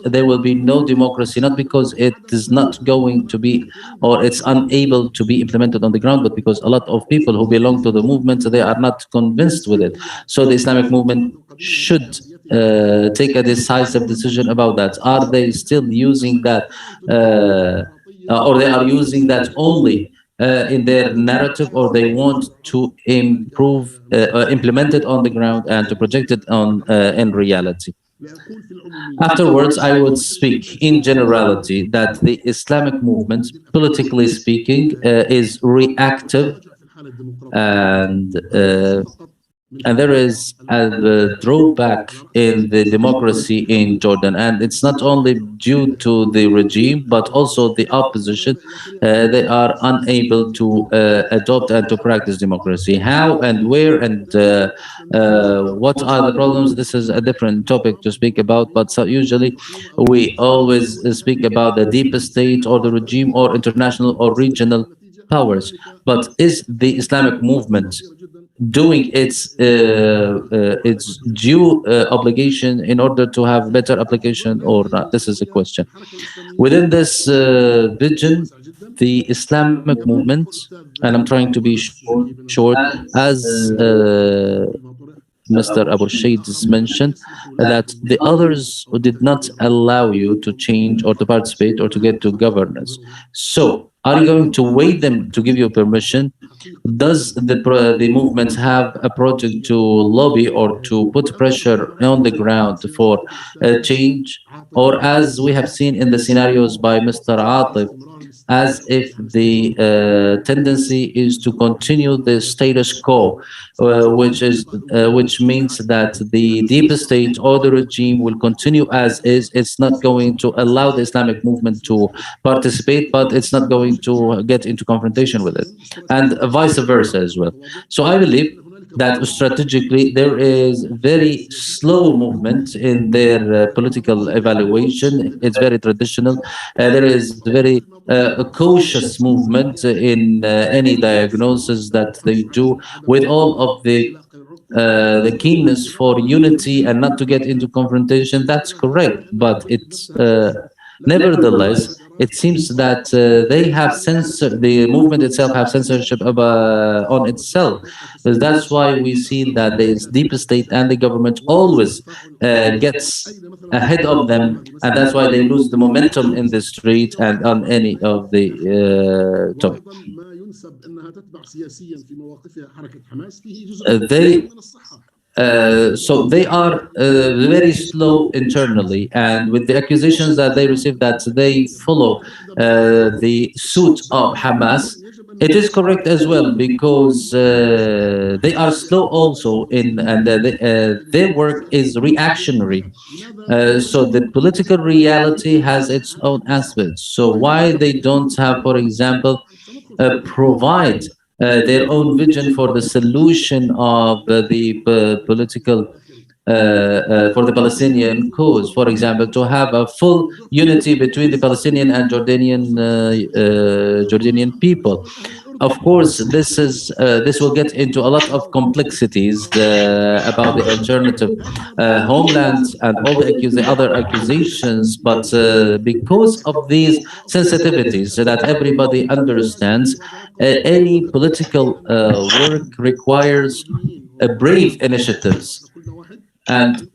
Speaker 5: there will be no democracy, not because it is not going to be, or it's unable to be implemented on the ground, but because a lot of people who belong to the movement, they are not convinced with it. So the Islamic movement should take a decisive decision about that. Are they still using that, or they are using that only in their narrative, or they want to improve, implement it on the ground and to project it on in reality? Afterwards, I would speak in generality that the Islamic movement, politically speaking, is reactive and And there is a drawback in the democracy in Jordan. And it's not only due to the regime, but also the opposition. They are unable to adopt and to practice democracy. How and where and what are the problems? This is a different topic to speak about. But so usually we always speak about the deep state or the regime or international or regional powers. But is the Islamic movement doing its due obligation in order to have better application or not? This is a question. Within this vision, the Islamic movement, and I'm trying to be short, as Mr. Abu Rashid has mentioned, that the others did not allow you to change or to participate or to get to governance. So, are you going to wait them to give you permission? Does the movement have a project to lobby or to put pressure on the ground for change? Or as we have seen in the scenarios by Mr. Atef, as if the tendency is to continue the status quo, which means that the deep state or the regime will continue as is. It's not going to allow the Islamic movement to participate, but it's not going to get into confrontation with it, and vice versa as well. So I believe that strategically there is very slow movement in their political evaluation. It's very traditional. There is very cautious movement in any diagnosis that they do, with all of the keenness for unity and not to get into confrontation. That's correct, but it's nevertheless, it seems that they have the movement itself have censorship on itself. That's why we see that the deep state and the government always gets ahead of them, and that's why they lose the momentum in the street and on any of the topic. So they are very slow internally, and with the accusations that they receive that they follow the suit of Hamas, it is correct as well, because they are slow also and their work is reactionary. So the political reality has its own aspects. So why they don't have, for example, provide their own vision for the solution of the political for the Palestinian cause, for example, to have a full unity between the Palestinian and Jordanian people. Of course, this will get into a lot of complexities about the alternative homelands and all the other accusations. But because of these sensitivities that everybody understands, any political work requires brave initiatives. And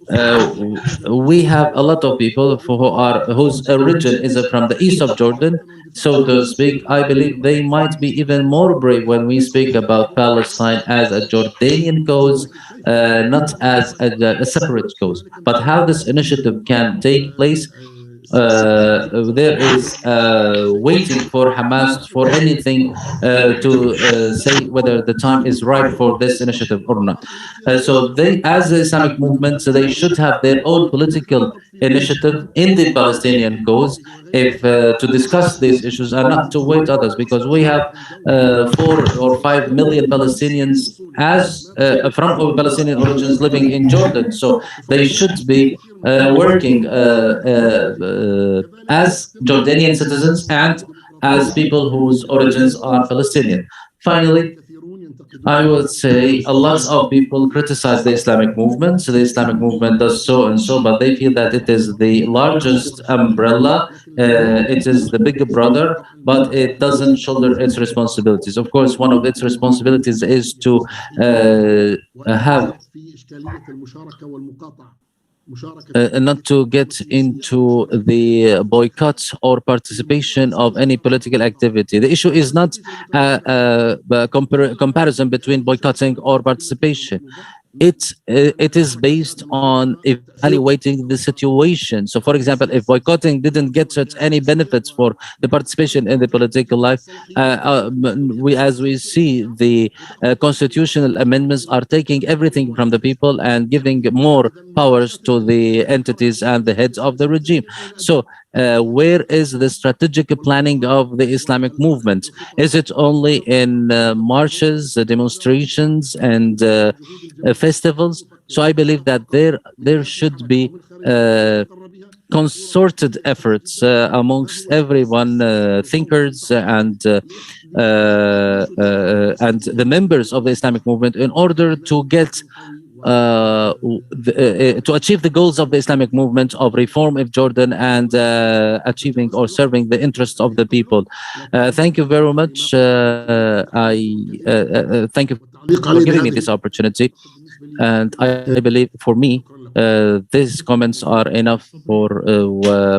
Speaker 5: we have a lot of people whose origin is from the east of Jordan, so to speak. I believe they might be even more brave when we speak about Palestine as a Jordanian cause, not as a separate cause. But how this initiative can take place, there is waiting for Hamas for anything to say whether the time is right for this initiative or not. So they, as the Islamic movement, so they should have their own political initiative in the Palestinian cause, if to discuss these issues and not to wait others, because we have 4 or 5 million Palestinians as from Palestinian origins living in Jordan. So they should be working as Jordanian citizens and as people whose origins are Palestinian. Finally, I would say a lot of people criticize the Islamic movement. So the Islamic movement does so and so, but they feel that it is the largest umbrella. It is the big brother, but it doesn't shoulder its responsibilities. Of course, one of its responsibilities is to have not to get into the boycott or participation of any political activity. The issue is not a comparison between boycotting or participation. it is based on evaluating the situation. So, for example, if boycotting didn't get such any benefits for the participation in the political life, as we see, the constitutional amendments are taking everything from the people and giving more powers to the entities and the heads of the regime. So, where is the strategic planning of the Islamic movement? Is it only in marches, demonstrations, and festivals? So I believe that there should be concerted efforts amongst everyone, thinkers and the members of the Islamic movement, in order to get to achieve the goals of the Islamic movement of reform of Jordan and achieving or serving the interests of the people. Thank you very much. Thank you for giving me this opportunity. And I believe, for me, these comments are enough for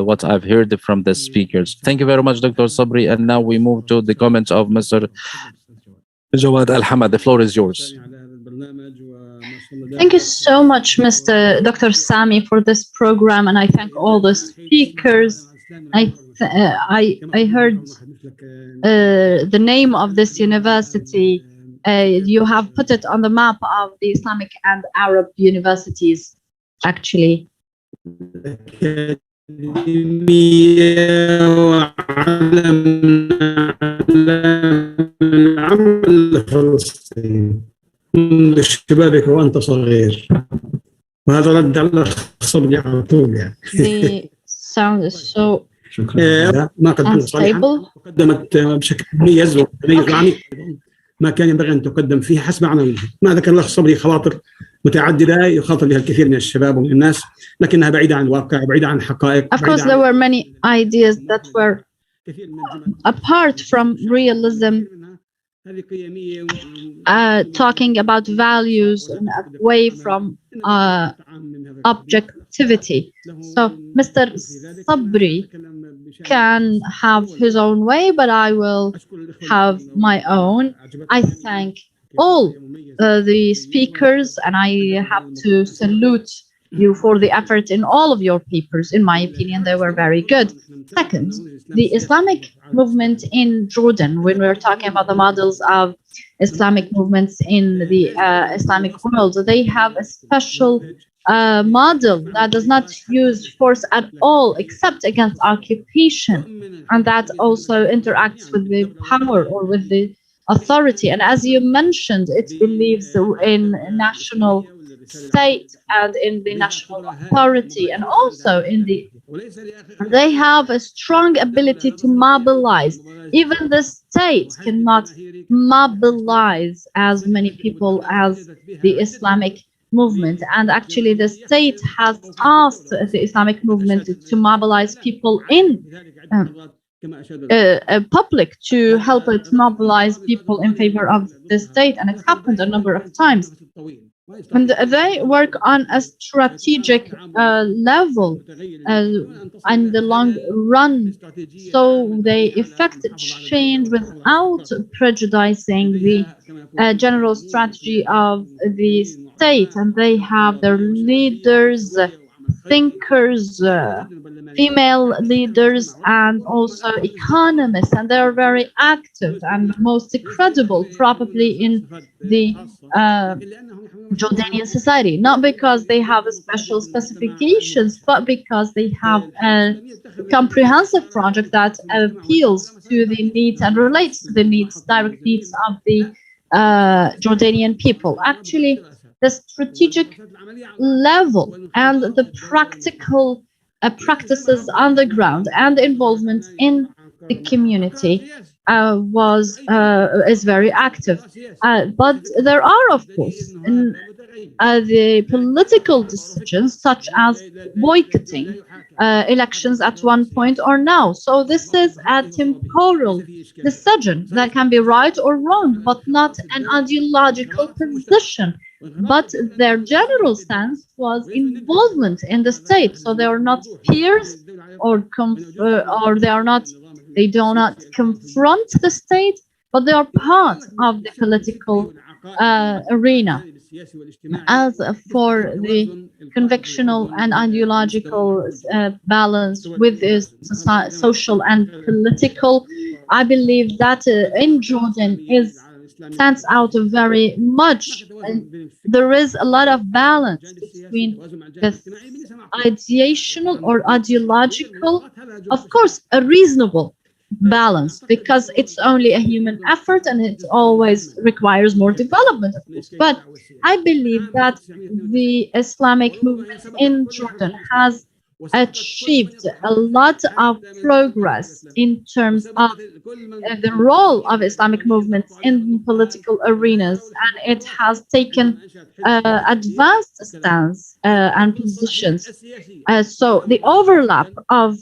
Speaker 5: what I've heard from the speakers. Thank you very much, Dr. Sabri. And now we move to the comments of Mr. Jawad Alhamad. The floor is yours.
Speaker 2: Thank you so much, Mr. Dr. Sami, for this program, and I thank all the speakers. I heard the name of this university. You have put it on the map of the Islamic and Arab universities, actually.
Speaker 7: منذ شبابك وأنت صغير وهذا رد على الصبر على طول يعني.
Speaker 2: The sound is so
Speaker 7: ما قدمت صالحا وقدمت بشكل مميز وعميق ما كان ينبغي أن تقدم فيه حسب عناوينها. ما ذكر الأخ صبري خواطر متعددة يخاطر بها الكثير من الشباب ومن الناس، لكنها بعيدة عن الواقع، بعيدة عن الحقائق.
Speaker 2: Of course, there were many ideas that were apart from realism, talking about values and away from objectivity. So Mr. Sabri can have his own way, but I will have my own. I thank all the speakers, and I have to salute you for the effort in all of your papers. In my opinion, they were very good. Second, the Islamic movement in Jordan, when we're talking about the models of Islamic movements in the Islamic world, they have a special model that does not use force at all except against occupation, and that also interacts with the power or with the authority. And as you mentioned, it believes in national state and in the national authority, and also in the they have a strong ability to mobilize. Even the state cannot mobilize as many people as the Islamic movement, and actually the state has asked the Islamic movement to mobilize people in public, to help it mobilize people in favor of the state, and it happened a number of times. And they work on a strategic level and the long run, so they effect change without prejudicing the general strategy of the state. And they have their leaders, thinkers, female leaders, and also economists, and they are very active and most credible probably in the Jordanian society, not because they have special specifications, but because they have a comprehensive project that appeals to the needs and relates to the needs, direct needs of the Jordanian people. Actually, the strategic level and the practical practices on the ground and involvement in the community is very active. But there are, of course, the political decisions, such as boycotting elections at one point or now. So this is a temporal decision that can be right or wrong, but not an ideological position. But their general stance was involvement in the state. So they are not peers, or they do not confront the state, but they are part of the political arena. As for the convictional and ideological balance with the social and political, I believe that in Jordan stands out very much. There is a lot of balance between the ideational or ideological, of course, a reasonable balance, because it's only a human effort and it always requires more development, of course. But I believe that the Islamic movement in Jordan has achieved a lot of progress in terms of the role of Islamic movements in political arenas, and it has taken advanced stance and positions. So the overlap of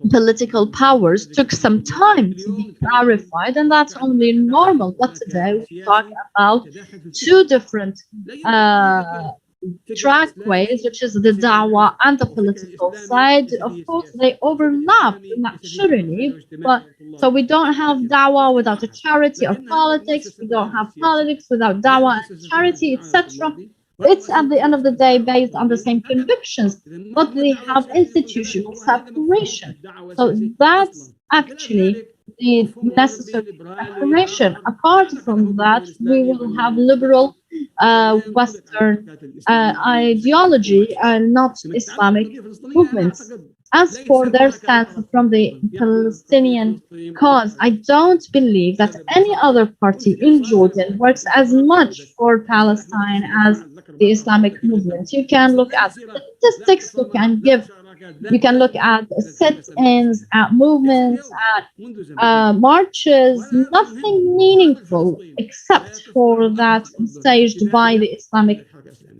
Speaker 2: political powers took some time to be clarified, and that's only normal. But today we talk about two different trackways, which is the da'wah and the political side. Of course, they overlap naturally, but so we don't have da'wah without a charity or politics. We don't have politics without da'wah and charity, etc. It's at the end of the day based on the same convictions, but they have institutional separation. So that's actually the necessary separation. Apart from that, we will have liberal Western ideology and not Islamic movements. As for their stance from the Palestinian cause, I don't believe that any other party in Jordan works as much for Palestine as the Islamic movement. You can look at statistics, you can look at sit-ins, at movements, at marches, nothing meaningful except for that staged by the Islamic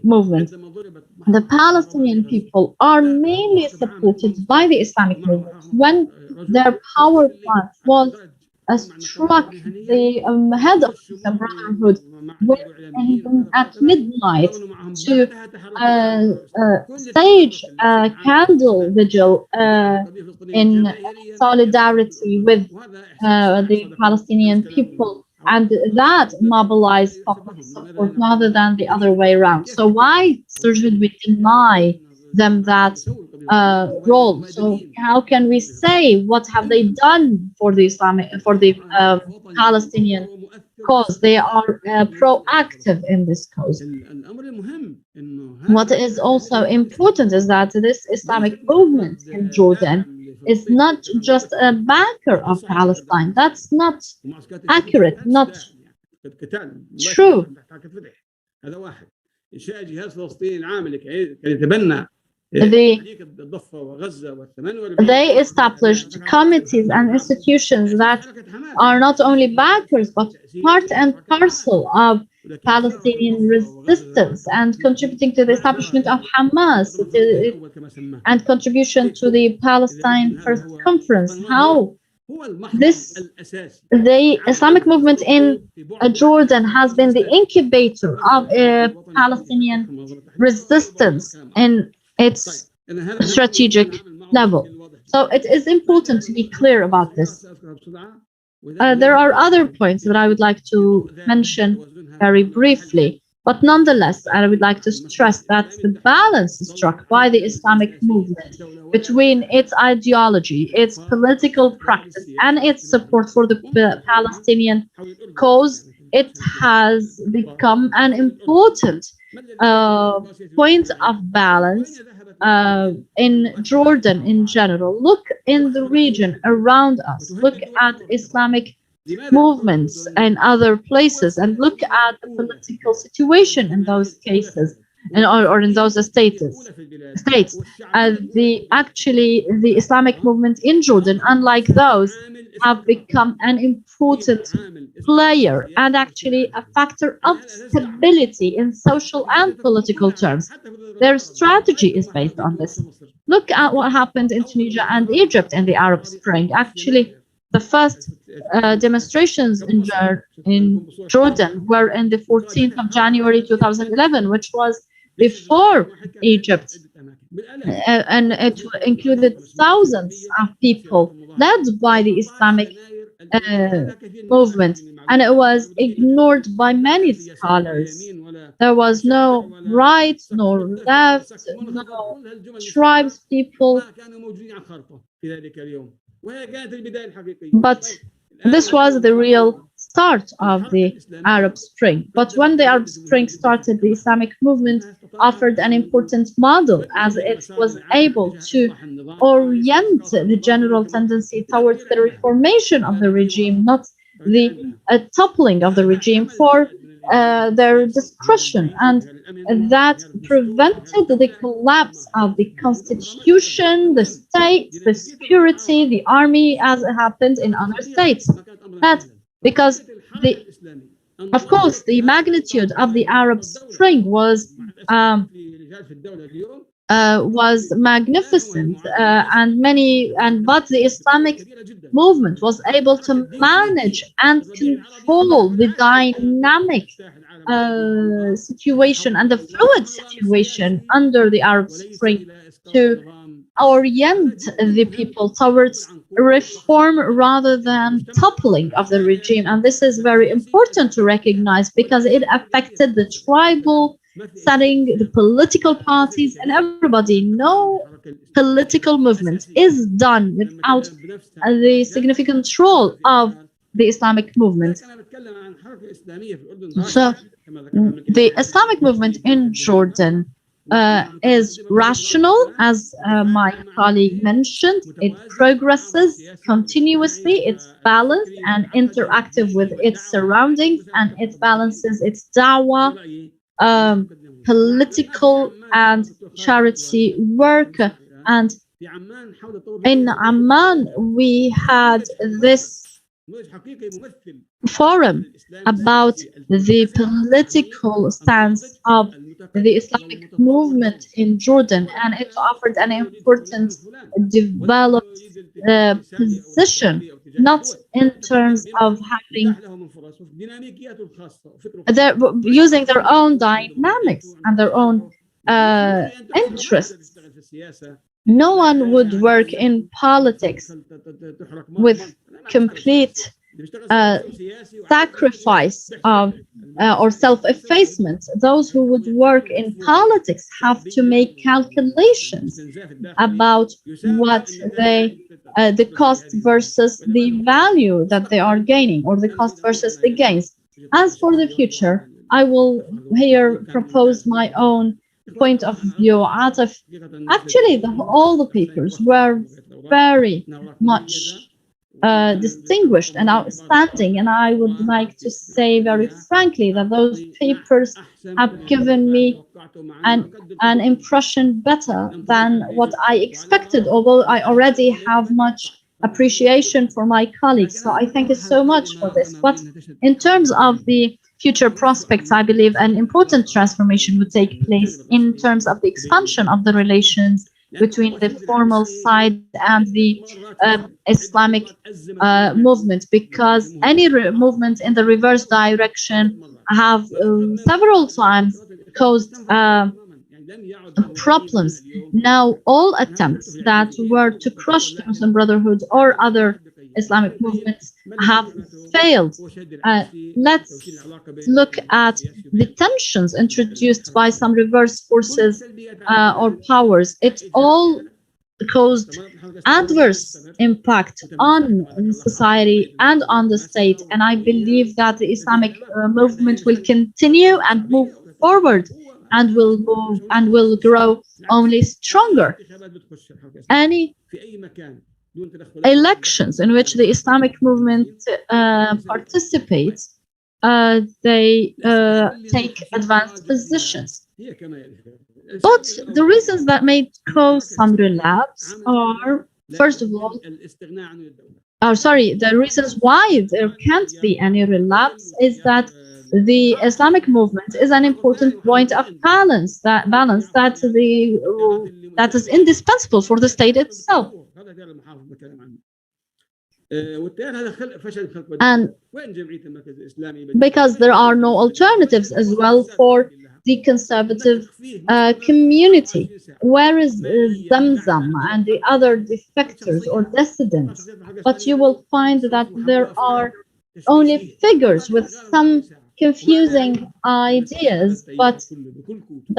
Speaker 2: movement. The Palestinian people are mainly supported by the Islamic movement. When their power plant was struck, the head of the Brotherhood went at midnight to stage a candle vigil in solidarity with the Palestinian people, and that mobilized public support rather than the other way around. So why should we deny them that role? So how can we say what have they done for the Palestinian cause? They are proactive in this cause. What is also important is that this Islamic movement in Jordan is not just a backer of Palestine. That's not accurate, not true. They established committees and institutions that are not only backers but part and parcel of Palestinian resistance and contributing to the establishment of Hamas and contribution to the Palestine First Conference. How the Islamic movement in Jordan has been the incubator of Palestinian resistance in its strategic level. So it is important to be clear about this. There are other points that I would like to mention very briefly, but nonetheless, I would like to stress that the balance struck by the Islamic movement between its ideology, its political practice, and its support for the Palestinian cause, it has become an important point of balance in Jordan in general. Look in the region around us, look at Islamic movements in other places, and look at the political situation in those cases or in those states. The Islamic movement in Jordan, unlike those, have become an important player and actually a factor of stability in social and political terms. Their strategy is based on this. Look at what happened in Tunisia and Egypt in the Arab Spring. Actually, the first demonstrations in Jordan were in the 14th of January 2011, which was before Egypt, and it included thousands of people led by the Islamic movement, and it was ignored by many scholars. There was no right, no left, no tribes people. But this was the real start of the Arab Spring. But when the Arab Spring started, the Islamic movement offered an important model, as it was able to orient the general tendency towards the reformation of the regime, not the toppling of the regime for their discretion, and that prevented the collapse of the constitution, the state, the security, the army, as it happened in other states. That because of course, the magnitude of the Arab Spring was magnificent, but the Islamic movement was able to manage and control the dynamic situation and the fluid situation under the Arab Spring to orient the people towards reform rather than toppling of the regime. And this is very important to recognize because it affected the tribal setting, the political parties, and everybody. No political movement is done without the significant role of the Islamic movement. So the Islamic movement in Jordan is rational, as my colleague mentioned. It progresses continuously, it's balanced and interactive with its surroundings, and it balances its dawah, political and charity work. And in Amman, we had this forum about the political stance of the Islamic movement in Jordan, and it offered an important developed position, not in terms of having using their own dynamics and their own interests. No one would work in politics with complete sacrifice of or self-effacement. Those who would work in politics have to make calculations about what the cost versus the value that they are gaining, or the cost versus the gains. As for the future, I will here propose my own point of view. Atef, actually, all the papers were very much distinguished and outstanding, and I would like to say very frankly that those papers have given me an impression better than what I expected, although I already have much appreciation for my colleagues. So I thank you so much for this. But in terms of the future prospects, I believe an important transformation would take place in terms of the expansion of the relations between the formal side and the Islamic movement, because any movement in the reverse direction have several times caused problems. Now, all attempts that were to crush the Muslim Brotherhood or other Islamic movements have failed. Let's look at the tensions introduced by some reverse forces or powers. It all caused adverse impact on society and on the state, and I believe that the Islamic movement will continue and move forward and will grow only stronger. Any elections in which the Islamic movement participates, they take advanced positions. But the reasons that may cause some relapse are, first of all, the reasons why there can't be any relapse is that the Islamic movement is an important point of balance that is indispensable for the state itself. And because there are no alternatives as well for the conservative community? Where is Zamzam and the other defectors or dissidents? But you will find that there are only figures with some confusing ideas, but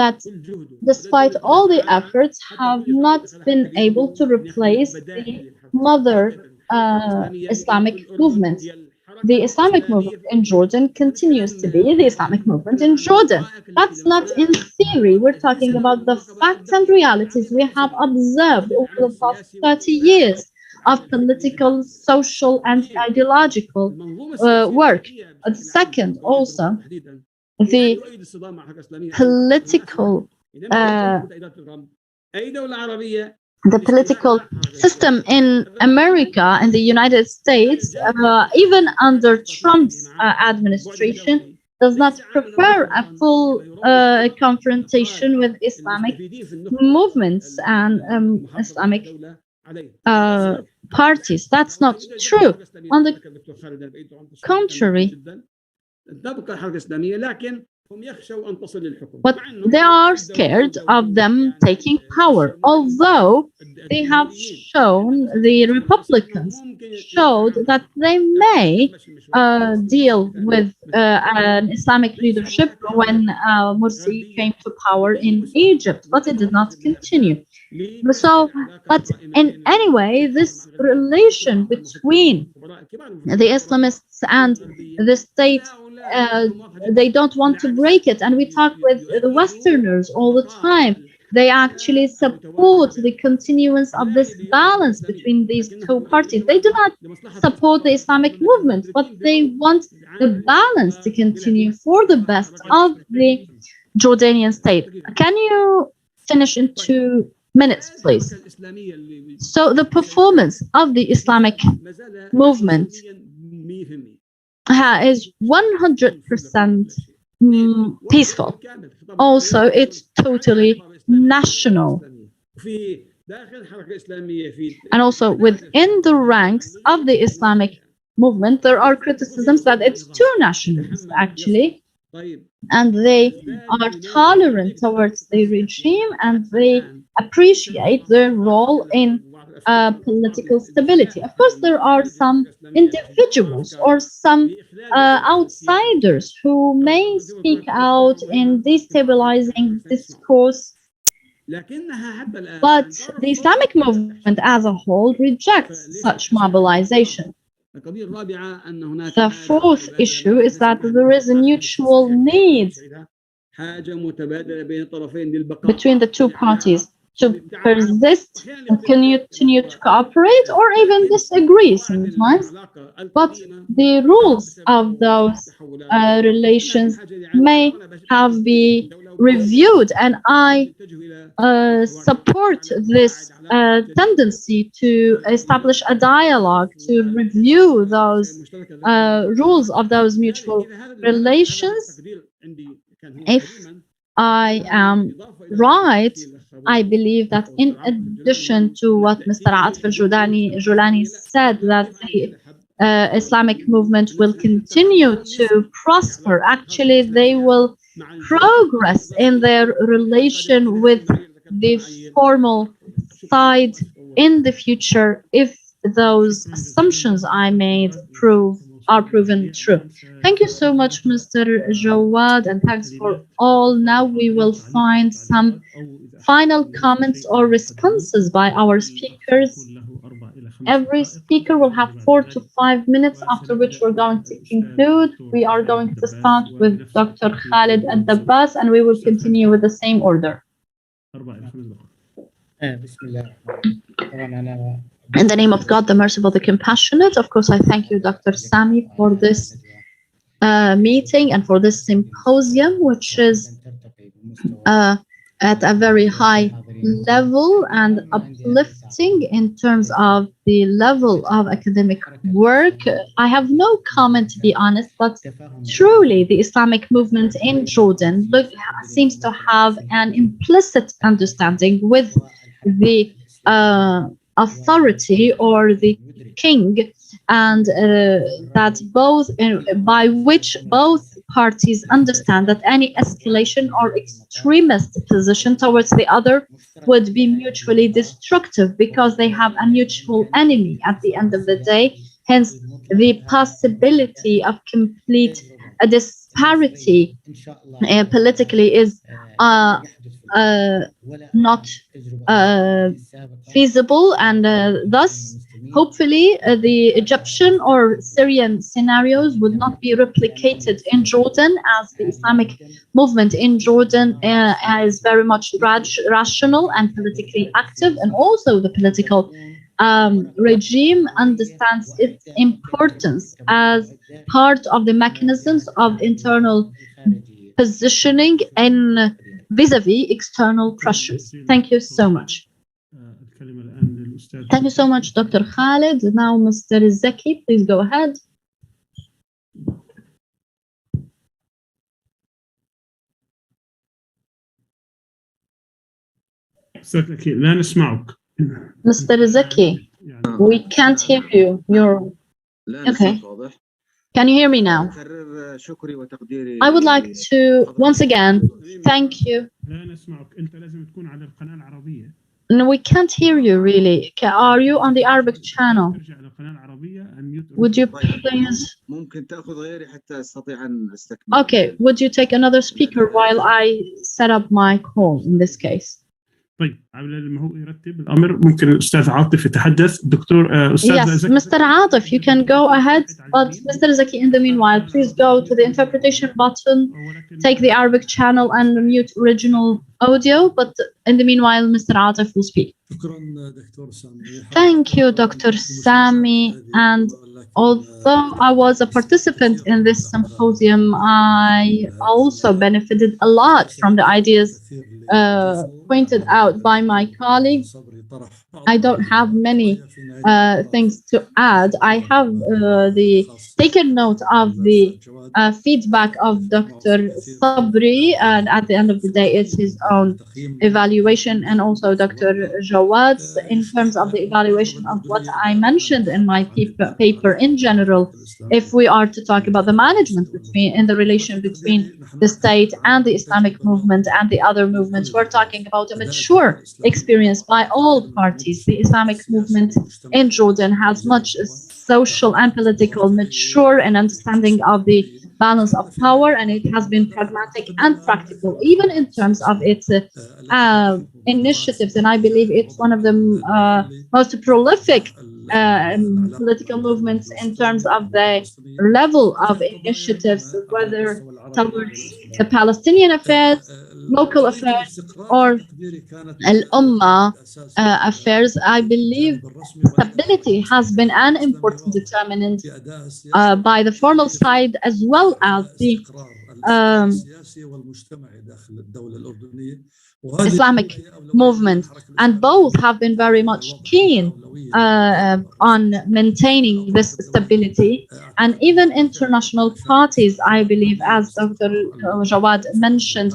Speaker 2: that despite all the efforts have not been able to replace the mother Islamic movement. The Islamic movement in Jordan continues to be the Islamic movement in Jordan. That's not in theory. We're talking about the facts and realities we have observed over the past 30 years of political, social, and ideological work. Second, also, the political system in America and the United States, even under Trump's administration, does not prefer a full confrontation with Islamic movements and Islamic parties. That's not true. On the contrary, but they are scared of them taking power, although they have shown, the Republicans showed that they may deal with an Islamic leadership when Morsi came to power in Egypt, but it did not continue. So, but in any way, this relation between the Islamists and the state, they don't want to break it. And we talk with the Westerners all the time. They actually support the continuance of this balance between these two parties. They do not support the Islamic movement, but they want the balance to continue for the best of the Jordanian state. Can you finish in 2 minutes, please? So the performance of the Islamic movement is 100% peaceful. Also, it's totally national. And also within the ranks of the Islamic movement, there are criticisms that it's too nationalist, actually. And they are tolerant towards the regime, and they appreciate their role in political stability. Of course, there are some individuals or some outsiders who may speak out in destabilizing discourse, but the Islamic movement as a whole rejects such mobilization. The fourth issue is that there is a mutual need between the two parties to persist and continue to cooperate or even disagree sometimes. But the rules of those relations may have been reviewed, and I support this tendency to establish a dialogue to review those rules of those mutual relations. If I am right, I believe that in addition to what Mr. Atef Jolani said, that the Islamic movement will continue to prosper. Actually, they will progress in their relation with the formal side in the future if those assumptions I made are proven true. Thank you so much, Mr. Jawad, and thanks for all. Now we will find some final comments or responses by our speakers. Every speaker will have 4 to 5 minutes, after which we're going to conclude. We are going to start with Dr. Khaled Aldabbas, and we will continue with the same order. In the name of God, the merciful, the compassionate, of course, I thank you, Dr. Sami, for this meeting and for this symposium, which is at a very high level and uplifting in terms of the level of academic work. I have no comment, to be honest, but truly the Islamic movement in Jordan seems to have an implicit understanding with the authority or the king, and that both by which both parties understand that any escalation or extremist position towards the other would be mutually destructive because they have a mutual enemy at the end of the day. Hence, the possibility of complete disparity politically is not feasible, and thus hopefully the Egyptian or Syrian scenarios would not be replicated in Jordan, as the Islamic movement in Jordan is very much rational and politically active, and also the political regime understands its importance as part of the mechanisms of internal positioning and vis-a-vis external pressures. Thank you so much. Thank you so much, Dr. Khaled. Now, Mr. Zaki, please go ahead.
Speaker 1: لا نسمعك.
Speaker 2: Mr. Zaki, we can't hear you. You're okay. Can you hear me now? I would like to once again thank you. No, we can't hear you really. Are you on the Arabic channel? Would you please? Okay, would you take another speaker while I set up my call in this case?
Speaker 1: طيب قبل ما هو يرتب الامر ممكن الاستاذ عاطف يتحدث. دكتور
Speaker 2: Yes, Mr. Atef, you can go ahead, but Mr. Zaki, in the meanwhile, please go to the interpretation button, take the Arabic channel and mute original audio, but in the meanwhile, Mr. Atef will speak. Thank you, Dr. Sami, and although I was a participant in this symposium, I also benefited a lot from the ideas pointed out by my colleagues. I don't have many things to add. I have taken note of the feedback of Dr. Sabri, and at the end of the day, it's his own evaluation, and also Dr. Jawad's in terms of the evaluation of what I mentioned in my paper in general. If we are to talk about the management in the relation between the state and the Islamic movement and the other movements, we're talking about a mature experience by all parties. The Islamic movement in Jordan has much social and political mature and understanding of the balance of power, and it has been pragmatic and practical, even in terms of its initiatives. And I believe it's one of the most prolific political movements in terms of the level of initiatives, whether towards the Palestinian affairs, local affairs, or Al-Ummah affairs. I believe stability has been an important determinant by the formal side as well as the Islamic movement, and both have been very much keen on maintaining this stability. And even international parties, I believe, as Dr. Jawad mentioned,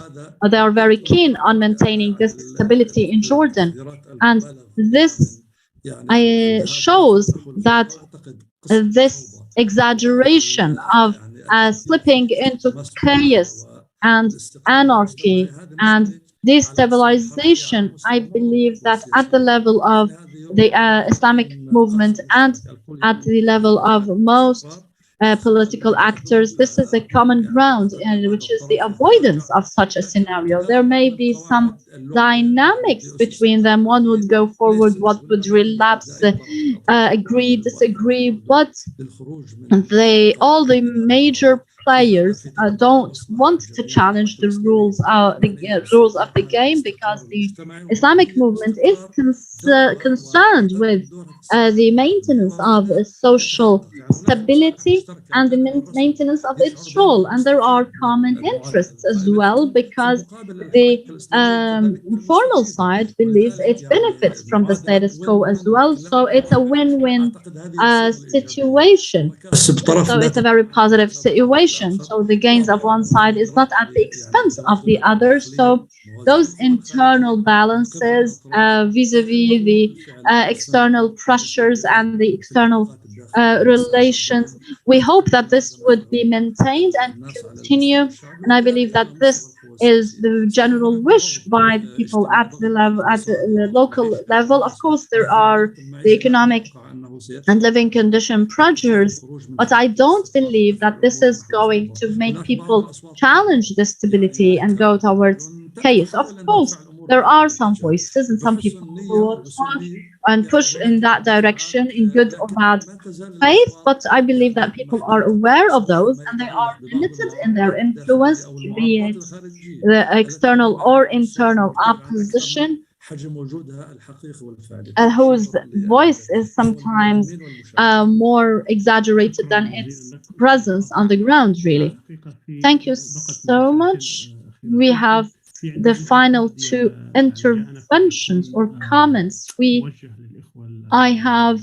Speaker 2: they are very keen on maintaining this stability in Jordan. And this shows that this exaggeration of slipping into chaos and anarchy and destabilization, I believe that at the level of the Islamic movement and at the level of most political actors, this is a common ground, which is the avoidance of such a scenario. There may be some dynamics between them. One would go forward, one would relapse, agree, disagree, but all the major players don't want to challenge the rules of the game, because the Islamic movement is concerned with the maintenance of social stability and the maintenance of its role. And there are common interests as well, because the formal side believes it benefits from the status quo as well. So it's a win-win situation. So it's a very positive situation. competition. So the gains of one side is not at the expense of the other. So those internal balances vis-a-vis the external pressures and the external relations, we hope that this would be maintained and continue. And I believe that this is the general wish by the people at the level, at the local level. Of course, there are the economic and living condition pressures, but I don't believe that this is going to make people challenge the stability and go towards chaos. Of course, there are some voices and some people who will talk and push in that direction in good or bad faith, but I believe that people are aware of those and they are limited in their influence, be it the external or internal opposition, whose voice is sometimes more exaggerated than its presence on the ground, really. Thank you so much. We have the final two interventions or comments. I have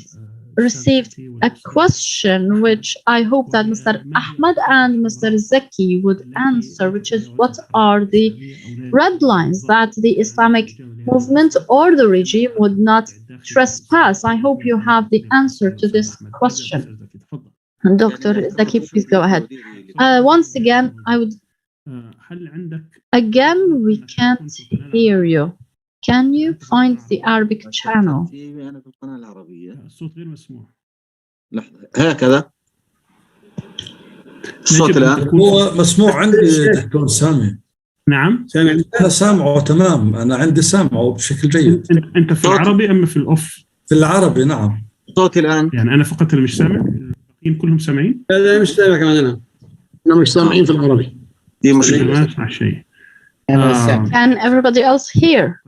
Speaker 2: received a question which I hope that Mr. Ahmad and Mr. Zaki would answer, which is what are the red lines that the Islamic movement or the regime would not trespass? I hope you have the answer to this question. Dr. Zaki, please go ahead. Once again, I would again, we can't hear you. Can you find the Arabic channel?
Speaker 8: هكذا الصوت الآن
Speaker 4: هو مسموع عندي دكتور سامي.
Speaker 1: نعم
Speaker 4: أنا سامعه تمام، أنا عندي سامعه بشكل جيد.
Speaker 1: أنت في العربي أم في الأوف؟
Speaker 4: في العربي نعم.
Speaker 8: صوتي الآن
Speaker 1: يعني أنا فقط اللي مش سامع؟ الباقيين كلهم سامعين؟
Speaker 7: لا مش سامع كمان أنا مش سامعين في العربي.
Speaker 8: دي مشكلة.
Speaker 1: ما أسمع شيء.
Speaker 2: Can everybody else hear?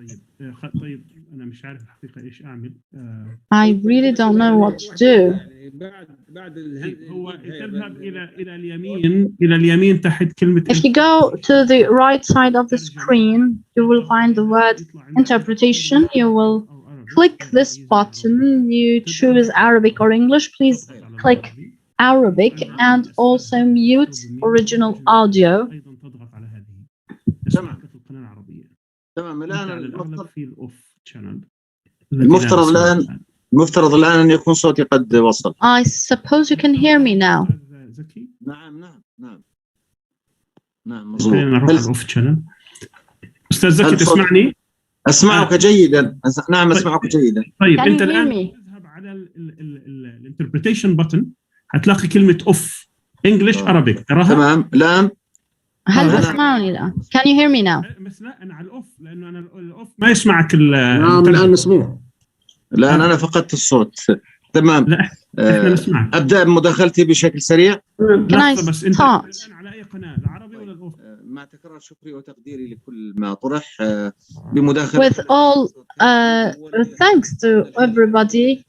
Speaker 1: طيب أنا مش عارف الحقيقة إيش أعمل.
Speaker 2: I really don't know what to do.
Speaker 1: هو تذهب إلى اليمين تحت كلمة.
Speaker 2: If you go to the right side of the screen, you will find the word interpretation. You will click this button. You choose Arabic or English. Please click Arabic and also mute original audio.
Speaker 8: تمام الآن المفترض الآن أن يكون صوتي قد وصل.
Speaker 2: I suppose you can hear me now.
Speaker 8: نعم مظبوط.
Speaker 1: أستاذ زكي تسمعني؟
Speaker 8: أسمعك جيدا. نعم أسمعك جيدا.
Speaker 1: طيب أنت الآن تذهب على الانتربريتيشن بutton هتلاقي كلمة اوف انجلش عربيك تراها؟
Speaker 8: تمام الآن
Speaker 2: هل تسمعني الآن؟ Can you hear me now?
Speaker 1: بس لا أنا على الأوف لأنه أنا الأوف ما يسمعك
Speaker 7: نعم الآن مسموع.
Speaker 8: الآن أنا فقدت الصوت. تمام.
Speaker 1: لا إحنا نسمعك.
Speaker 8: أبدأ مداخلتي بشكل سريع.
Speaker 2: Can I start?
Speaker 1: على أي قناة؟ العربي ولا الأوف؟
Speaker 8: مع تكرار شكري وتقديري لكل ما طرح بمداخلة.
Speaker 2: With all thanks to everybody.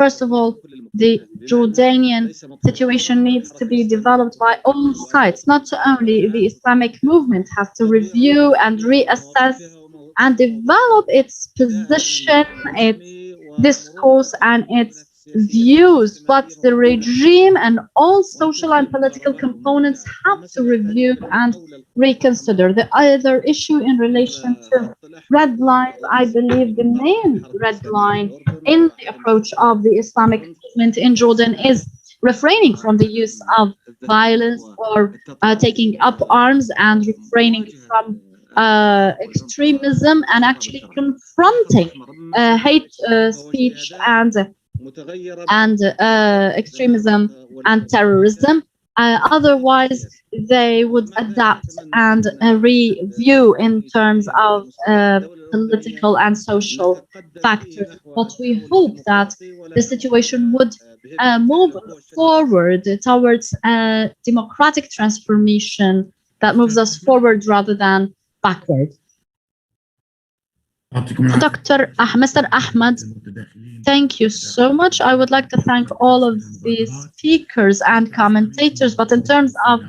Speaker 2: First of all, the Jordanian situation needs to be developed by all sides. Not only the Islamic movement has to review and reassess and develop its position, its discourse and its views, but the regime and all social and political components have to review and reconsider. The other issue in relation to red lines, I believe the main red line in the approach of the Islamic movement in Jordan is refraining from the use of violence or taking up arms and refraining from extremism and actually confronting hate speech and extremism and terrorism. Otherwise, they would adapt and review in terms of political and social factors. But we hope that the situation would move forward towards a democratic transformation that moves us forward rather than backward. Mr. Ahmad, thank you so much. I would like to thank all of the speakers and commentators, but in terms of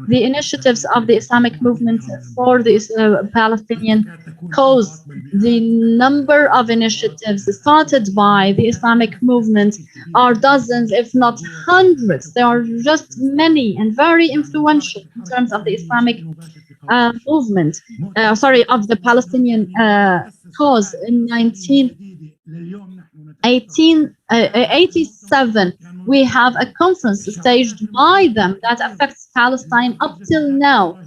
Speaker 2: the initiatives of the Islamic movement for the Palestinian cause, the number of initiatives started by the Islamic movement are dozens, if not hundreds. There are just many and very influential in terms of the Islamic movement, of the Palestinian cause. In 1987, we have a conference staged by them that affects Palestine up till now.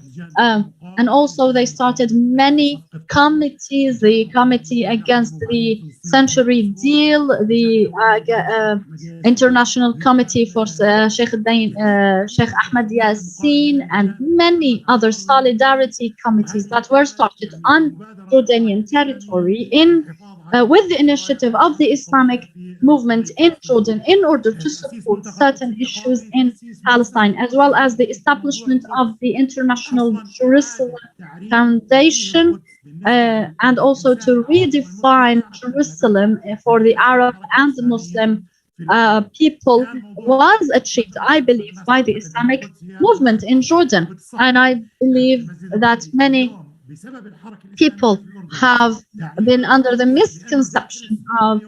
Speaker 2: And also they started many committees, the Committee Against the Century Deal, the International Committee for Sheikh Ahmad Yassin, and many other solidarity committees that were started on Jordanian territory with the initiative of the Islamic movement in Jordan in order to support certain issues in Palestine, as well as the establishment of the International Jerusalem Foundation, and also to redefine Jerusalem for the Arab and the Muslim people was achieved, I believe, by the Islamic movement in Jordan. And I believe that many people have been under the misconception of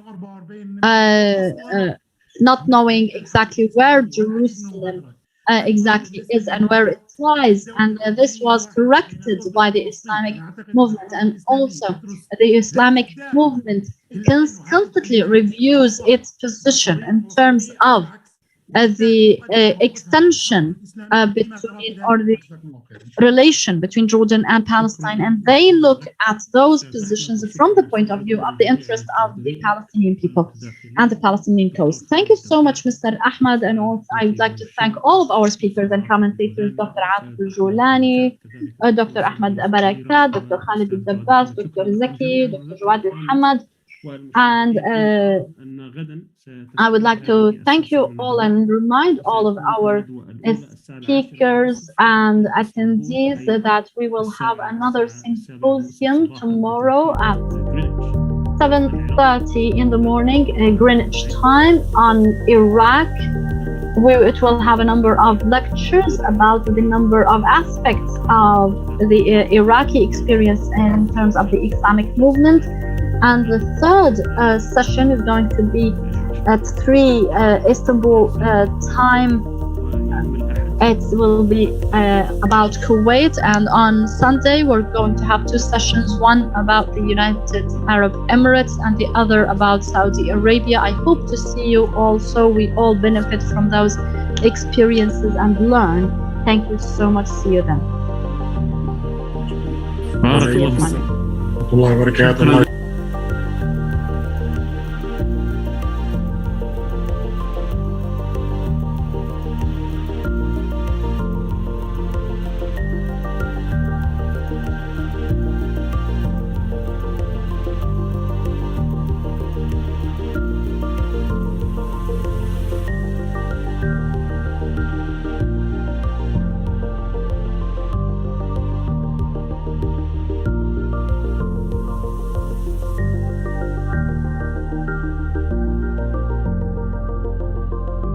Speaker 2: not knowing exactly where Jerusalem exactly is and where it lies, and this was corrected by the Islamic movement. And also the Islamic movement constantly reviews its position in terms of the extension between, or the relation between Jordan and Palestine, and they look at those positions from the point of view of the interest of the Palestinian people and the Palestinian cause. Thank you so much, Mr. Ahmad, and also I would like to thank all of our speakers and commentators, Dr. Atef Jolani, Dr. Ahmad Barakat, Dr. Khaled Aldabbas, Dr. Zaki, Dr. Jawad Alhamad, and I would like to thank you all and remind all of our speakers and attendees that we will have another symposium tomorrow at 7:30 in the morning, Greenwich time, on Iraq. It will have a number of lectures about the number of aspects of the Iraqi experience in terms of the Islamic movement. And the third session is going to be at 3 Istanbul time. It will be about Kuwait, and on Sunday we're going to have 2 sessions, one about the United Arab Emirates and the other about Saudi Arabia. I hope to see you all, so we all benefit from those experiences and learn. Thank you so much. See you then.
Speaker 6: الله وبركاته.